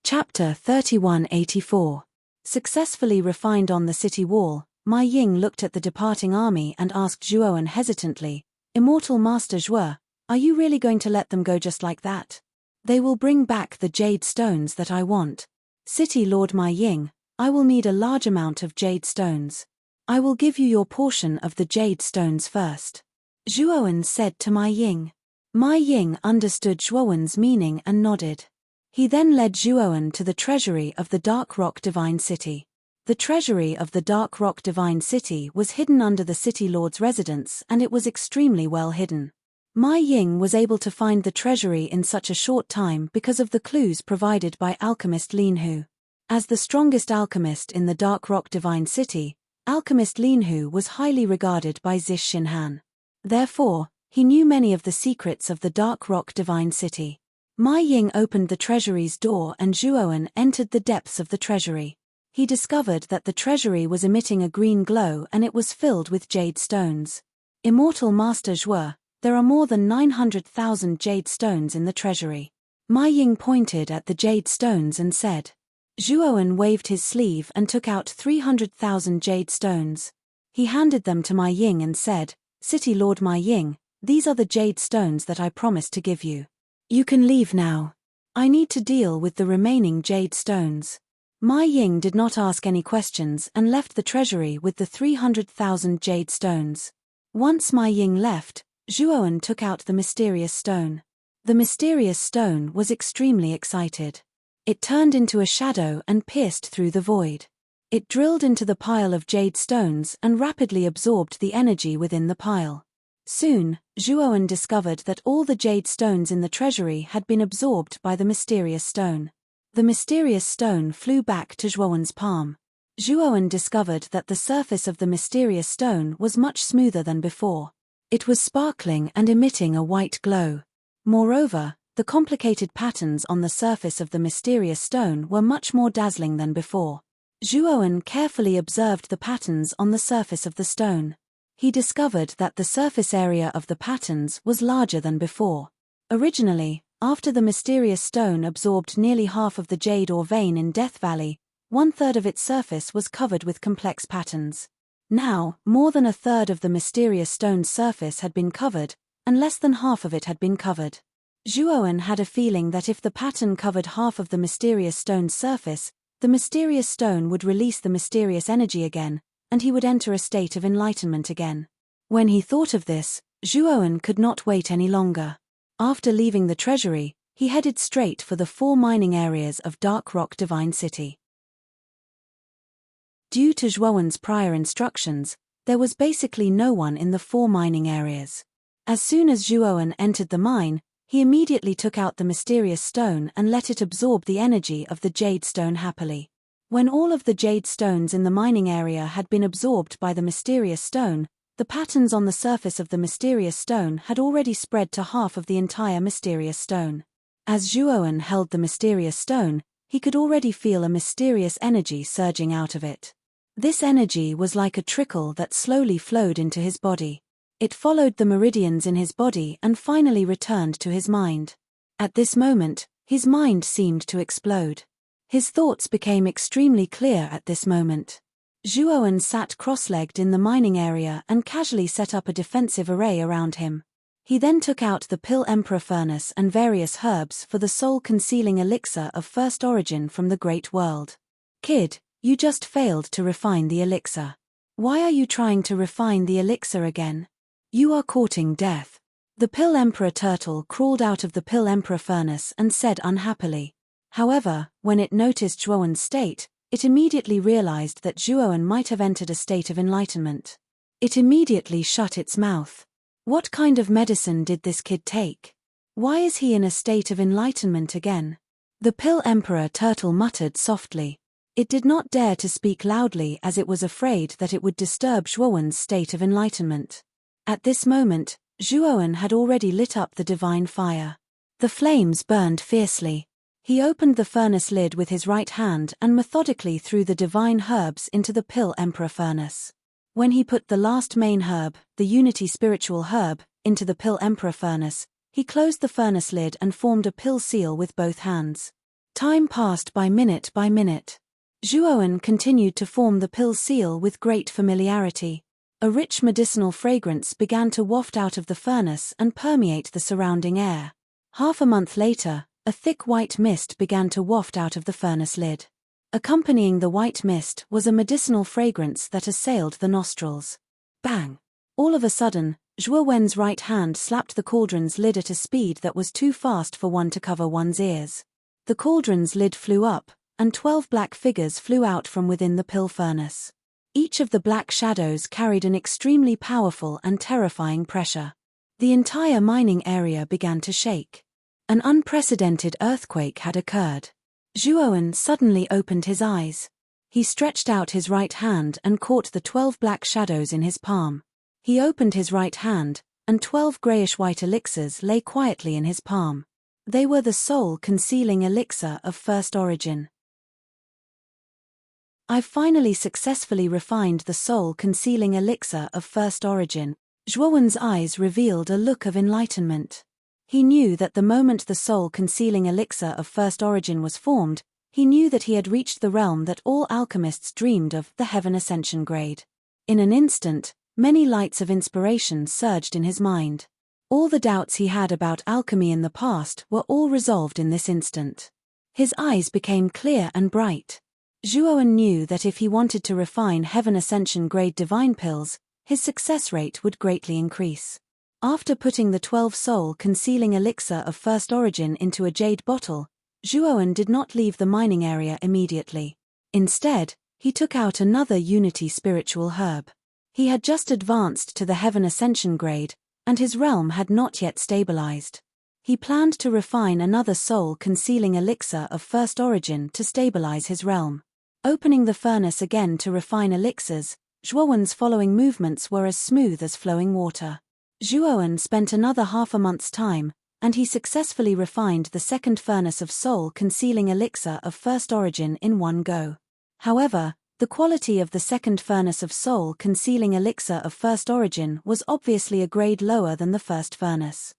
Chapter 3184. Successfully refined on the city wall, Mai Ying looked at the departing army and asked Zhuowen hesitantly, Immortal Master Zhuo, are you really going to let them go just like that? They will bring back the jade stones that I want. City Lord Mai Ying, I will need a large amount of jade stones. I will give you your portion of the jade stones first. Zhuowen said to Mai Ying. Mai Ying understood Zhuowen's meaning and nodded. He then led Zhuowen to the treasury of the Dark Rock Divine City. The treasury of the Dark Rock Divine City was hidden under the city lord's residence, and it was extremely well hidden. Mai Ying was able to find the treasury in such a short time because of the clues provided by alchemist Lin Hu. As the strongest alchemist in the Dark Rock Divine City, alchemist Lin Hu was highly regarded by Zish Xinhan. Therefore, he knew many of the secrets of the Dark Rock Divine City. Mai Ying opened the treasury's door and Zhuowen entered the depths of the treasury. He discovered that the treasury was emitting a green glow and it was filled with jade stones. Immortal Master Zhuo, there are more than 900,000 jade stones in the treasury. Mai Ying pointed at the jade stones and said. Zhuowen waved his sleeve and took out 300,000 jade stones. He handed them to Mai Ying and said, City Lord Mai Ying, these are the jade stones that I promised to give you. You can leave now. I need to deal with the remaining jade stones. Mai Ying did not ask any questions and left the treasury with the 300,000 jade stones. Once Mai Ying left, Zhuowen took out the mysterious stone. The mysterious stone was extremely excited. It turned into a shadow and pierced through the void. It drilled into the pile of jade stones and rapidly absorbed the energy within the pile. Soon, Zhuowen discovered that all the jade stones in the treasury had been absorbed by the mysterious stone. The mysterious stone flew back to Zhuowen's palm. Zhuowen discovered that the surface of the mysterious stone was much smoother than before. It was sparkling and emitting a white glow. Moreover, the complicated patterns on the surface of the mysterious stone were much more dazzling than before. Zhuowen carefully observed the patterns on the surface of the stone. He discovered that the surface area of the patterns was larger than before. Originally, after the mysterious stone absorbed nearly half of the jade ore vein in Death Valley, 1/3 of its surface was covered with complex patterns. Now, more than 1/3 of the mysterious stone's surface had been covered, and less than half of it had been covered. Zhuowen had a feeling that if the pattern covered half of the mysterious stone's surface, the mysterious stone would release the mysterious energy again, and he would enter a state of enlightenment again. When he thought of this, Zhuowen could not wait any longer. After leaving the treasury, he headed straight for the 4 mining areas of Dark Rock Divine City. Due to Zhuowen's prior instructions, there was basically no one in the 4 mining areas. As soon as Zhuowen entered the mine, he immediately took out the mysterious stone and let it absorb the energy of the jade stone happily. When all of the jade stones in the mining area had been absorbed by the mysterious stone, the patterns on the surface of the mysterious stone had already spread to half of the entire mysterious stone. As Zhuowen held the mysterious stone, he could already feel a mysterious energy surging out of it. This energy was like a trickle that slowly flowed into his body. It followed the meridians in his body and finally returned to his mind. At this moment, his mind seemed to explode. His thoughts became extremely clear at this moment. Zhuowen sat cross-legged in the mining area and casually set up a defensive array around him. He then took out the Pill Emperor furnace and various herbs for the soul-concealing elixir of first origin from the great world. Kid, you just failed to refine the elixir. Why are you trying to refine the elixir again? You are courting death. The Pill Emperor turtle crawled out of the Pill Emperor furnace and said unhappily. However, when it noticed Zhuowen's state, it immediately realized that Zhuowen might have entered a state of enlightenment. It immediately shut its mouth. What kind of medicine did this kid take? Why is he in a state of enlightenment again? The Pill Emperor turtle muttered softly. It did not dare to speak loudly as it was afraid that it would disturb Zhuowen's state of enlightenment. At this moment, Zhuowen had already lit up the divine fire. The flames burned fiercely. He opened the furnace lid with his right hand and methodically threw the divine herbs into the Pill Emperor furnace. When he put the last main herb, the unity spiritual herb, into the Pill Emperor furnace, he closed the furnace lid and formed a pill seal with both hands. Time passed by minute by minute. Zhuowen continued to form the pill seal with great familiarity. A rich medicinal fragrance began to waft out of the furnace and permeate the surrounding air. Half a month later, a thick white mist began to waft out of the furnace lid. Accompanying the white mist was a medicinal fragrance that assailed the nostrils. Bang! All of a sudden, Zhuowen's right hand slapped the cauldron's lid at a speed that was too fast for one to cover one's ears. The cauldron's lid flew up, and 12 black figures flew out from within the pill furnace. Each of the black shadows carried an extremely powerful and terrifying pressure. The entire mining area began to shake. An unprecedented earthquake had occurred. Zhuowen suddenly opened his eyes. He stretched out his right hand and caught the 12 black shadows in his palm. He opened his right hand, and 12 grayish-white elixirs lay quietly in his palm. They were the soul-concealing elixir of first origin. I've finally successfully refined the soul-concealing elixir of first origin. Zhuowen's eyes revealed a look of enlightenment. He knew that the moment the soul-concealing elixir of first origin was formed, he knew that he had reached the realm that all alchemists dreamed of, the heaven ascension grade. In an instant, many lights of inspiration surged in his mind. All the doubts he had about alchemy in the past were all resolved in this instant. His eyes became clear and bright. Zhuowen knew that if he wanted to refine heaven ascension grade divine pills, his success rate would greatly increase. After putting the 12 soul-concealing elixir of first origin into a jade bottle, Zhuowen did not leave the mining area immediately. Instead, he took out another unity spiritual herb. He had just advanced to the heaven ascension grade, and his realm had not yet stabilized. He planned to refine another soul-concealing elixir of first origin to stabilize his realm. Opening the furnace again to refine elixirs, Zhuowen's following movements were as smooth as flowing water. Zhuowen spent another half a month's time, and he successfully refined the second furnace of soul-concealing elixir of first origin in one go. However, the quality of the second furnace of soul-concealing elixir of first origin was obviously a grade lower than the first furnace.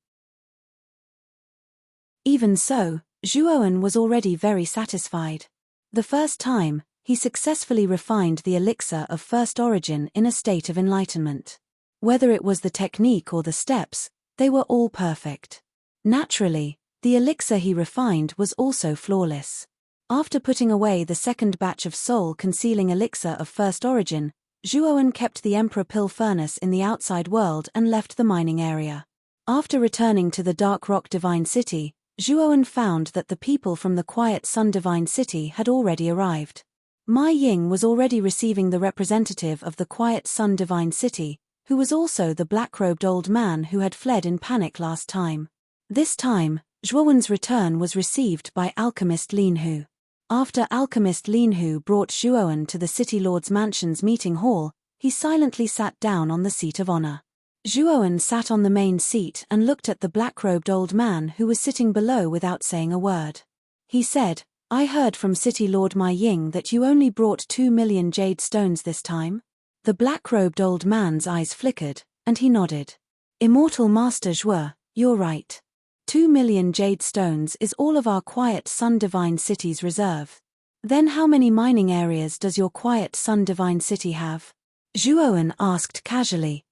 Even so, Zhuowen was already very satisfied. The first time, he successfully refined the elixir of first origin in a state of enlightenment. Whether it was the technique or the steps, they were all perfect. Naturally, the elixir he refined was also flawless. After putting away the second batch of soul-concealing elixir of first origin, Zhuowen kept the Emperor Pill furnace in the outside world and left the mining area. After returning to the Dark Rock Divine City, Zhuowen found that the people from the Quiet Sun Divine City had already arrived. Ma Ying was already receiving the representative of the Quiet Sun Divine City, who was also the black-robed old man who had fled in panic last time. This time, Zhuowen's return was received by alchemist Lin Hu. After alchemist Lin Hu brought Zhuowen to the City Lord's Mansion's meeting hall, he silently sat down on the seat of honor. Zhuowen sat on the main seat and looked at the black-robed old man who was sitting below without saying a word. He said, "I heard from City Lord Ma Ying that you only brought 2 million jade stones this time?" The black-robed old man's eyes flickered, and he nodded. "Immortal Master Zhuo, you're right. 2 million jade stones is all of our Quiet Sun Divine City's reserve. Then how many mining areas does your Quiet Sun Divine City have?" Zhuowen asked casually.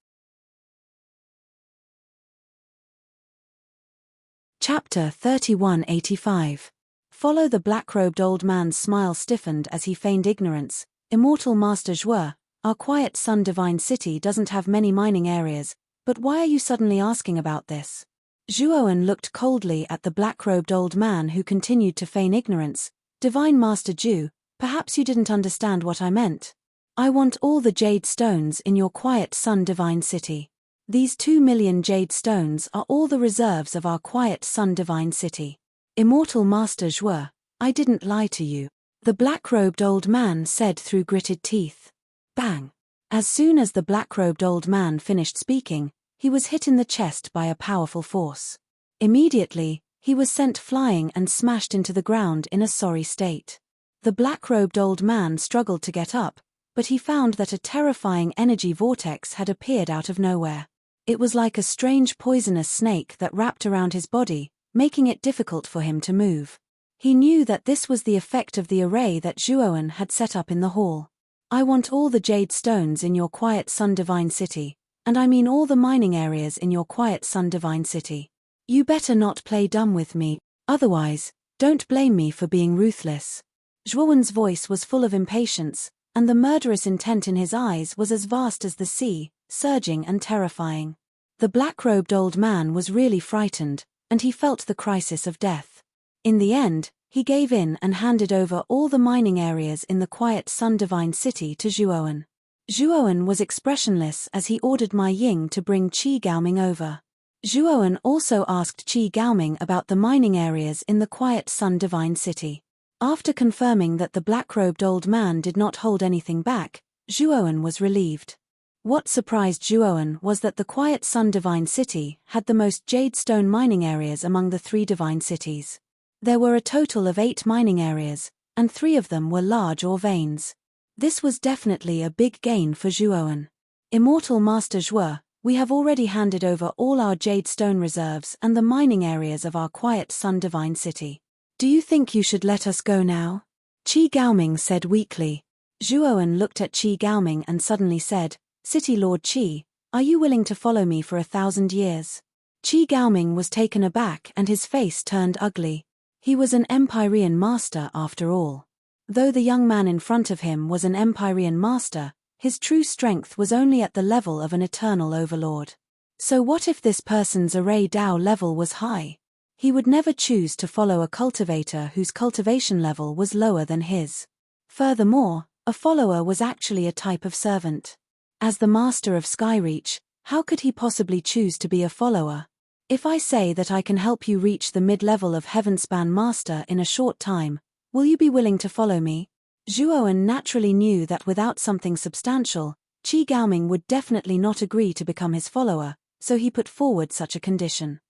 Chapter 3185. Follow the black-robed old man's smile stiffened as he feigned ignorance. Immortal Master Zhuo, our quiet sun divine city doesn't have many mining areas, but why are you suddenly asking about this? Zhuoan looked coldly at the black-robed old man who continued to feign ignorance. Divine Master Zhu, perhaps you didn't understand what I meant. I want all the jade stones in your quiet sun divine city. These 2 million jade stones are all the reserves of our quiet sun divine city. Immortal Master Zhuo, I didn't lie to you, the black-robed old man said through gritted teeth. Bang! As soon as the black-robed old man finished speaking, he was hit in the chest by a powerful force. Immediately, he was sent flying and smashed into the ground in a sorry state. The black-robed old man struggled to get up, but he found that a terrifying energy vortex had appeared out of nowhere. It was like a strange poisonous snake that wrapped around his body, making it difficult for him to move. He knew that this was the effect of the array that Zhuoan had set up in the hall. I want all the jade stones in your quiet sun divine city, and I mean all the mining areas in your quiet sun divine city. You better not play dumb with me, otherwise, don't blame me for being ruthless. Zhuoan's voice was full of impatience, and the murderous intent in his eyes was as vast as the sea, surging and terrifying. The black-robed old man was really frightened, and he felt the crisis of death. In the end, he gave in and handed over all the mining areas in the quiet sun divine city to Zhuoan. Zhuoan was expressionless as he ordered Ma Ying to bring Qi Gaoming over. Zhuoan also asked Qi Gaoming about the mining areas in the quiet sun divine city. After confirming that the black-robed old man did not hold anything back, Zhuoan was relieved. What surprised Zhuoan was that the quiet sun divine city had the most jade stone mining areas among the 3 divine cities. There were a total of 8 mining areas, and 3 of them were large ore veins. This was definitely a big gain for Zhuoan. Immortal Master Zhuo, we have already handed over all our jade stone reserves and the mining areas of our quiet sun divine city. Do you think you should let us go now? Qi Gaoming said weakly. Zhuoan looked at Qi Gaoming and suddenly said, City Lord Qi, are you willing to follow me for 1,000 years? Qi Gaoming was taken aback and his face turned ugly. He was an Empyrean master after all. Though the young man in front of him was an Empyrean master, his true strength was only at the level of an eternal overlord. So what if this person's array Dao level was high? He would never choose to follow a cultivator whose cultivation level was lower than his. Furthermore, a follower was actually a type of servant. As the master of Skyreach, how could he possibly choose to be a follower? If I say that I can help you reach the mid-level of Heavenspan Master in a short time, will you be willing to follow me? Zhuoan naturally knew that without something substantial, Qi Gaoming would definitely not agree to become his follower, so he put forward such a condition.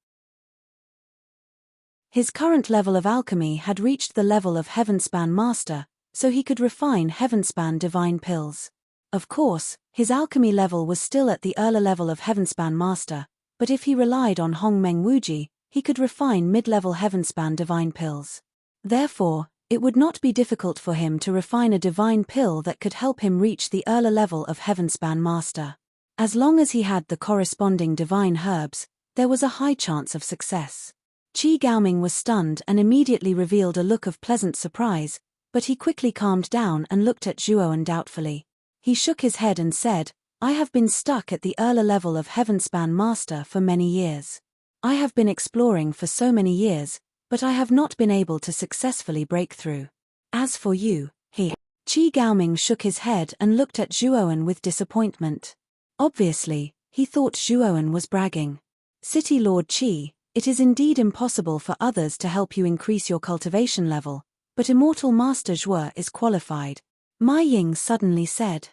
His current level of alchemy had reached the level of Heavenspan Master, so he could refine Heavenspan divine pills. Of course, his alchemy level was still at the earlier level of Heavenspan Master, but if he relied on Hongmeng Wuji, he could refine mid-level Heavenspan divine pills. Therefore, it would not be difficult for him to refine a divine pill that could help him reach the earlier level of Heavenspan Master. As long as he had the corresponding divine herbs, there was a high chance of success. Qi Gaoming was stunned and immediately revealed a look of pleasant surprise, but he quickly calmed down and looked at Zhuoan doubtfully. He shook his head and said, I have been stuck at the earlier level of Heavenspan Master for many years. I have been exploring for so many years, but I have not been able to successfully break through. As for you, Qi Gaoming shook his head and looked at Zhuoan with disappointment. Obviously, he thought Zhuoan was bragging. City Lord Qi, it is indeed impossible for others to help you increase your cultivation level, but Immortal Master Zhuo is qualified. Ma Ying suddenly said.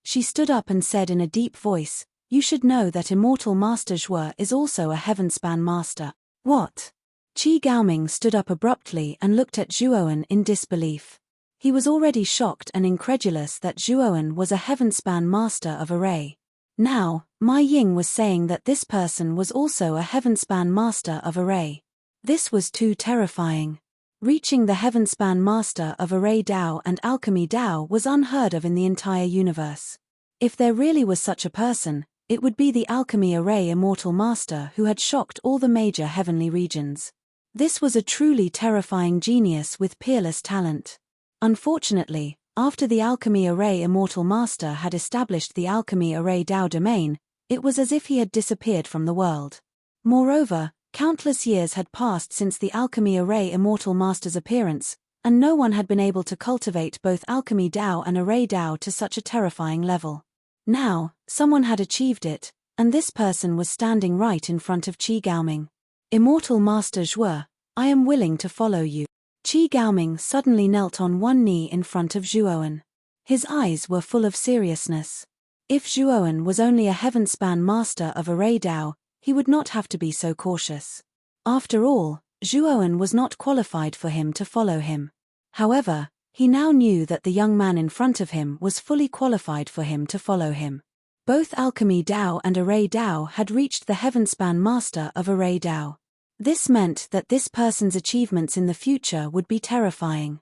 She stood up and said in a deep voice, you should know that Immortal Master Zhuo is also a Heavenspan Master. What? Qi Gaoming stood up abruptly and looked at Zhuoan in disbelief. He was already shocked and incredulous that Zhuoan was a Heavenspan Master of Array. Now, Ma Ying was saying that this person was also a Heavenspan Master of Array. This was too terrifying. Reaching the Heavenspan Master of Array Dao and Alchemy Dao was unheard of in the entire universe. If there really was such a person, it would be the Alchemy Array Immortal Master who had shocked all the major heavenly regions. This was a truly terrifying genius with peerless talent. Unfortunately, after the Alchemy Array Immortal Master had established the Alchemy Array Dao domain, it was as if he had disappeared from the world. Moreover, countless years had passed since the Alchemy Array Immortal Master's appearance, and no one had been able to cultivate both Alchemy Dao and Array Dao to such a terrifying level. Now, someone had achieved it, and this person was standing right in front of Qi Gaoming. Immortal Master Zhuo, I am willing to follow you. Qi Gaoming suddenly knelt on one knee in front of Zhuowen. His eyes were full of seriousness. If Zhuowen was only a heaven-span master of Array Dao, he would not have to be so cautious. After all, Zhuowen was not qualified for him to follow him. However, he now knew that the young man in front of him was fully qualified for him to follow him. Both Alchemy Dao and Array Dao had reached the heaven-span master of Array Dao. This meant that this person's achievements in the future would be terrifying.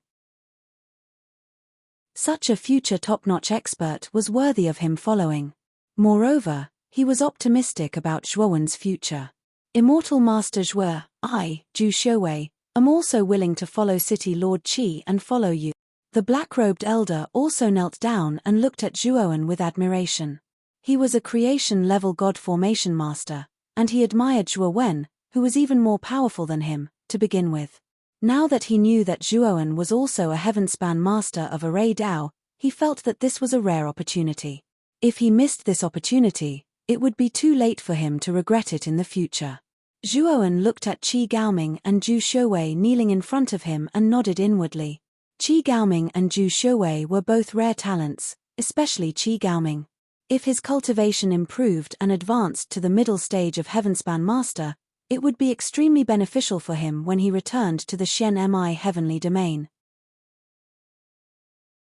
Such a future top-notch expert was worthy of him following. Moreover, he was optimistic about Zhuowen's future. Immortal Master Zhuo, I, Zhu Xiuwei, am also willing to follow City Lord Qi and follow you. The black-robed elder also knelt down and looked at Zhuowen with admiration. He was a creation-level god formation master, and he admired Zhuowen, who was even more powerful than him, to begin with. Now that he knew that Zhuowen was also a heaven-span master of Array Dao, he felt that this was a rare opportunity. If he missed this opportunity, it would be too late for him to regret it in the future. Zhuowen looked at Qi Gaoming and Zhu Xiuwei kneeling in front of him and nodded inwardly. Qi Gaoming and Zhu Xiuwei were both rare talents, especially Qi Gaoming. If his cultivation improved and advanced to the middle stage of Heavenspan Master, it would be extremely beneficial for him when he returned to the Shen Mi heavenly domain.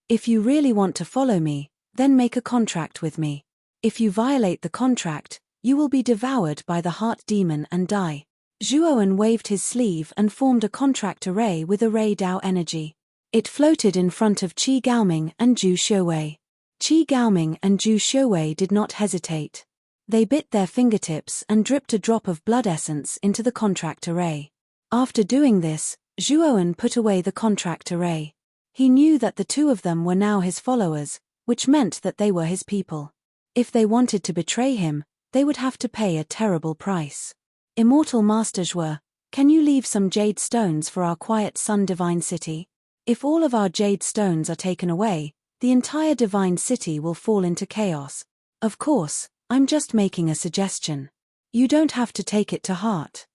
If you really want to follow me, then make a contract with me. If you violate the contract, you will be devoured by the heart demon and die. Zhuowen waved his sleeve and formed a contract array with Array Dao energy. It floated in front of Qi Gaoming and Zhu Xiuwei. Qi Gaoming and Zhu Xiuwei did not hesitate. They bit their fingertips and dripped a drop of blood essence into the contract array. After doing this, Zhuowen put away the contract array. He knew that the two of them were now his followers, which meant that they were his people. If they wanted to betray him, they would have to pay a terrible price. Immortal Master Zhuo, can you leave some jade stones for our quiet Sun Divine City? If all of our jade stones are taken away, the entire Divine City will fall into chaos. Of course, I'm just making a suggestion. You don't have to take it to heart.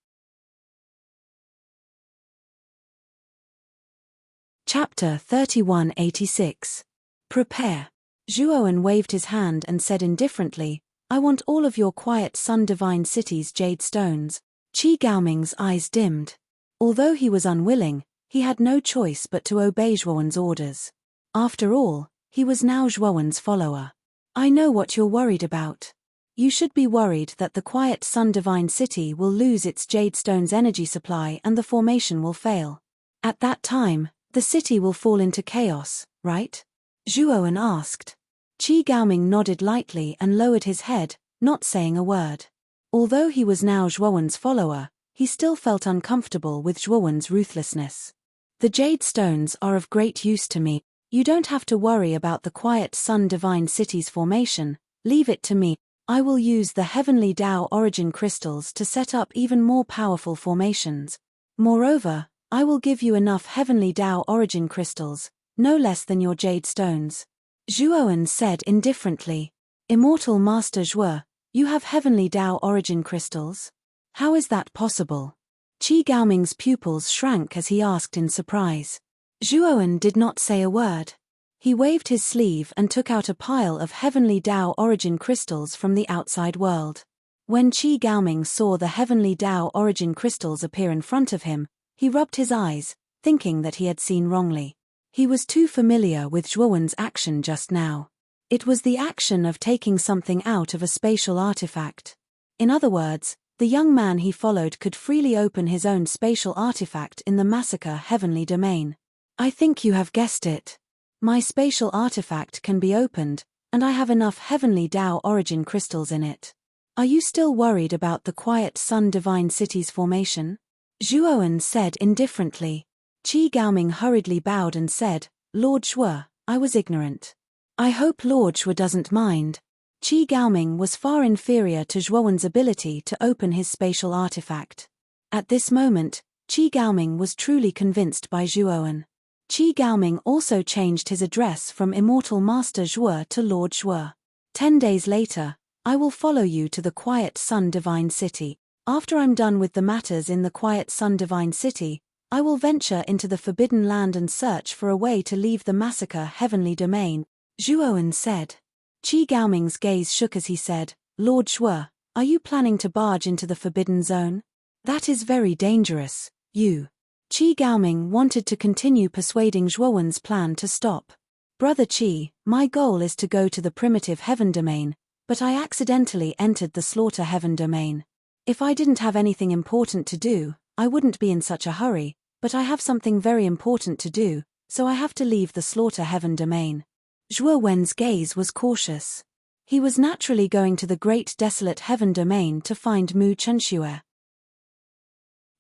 Chapter 3186. Prepare. Zhuowen waved his hand and said indifferently, I want all of your quiet Sun Divine City's jade stones. Qi Gaoming's eyes dimmed. Although he was unwilling, he had no choice but to obey Zhuowen's orders. After all, he was now Zhuowen's follower. I know what you're worried about. You should be worried that the quiet Sun Divine City will lose its jade stone's energy supply and the formation will fail. At that time, the city will fall into chaos, right? Zhuowen asked. Qi Gaoming nodded lightly and lowered his head, not saying a word. Although he was now Zhuowen's follower, he still felt uncomfortable with Zhuowen's ruthlessness. The jade stones are of great use to me. You don't have to worry about the quiet Sun Divine City's formation, leave it to me. I will use the Heavenly Dao origin crystals to set up even more powerful formations. Moreover, I will give you enough Heavenly Dao origin crystals, no less than your jade stones. Zhuowen said indifferently. Immortal Master Zhuo, you have Heavenly Dao origin crystals? How is that possible? Qi Gaoming's pupils shrank as he asked in surprise. Zhuowen did not say a word. He waved his sleeve and took out a pile of Heavenly Dao origin crystals from the outside world. When Qi Gaoming saw the Heavenly Dao origin crystals appear in front of him, he rubbed his eyes, thinking that he had seen wrongly. He was too familiar with Zhuowen's action just now. It was the action of taking something out of a spatial artifact. In other words, the young man he followed could freely open his own spatial artifact in the Massacre Heavenly Domain. I think you have guessed it. My spatial artifact can be opened, and I have enough Heavenly Dao origin crystals in it. Are you still worried about the quiet Sun Divine City's formation? Zhuowen said indifferently. Qi Gaoming hurriedly bowed and said, Lord Shui, I was ignorant. I hope Lord Shui doesn't mind. Qi Gaoming was far inferior to Zhuowen's ability to open his spatial artifact. At this moment, Qi Gaoming was truly convinced by Zhuowen. Qi Gaoming also changed his address from Immortal Master Shui to Lord Shui. 10 days later, I will follow you to the Quiet Sun Divine City. After I'm done with the matters in the Quiet Sun Divine City, I will venture into the Forbidden Land and search for a way to leave the massacre Heavenly Domain, Zhuowen said. Qi Gaoming's gaze shook as he said, Lord Shui, are you planning to barge into the Forbidden Zone? That is very dangerous, you. Qi Gaoming wanted to continue persuading Zhuowen's plan to stop. Brother Qi, my goal is to go to the primitive Heaven Domain, but I accidentally entered the Slaughter Heaven Domain. If I didn't have anything important to do, I wouldn't be in such a hurry, but I have something very important to do, so I have to leave the Slaughter Heaven Domain. Zhuowen's gaze was cautious. He was naturally going to the Great Desolate Heaven Domain to find Mu Chunxue.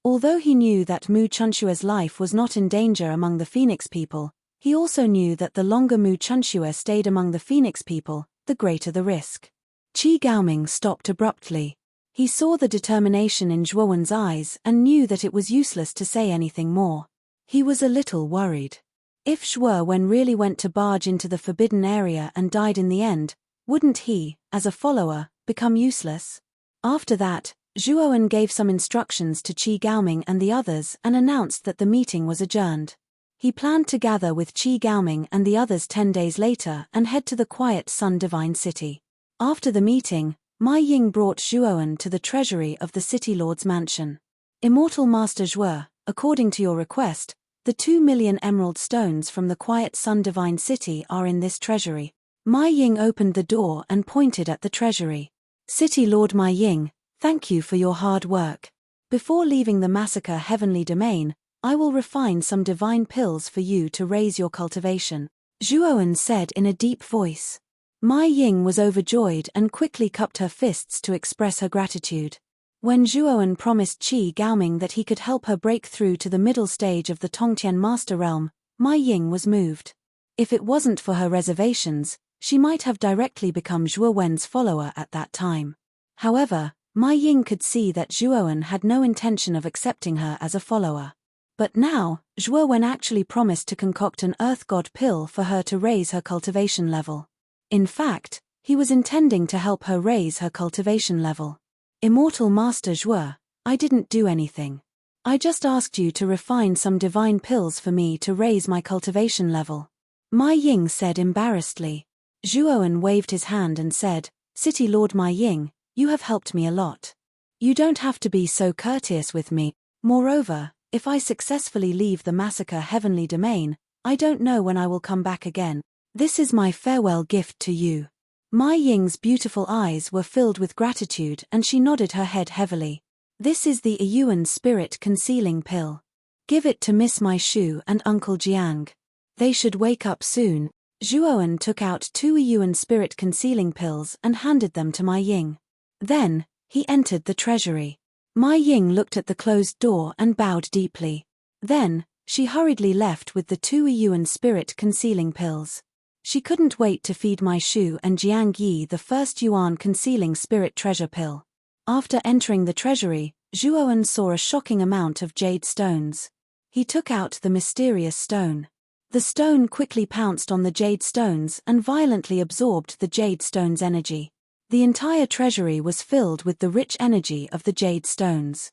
Although he knew that Mu Chunxue's life was not in danger among the Phoenix people, he also knew that the longer Mu Chunxue stayed among the Phoenix people, the greater the risk. Qi Gaoming stopped abruptly. He saw the determination in Zhuowen's eyes and knew that it was useless to say anything more. He was a little worried. If Zhuowen really went to barge into the forbidden area and died in the end, wouldn't he, as a follower, become useless? After that, Zhuowen gave some instructions to Qi Gaoming and the others and announced that the meeting was adjourned. He planned to gather with Qi Gaoming and the others 10 days later and head to the Quiet Sun Divine City. After the meeting, Mai Ying brought Zhuowen to the treasury of the City Lord's mansion. Immortal Master Zhui, according to your request, the 2 million emerald stones from the Quiet Sun Divine City are in this treasury. Mai Ying opened the door and pointed at the treasury. City Lord Mai Ying, thank you for your hard work. Before leaving the massacre Heavenly Domain, I will refine some divine pills for you to raise your cultivation, Zhuowen said in a deep voice. Mai Ying was overjoyed and quickly cupped her fists to express her gratitude. When Zhuowen promised Qi Gaoming that he could help her break through to the middle stage of the Tongtian Master Realm, Mai Ying was moved. If it wasn't for her reservations, she might have directly become Zhuowen's follower at that time. However, Mai Ying could see that Zhuowen had no intention of accepting her as a follower. But now, Zhuowen actually promised to concoct an Earth God pill for her to raise her cultivation level. In fact, he was intending to help her raise her cultivation level. Immortal Master Zhui, I didn't do anything. I just asked you to refine some divine pills for me to raise my cultivation level. Mai Ying said embarrassedly. Zhuowen waved his hand and said, City Lord Mai Ying, you have helped me a lot. You don't have to be so courteous with me. Moreover, if I successfully leave the massacre Heavenly Domain, I don't know when I will come back again. This is my farewell gift to you. Mai Ying's beautiful eyes were filled with gratitude and she nodded her head heavily. This is the Yuan Spirit Concealing Pill. Give it to Miss Mai Shu and Uncle Jiang. They should wake up soon. Zhuowen took out 2 Yuan Spirit Concealing Pills and handed them to Mai Ying. Then, he entered the treasury. Mai Ying looked at the closed door and bowed deeply. Then, she hurriedly left with the 2 Yuan Spirit Concealing Pills. She couldn't wait to feed Mai Shu and Jiang Yi the first Yuan Concealing Spirit Treasure Pill. After entering the treasury, Zhuowen saw a shocking amount of jade stones. He took out the mysterious stone. The stone quickly pounced on the jade stones and violently absorbed the jade stone's energy. The entire treasury was filled with the rich energy of the jade stones.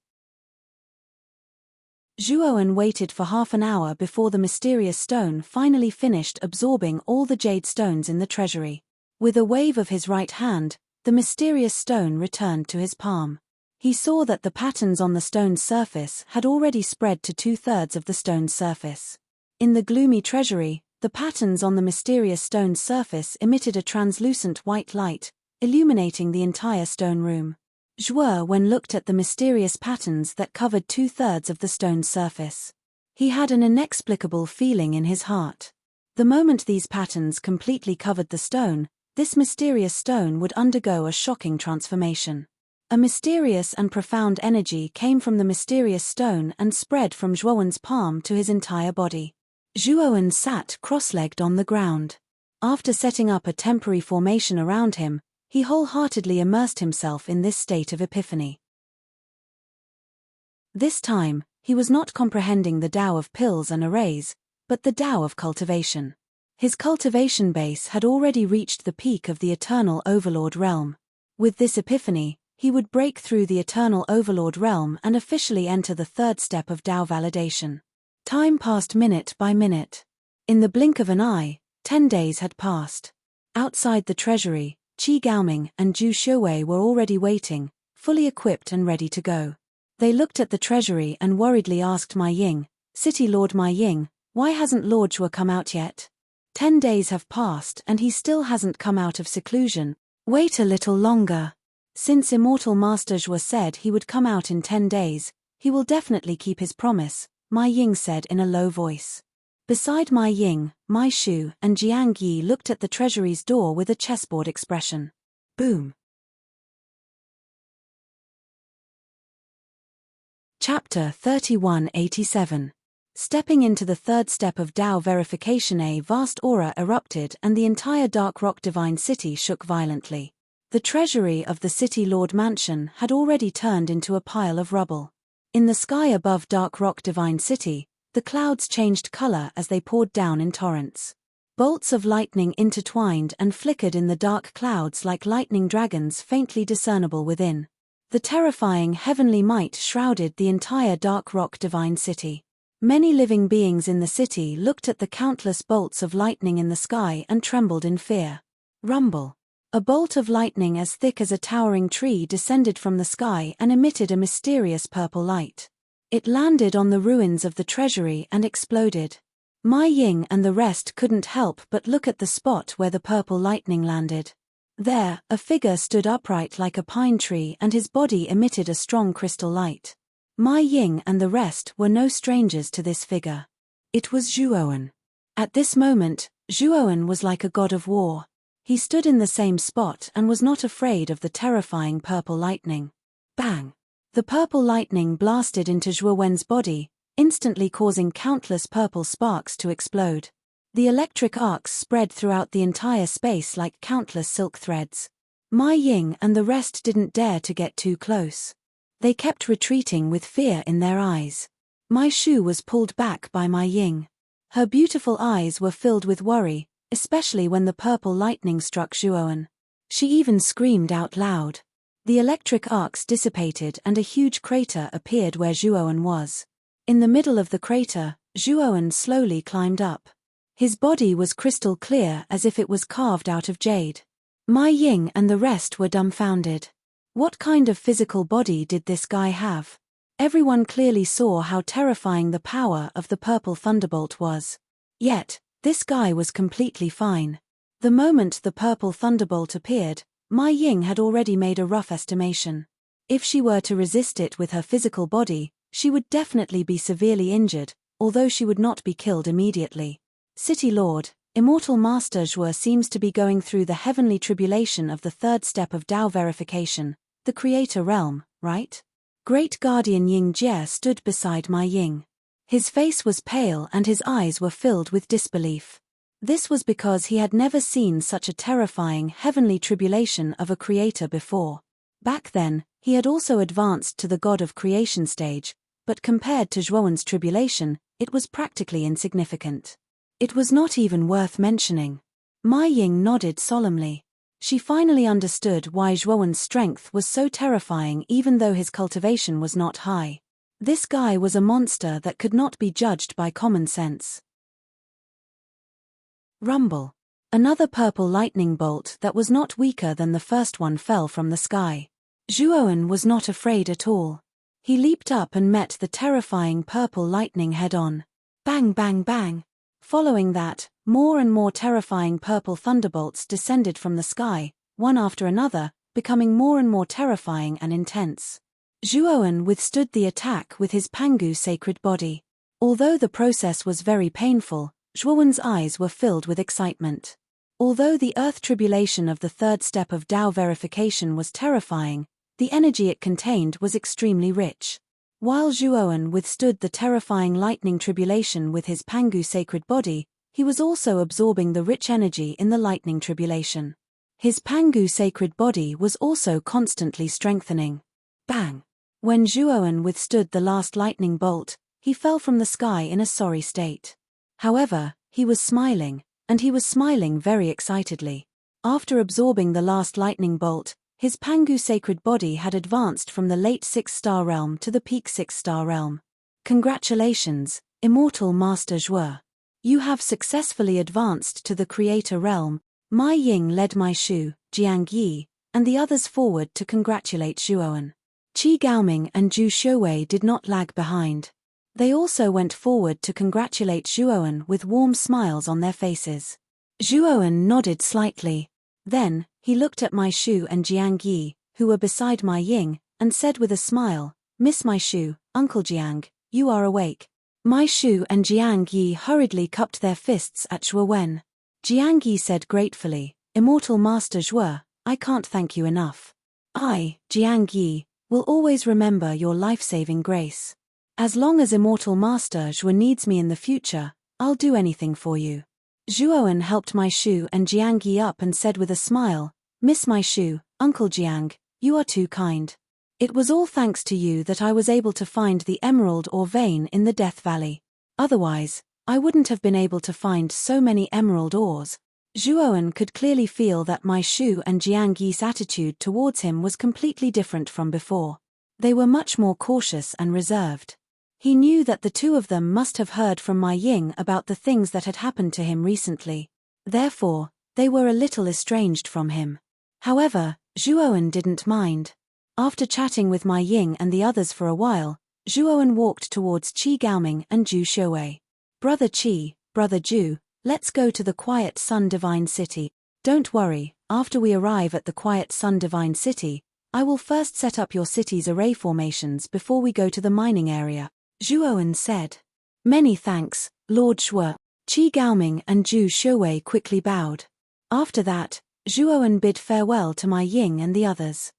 Zhuowen waited for half an hour before the mysterious stone finally finished absorbing all the jade stones in the treasury. With a wave of his right hand, the mysterious stone returned to his palm. He saw that the patterns on the stone's surface had already spread to 2/3 of the stone's surface. In the gloomy treasury, the patterns on the mysterious stone's surface emitted a translucent white light, illuminating the entire stone room. Zhuowen looked at the mysterious patterns that covered 2/3 of the stone's surface. He had an inexplicable feeling in his heart. The moment these patterns completely covered the stone, this mysterious stone would undergo a shocking transformation. A mysterious and profound energy came from the mysterious stone and spread from Zhuowen's palm to his entire body. Zhuowen sat cross-legged on the ground. After setting up a temporary formation around him, he wholeheartedly immersed himself in this state of epiphany. This time, he was not comprehending the Tao of pills and arrays, but the Tao of cultivation. His cultivation base had already reached the peak of the eternal overlord realm. With this epiphany, he would break through the eternal overlord realm and officially enter the third step of Tao validation. Time passed minute by minute. In the blink of an eye, 10 days had passed. Outside the treasury, Qi Gaoming and Zhu Xiuwei were already waiting, fully equipped and ready to go. They looked at the treasury and worriedly asked Ma Ying, City Lord Ma Ying, why hasn't Lord Zhuo come out yet? 10 days have passed and he still hasn't come out of seclusion. Wait a little longer. Since Immortal Master Zhuo said he would come out in 10 days, he will definitely keep his promise, Ma Ying said in a low voice. Beside Ma Ying, Mai Shu and Jiang Yi looked at the treasury's door with a chessboard expression. Boom. Chapter 3187. Stepping into the third step of Tao verification, a vast aura erupted and the entire Dark Rock Divine City shook violently. The treasury of the City Lord Mansion had already turned into a pile of rubble. In the sky above Dark Rock Divine City, the clouds changed color as they poured down in torrents. Bolts of lightning intertwined and flickered in the dark clouds like lightning dragons faintly discernible within. The terrifying heavenly might shrouded the entire Dark Rock Divine City. Many living beings in the city looked at the countless bolts of lightning in the sky and trembled in fear. Rumble. A bolt of lightning as thick as a towering tree descended from the sky and emitted a mysterious purple light. It landed on the ruins of the treasury and exploded. Ma Ying and the rest couldn't help but look at the spot where the purple lightning landed. There, a figure stood upright like a pine tree and his body emitted a strong crystal light. Ma Ying and the rest were no strangers to this figure. It was Zhuowen. At this moment, Zhuowen was like a god of war. He stood in the same spot and was not afraid of the terrifying purple lightning. Bang! The purple lightning blasted into Zhuowen's body, instantly causing countless purple sparks to explode. The electric arcs spread throughout the entire space like countless silk threads. Ma Ying and the rest didn't dare to get too close. They kept retreating with fear in their eyes. Mai Shu was pulled back by Ma Ying. Her beautiful eyes were filled with worry, especially when the purple lightning struck Zhuowen. She even screamed out loud. The electric arcs dissipated and a huge crater appeared where Zhuowen was. In the middle of the crater, Zhuowen slowly climbed up. His body was crystal clear as if it was carved out of jade. Ma Ying and the rest were dumbfounded. What kind of physical body did this guy have? Everyone clearly saw how terrifying the power of the purple thunderbolt was. Yet, this guy was completely fine. The moment the purple thunderbolt appeared, Ma Ying had already made a rough estimation. If she were to resist it with her physical body, she would definitely be severely injured, although she would not be killed immediately. City Lord, Immortal Master Zhuo seems to be going through the heavenly tribulation of the third step of Tao verification, the Creator realm, right? Great Guardian Ying Jie stood beside Ma Ying. His face was pale and his eyes were filled with disbelief. This was because he had never seen such a terrifying heavenly tribulation of a creator before. Back then, he had also advanced to the God of Creation stage, but compared to Zhuowen's tribulation, it was practically insignificant. It was not even worth mentioning. Ma Ying nodded solemnly. She finally understood why Zhuowen's strength was so terrifying even though his cultivation was not high. This guy was a monster that could not be judged by common sense. Rumble. Another purple lightning bolt that was not weaker than the first one fell from the sky. Zhuowen was not afraid at all. He leaped up and met the terrifying purple lightning head-on. Bang bang bang. Following that, more and more terrifying purple thunderbolts descended from the sky, one after another, becoming more and more terrifying and intense. Zhuowen withstood the attack with his Pangu sacred body. Although the process was very painful, Zhuowen's eyes were filled with excitement. Although the earth tribulation of the third step of Tao verification was terrifying, The energy it contained was extremely rich. While Zhuowen withstood the terrifying lightning tribulation with his Pangu sacred body, he was also absorbing the rich energy in the lightning tribulation. His Pangu sacred body was also constantly strengthening. Bang! When Zhuowen withstood the last lightning bolt, he fell from the sky in a sorry state. However, he was smiling, and he was smiling very excitedly. After absorbing the last lightning bolt, his Pangu sacred body had advanced from the late 6-star realm to the peak 6-star realm. Congratulations, Immortal Master Zhuo. You have successfully advanced to the Creator realm. Mai Ying led Mai Shu, Jiang Yi, and the others forward to congratulate Zhuowen. Qi Gaoming and Zhu Shuowei did not lag behind. They also went forward to congratulate Zhuowen with warm smiles on their faces. Zhuowen nodded slightly. Then, he looked at Mai Shu and Jiang Yi, who were beside Mai Ying, and said with a smile, "Miss Mai Shu, Uncle Jiang, you are awake." Mai Shu and Jiang Yi hurriedly cupped their fists at Zhuowen. Jiang Yi said gratefully, "Immortal Master Zhuo, I can't thank you enough. I, Jiang Yi, will always remember your life-saving grace. As long as Immortal Master Zhuo needs me in the future, I'll do anything for you." Zhuowen helped Mai Shu and Jiang Yi up and said with a smile, "Miss Mai Shu, Uncle Jiang, you are too kind. It was all thanks to you that I was able to find the emerald ore vein in the Death Valley. Otherwise, I wouldn't have been able to find so many emerald ores." Zhuowen could clearly feel that Mai Shu and Jiang Yi's attitude towards him was completely different from before. They were much more cautious and reserved. He knew that the two of them must have heard from Mai Ying about the things that had happened to him recently. Therefore, they were a little estranged from him. However, Zhuowen didn't mind. After chatting with Mai Ying and the others for a while, Zhuowen walked towards Qi Gaoming and Zhu Shuowei. "Brother Qi, Brother Zhu, let's go to the Quiet Sun Divine City. Don't worry, after we arrive at the Quiet Sun Divine City, I will first set up your city's array formations before we go to the mining area," Zhuowen said. "Many thanks, Lord Zhuo." Qi Gaoming and Zhu Shuowei quickly bowed. After that, Zhuowen bid farewell to Mai Ying and the others.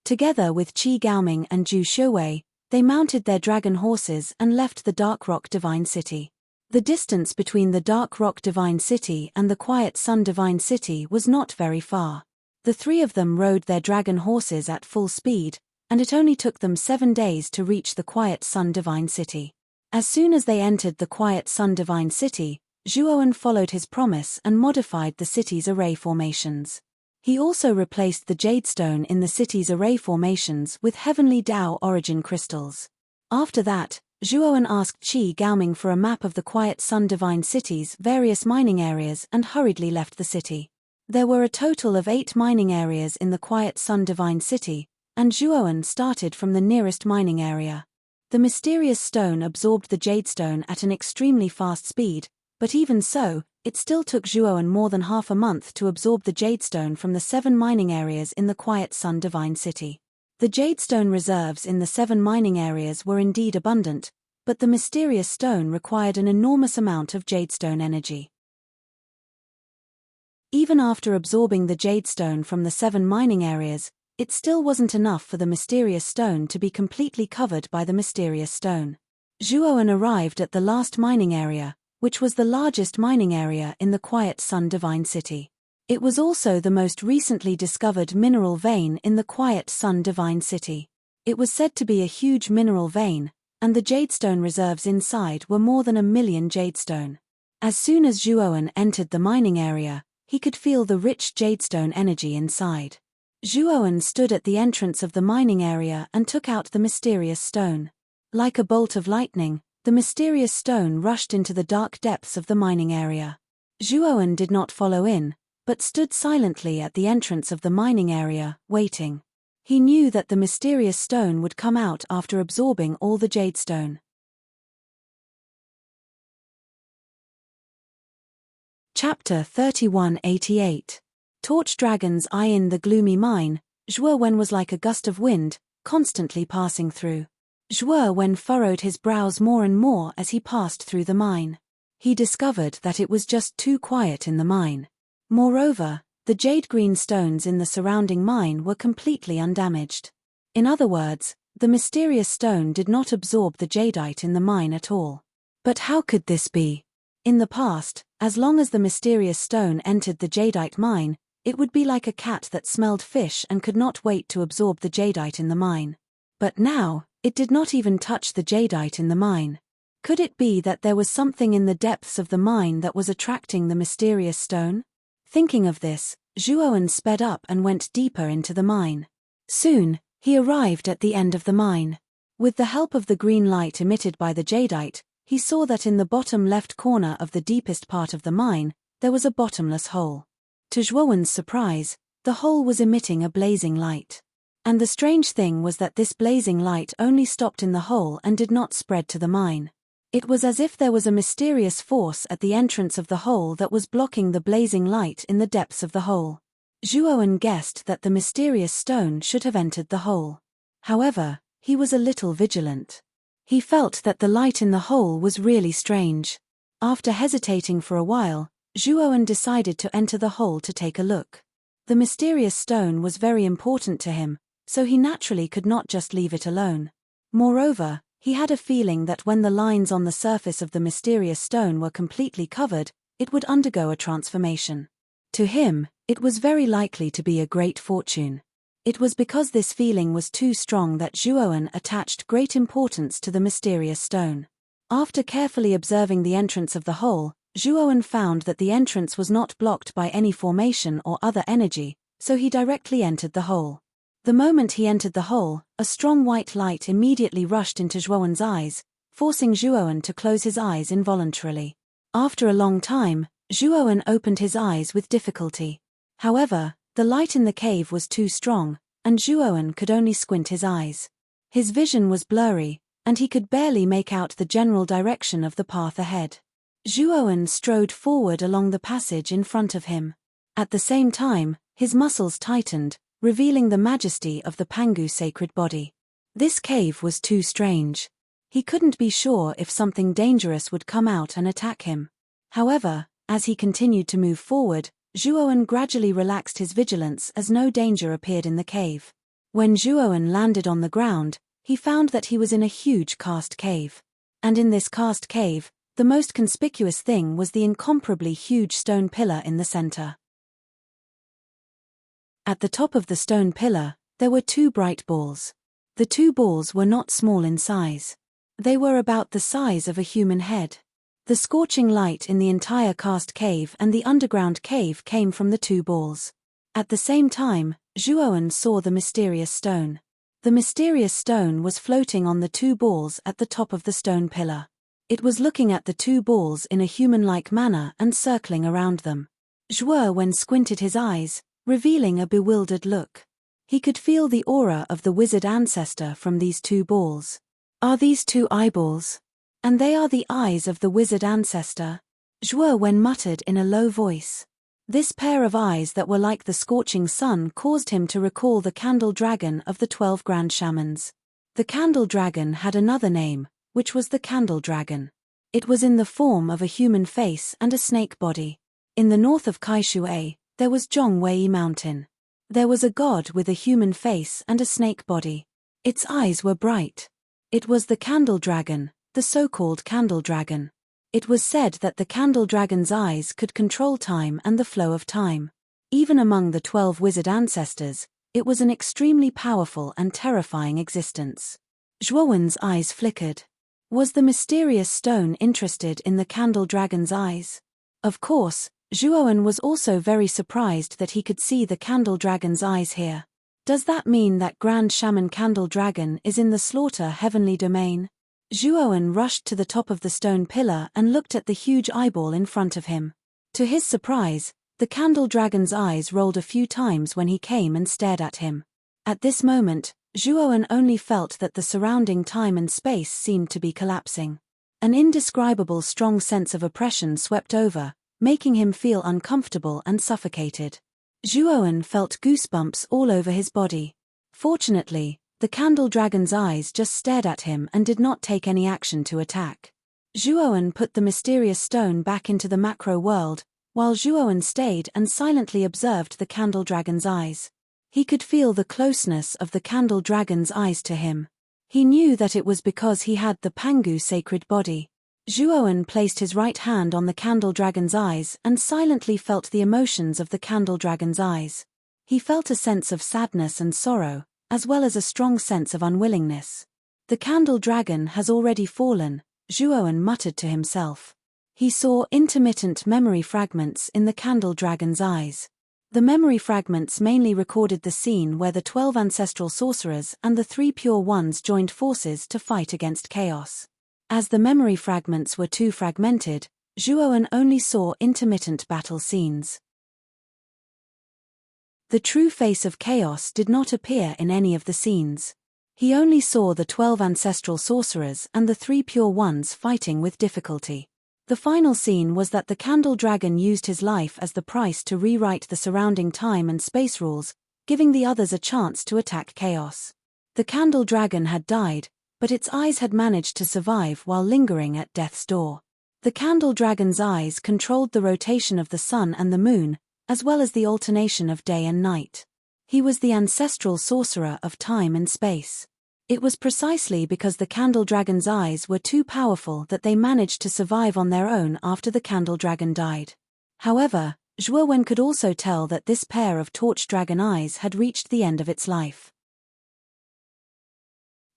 Together with Qi Gaoming and Zhu Shuowei, they mounted their dragon horses and left the Dark Rock Divine City. The distance between the Dark Rock Divine City and the Quiet Sun Divine City was not very far. The three of them rode their dragon horses at full speed, and it only took them 7 days to reach the Quiet Sun Divine City. As soon as they entered the Quiet Sun Divine City, Zhuowen followed his promise and modified the city's array formations. He also replaced the Jadestone in the city's array formations with Heavenly Dao origin crystals. After that, Zhuowen asked Qi Gaoming for a map of the Quiet Sun Divine City's various mining areas and hurriedly left the city. There were a total of 8 mining areas in the Quiet Sun Divine City, and Zhuowen started from the nearest mining area. The mysterious stone absorbed the Jadestone at an extremely fast speed, but even so, it still took Zhuowen more than half a month to absorb the Jadestone from the 7 mining areas in the Quiet Sun Divine City. The Jadestone reserves in the 7 mining areas were indeed abundant, but the mysterious stone required an enormous amount of Jadestone energy. Even after absorbing the Jadestone from the 7 mining areas, it still wasn't enough for the mysterious stone to be completely covered by the mysterious stone. Zhuowen arrived at the last mining area, which was the largest mining area in the Quiet Sun Divine City. It was also the most recently discovered mineral vein in the Quiet Sun Divine City. It was said to be a huge mineral vein, and the Jadestone reserves inside were more than 1 million Jadestone. As soon as Zhuowen entered the mining area, he could feel the rich Jadestone energy inside. Zhuowen stood at the entrance of the mining area and took out the mysterious stone. Like a bolt of lightning, the mysterious stone rushed into the dark depths of the mining area. Zhuowen did not follow in, but stood silently at the entrance of the mining area, waiting. He knew that the mysterious stone would come out after absorbing all the Jadestone. Chapter 3188. Torch Dragon's Eye. In the gloomy mine, Zhuowen was like a gust of wind, constantly passing through. Zhuowen furrowed his brows more and more as he passed through the mine. He discovered that it was just too quiet in the mine. Moreover, The jade-green stones in the surrounding mine were completely undamaged. In other words, the mysterious stone did not absorb the jadeite in the mine at all. But how could this be? In the past, as long as the mysterious stone entered the jadeite mine, it would be like a cat that smelled fish and could not wait to absorb the jadeite in the mine. But now, it did not even touch the jadeite in the mine. Could it be that there was something in the depths of the mine that was attracting the mysterious stone? Thinking of this, Zhuowen sped up and went deeper into the mine. Soon, he arrived at the end of the mine. With the help of the green light emitted by the jadeite, he saw that in the bottom left corner of the deepest part of the mine, there was a bottomless hole. To Zhuowen's surprise, the hole was emitting a blazing light. And the strange thing was that this blazing light only stopped in the hole and did not spread to the mine. It was as if there was a mysterious force at the entrance of the hole that was blocking the blazing light in the depths of the hole. Zhuowen guessed that the mysterious stone should have entered the hole. However, he was a little vigilant. He felt that the light in the hole was really strange. After hesitating for a while, Zhuowen decided to enter the hole to take a look. The mysterious stone was very important to him, so he naturally could not just leave it alone. Moreover, he had a feeling that when the lines on the surface of the mysterious stone were completely covered, it would undergo a transformation. To him, it was very likely to be a great fortune. It was because this feeling was too strong that Zhuowen attached great importance to the mysterious stone. After carefully observing the entrance of the hole, Zhuowen found that the entrance was not blocked by any formation or other energy, so he directly entered the hole. The moment he entered the hole, a strong white light immediately rushed into Zhuowen's eyes, forcing Zhuowen to close his eyes involuntarily. After a long time, Zhuowen opened his eyes with difficulty. However, the light in the cave was too strong, and Zhuowen could only squint his eyes. His vision was blurry, and he could barely make out the general direction of the path ahead. Zhuowen strode forward along the passage in front of him. At the same time, his muscles tightened, revealing the majesty of the Pangu sacred body. This cave was too strange. He couldn't be sure if something dangerous would come out and attack him. However, as he continued to move forward, Zhuowen gradually relaxed his vigilance as no danger appeared in the cave. When Zhuowen landed on the ground, he found that he was in a huge cast cave. And in this cast cave, the most conspicuous thing was the incomparably huge stone pillar in the center. At the top of the stone pillar, there were two bright balls. The two balls were not small in size. They were about the size of a human head. The scorching light in the entire cast cave and the underground cave came from the two balls. At the same time, Zhuowen saw the mysterious stone. The mysterious stone was floating on the two balls at the top of the stone pillar. It was looking at the two balls in a human-like manner and circling around them. Zhuowen squinted his eyes, revealing a bewildered look. He could feel the aura of the wizard ancestor from these two balls. Are these two eyeballs? And they are the eyes of the wizard ancestor? Zhuowen muttered in a low voice. This pair of eyes that were like the scorching sun caused him to recall the candle dragon of the 12 grand shamans. The candle dragon had another name, which was the candle dragon. It was in the form of a human face and a snake body. In the north of Kaishuai, there was Zhongwei Mountain. There was a god with a human face and a snake body. Its eyes were bright. It was the candle dragon, the so-called candle dragon. It was said that the candle dragon's eyes could control time and the flow of time. Even among the 12 wizard ancestors, it was an extremely powerful and terrifying existence. Zhuowen's eyes flickered. Was the mysterious stone interested in the candle dragon's eyes? Of course, Zhuowen was also very surprised that he could see the candle dragon's eyes here. Does that mean that Grand Shaman Candle Dragon is in the slaughter heavenly domain? Zhuowen rushed to the top of the stone pillar and looked at the huge eyeball in front of him. To his surprise, the candle dragon's eyes rolled a few times when he came and stared at him. At this moment, Zhuowen only felt that the surrounding time and space seemed to be collapsing. An indescribable strong sense of oppression swept over, making him feel uncomfortable and suffocated. Zhuowen felt goosebumps all over his body. Fortunately, the candle dragon's eyes just stared at him and did not take any action to attack. Zhuowen put the mysterious stone back into the macro world, while Zhuowen stayed and silently observed the candle dragon's eyes. He could feel the closeness of the candle dragon's eyes to him. He knew that it was because he had the Pangu sacred body. Zhuowen placed his right hand on the candle dragon's eyes and silently felt the emotions of the candle dragon's eyes. He felt a sense of sadness and sorrow, as well as a strong sense of unwillingness. The candle dragon has already fallen, Zhuowen muttered to himself. He saw intermittent memory fragments in the candle dragon's eyes. The memory fragments mainly recorded the scene where the 12 ancestral sorcerers and the 3 pure ones joined forces to fight against chaos. As the memory fragments were too fragmented, Zhuowen only saw intermittent battle scenes. The true face of chaos did not appear in any of the scenes. He only saw the 12 ancestral sorcerers and the 3 pure ones fighting with difficulty. The final scene was that the candle dragon used his life as the price to rewrite the surrounding time and space rules, giving the others a chance to attack chaos. The candle dragon had died, but its eyes had managed to survive while lingering at death's door. The candle dragon's eyes controlled the rotation of the sun and the moon, as well as the alternation of day and night. He was the ancestral sorcerer of time and space. It was precisely because the candle dragon's eyes were too powerful that they managed to survive on their own after the candle dragon died. However, Zhuowen could also tell that this pair of torch dragon eyes had reached the end of its life.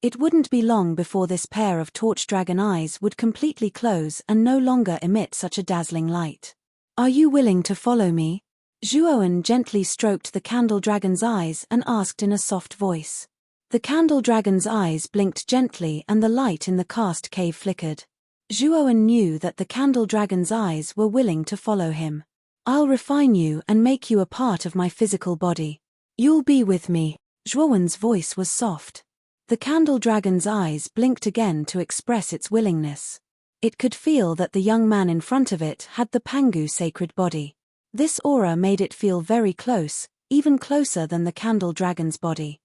It wouldn't be long before this pair of torch dragon eyes would completely close and no longer emit such a dazzling light. "Are you willing to follow me?" Zhuowen gently stroked the candle dragon's eyes and asked in a soft voice. The candle dragon's eyes blinked gently and the light in the cast cave flickered. Zhuowen knew that the candle dragon's eyes were willing to follow him. "I'll refine you and make you a part of my physical body. You'll be with me." Zhuowen's voice was soft. The candle dragon's eyes blinked again to express its willingness. It could feel that the young man in front of it had the Pangu sacred body. This aura made it feel very close, even closer than the candle dragon's body.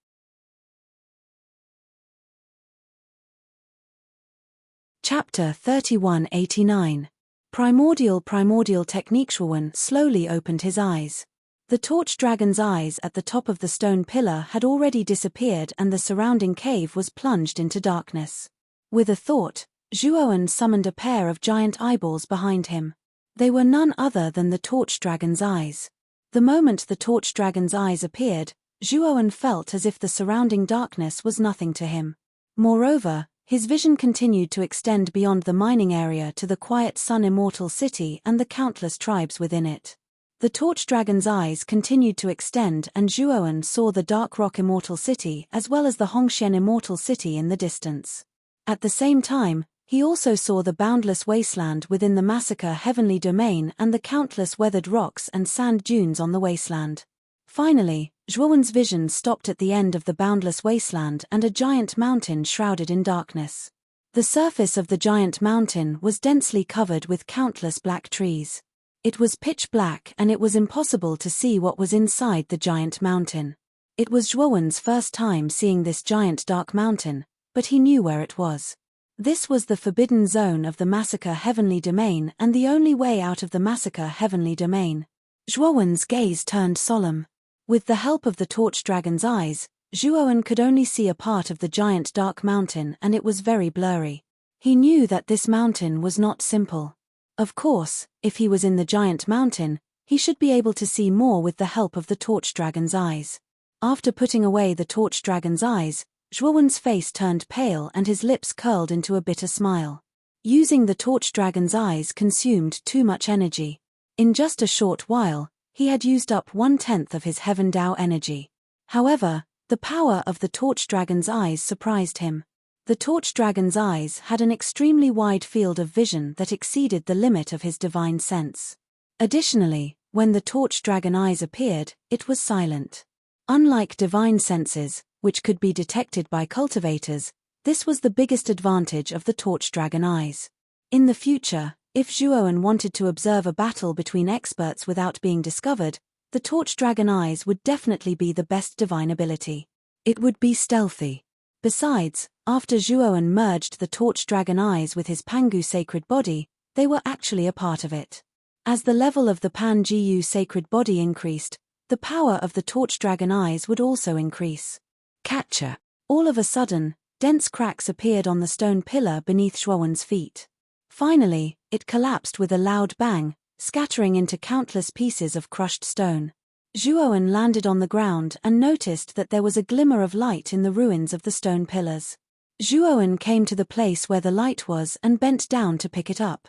Chapter 3189. Primordial Technique. Zhuowen slowly opened his eyes. The torch dragon's eyes at the top of the stone pillar had already disappeared and the surrounding cave was plunged into darkness. With a thought, Zhuowen summoned a pair of giant eyeballs behind him. They were none other than the torch dragon's eyes. The moment the torch dragon's eyes appeared, Zhuowen felt as if the surrounding darkness was nothing to him. Moreover, his vision continued to extend beyond the mining area to the quiet Sun Immortal City and the countless tribes within it. The torch dragon's eyes continued to extend and Zhuowen saw the Dark Rock Immortal City as well as the Hongxian Immortal City in the distance. At the same time, he also saw the boundless wasteland within the Massacre Heavenly Domain and the countless weathered rocks and sand dunes on the wasteland. Finally, Zhuowen's vision stopped at the end of the boundless wasteland and a giant mountain shrouded in darkness. The surface of the giant mountain was densely covered with countless black trees. It was pitch black and it was impossible to see what was inside the giant mountain. It was Zhuowen's first time seeing this giant dark mountain, but he knew where it was. This was the forbidden zone of the Massacre Heavenly Domain and the only way out of the Massacre Heavenly Domain. Zhuowen's gaze turned solemn. With the help of the torch dragon's eyes, Zhuowen could only see a part of the giant dark mountain and it was very blurry. He knew that this mountain was not simple. Of course, if he was in the giant mountain, he should be able to see more with the help of the torch dragon's eyes. After putting away the torch dragon's eyes, Zhuowen's face turned pale and his lips curled into a bitter smile. Using the torch dragon's eyes consumed too much energy. In just a short while, he had used up 1/10 of his Heaven Dao energy. However, the power of the torch dragon's eyes surprised him. The torch dragon's eyes had an extremely wide field of vision that exceeded the limit of his divine sense. Additionally, when the torch dragon eyes appeared, it was silent. Unlike divine senses, which could be detected by cultivators, this was the biggest advantage of the torch dragon eyes. In the future, if Zhuowen wanted to observe a battle between experts without being discovered, the torch dragon eyes would definitely be the best divine ability. It would be stealthy. Besides, after Zhuowen merged the torch dragon eyes with his Pangu sacred body, they were actually a part of it. As the level of the Pan-Gu sacred body increased, the power of the torch dragon eyes would also increase. Catcher. All of a sudden, dense cracks appeared on the stone pillar beneath Zhuowen's feet. Finally, it collapsed with a loud bang, scattering into countless pieces of crushed stone. Zhuowen landed on the ground and noticed that there was a glimmer of light in the ruins of the stone pillars. Zhuowen came to the place where the light was and bent down to pick it up.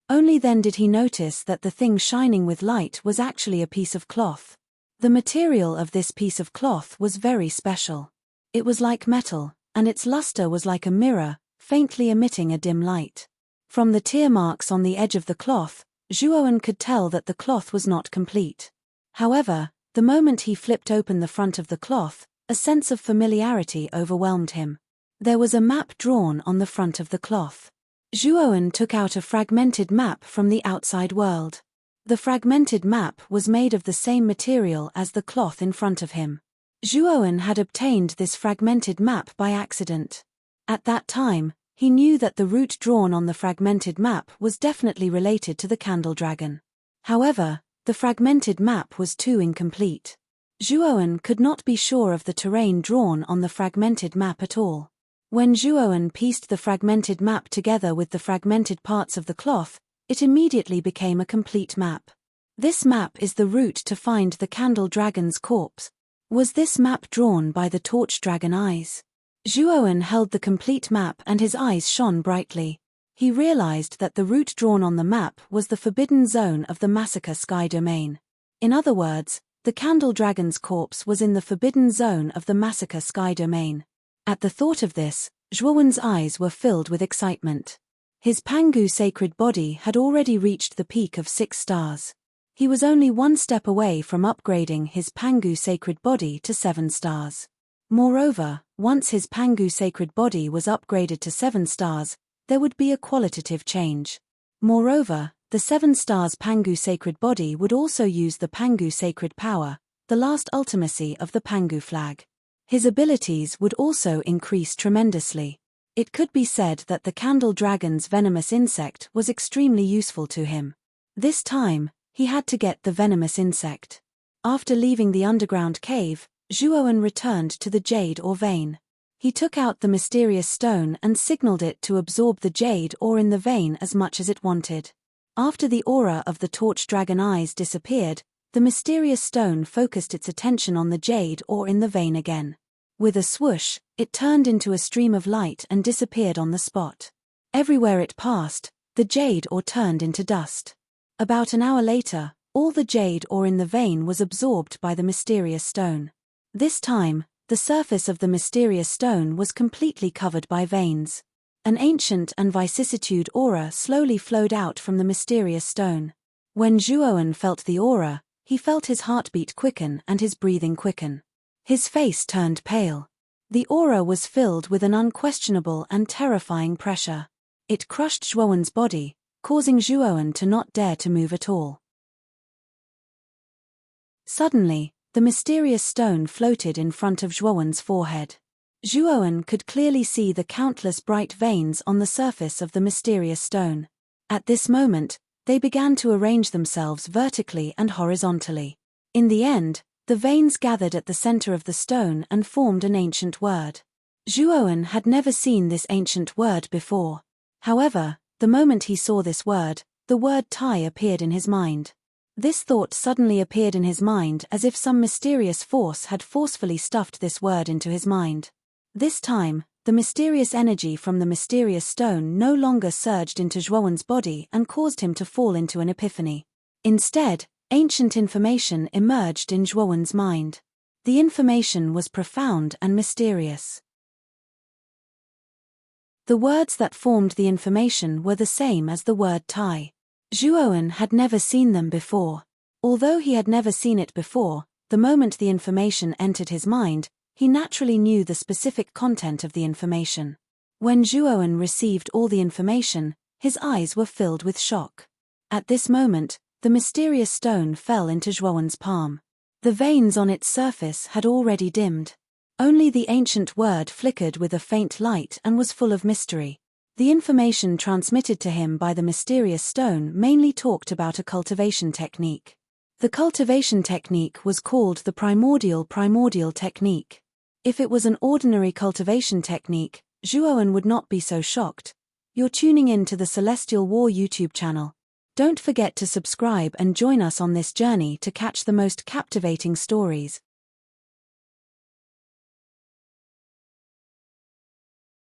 Only then did he notice that the thing shining with light was actually a piece of cloth. The material of this piece of cloth was very special. It was like metal, and its luster was like a mirror, faintly emitting a dim light. From the tear marks on the edge of the cloth, Zhuowen could tell that the cloth was not complete. However, the moment he flipped open the front of the cloth, a sense of familiarity overwhelmed him. There was a map drawn on the front of the cloth. Zhuowen took out a fragmented map from the outside world. The fragmented map was made of the same material as the cloth in front of him. Zhuowen had obtained this fragmented map by accident. At that time, he knew that the route drawn on the fragmented map was definitely related to the candle dragon. However, the fragmented map was too incomplete. Zhuowen could not be sure of the terrain drawn on the fragmented map at all. When Zhuowen pieced the fragmented map together with the fragmented parts of the cloth, it immediately became a complete map. This map is the route to find the candle dragon's corpse. Was this map drawn by the torch dragon eyes? Zhuowen held the complete map and his eyes shone brightly. He realized that the route drawn on the map was the forbidden zone of the massacre sky domain. In other words, the candle dragon's corpse was in the forbidden zone of the massacre sky domain. At the thought of this, Zhuowen's eyes were filled with excitement. His Pangu sacred body had already reached the peak of 6 stars. He was only one step away from upgrading his Pangu sacred body to 7 stars. Moreover, once his Pangu sacred body was upgraded to 7 stars, there would be a qualitative change. Moreover, the 7 stars Pangu sacred body would also use the Pangu sacred power, the last ultimacy of the Pangu flag. His abilities would also increase tremendously. It could be said that the candle dragon's venomous insect was extremely useful to him. This time, he had to get the venomous insect. After leaving the underground cave, Zhuowen returned to the jade ore vein. He took out the mysterious stone and signaled it to absorb the jade ore in the vein as much as it wanted. After the aura of the torch dragon eyes disappeared, the mysterious stone focused its attention on the jade ore in the vein again. With a swoosh, it turned into a stream of light and disappeared on the spot. Everywhere it passed, the jade ore turned into dust. About an hour later, all the jade ore in the vein was absorbed by the mysterious stone. This time, the surface of the mysterious stone was completely covered by veins. An ancient and vicissitude aura slowly flowed out from the mysterious stone. When Zhuowen felt the aura, he felt his heartbeat quicken and his breathing quicken. His face turned pale. The aura was filled with an unquestionable and terrifying pressure. It crushed Zhuowen's body, causing Zhuowen to not dare to move at all. Suddenly, the mysterious stone floated in front of Zhuowen's forehead. Zhuowen could clearly see the countless bright veins on the surface of the mysterious stone. At this moment, they began to arrange themselves vertically and horizontally. In the end, the veins gathered at the center of the stone and formed an ancient word. Zhuowen had never seen this ancient word before. However, the moment he saw this word, the word Tai appeared in his mind. This thought suddenly appeared in his mind as if some mysterious force had forcefully stuffed this word into his mind. This time, the mysterious energy from the mysterious stone no longer surged into Zhuowen's body and caused him to fall into an epiphany. Instead, ancient information emerged in Zhuowen's mind. The information was profound and mysterious. The words that formed the information were the same as the word Tai. Zhuowen had never seen them before. Although he had never seen it before, the moment the information entered his mind, he naturally knew the specific content of the information. When Zhuowen received all the information, his eyes were filled with shock. At this moment, the mysterious stone fell into Zhuowen's palm. The veins on its surface had already dimmed. Only the ancient word flickered with a faint light and was full of mystery. The information transmitted to him by the mysterious stone mainly talked about a cultivation technique. The cultivation technique was called the primordial technique. If it was an ordinary cultivation technique, Zhuoan would not be so shocked. You're tuning in to the Celestial War YouTube channel. Don't forget to subscribe and join us on this journey to catch the most captivating stories.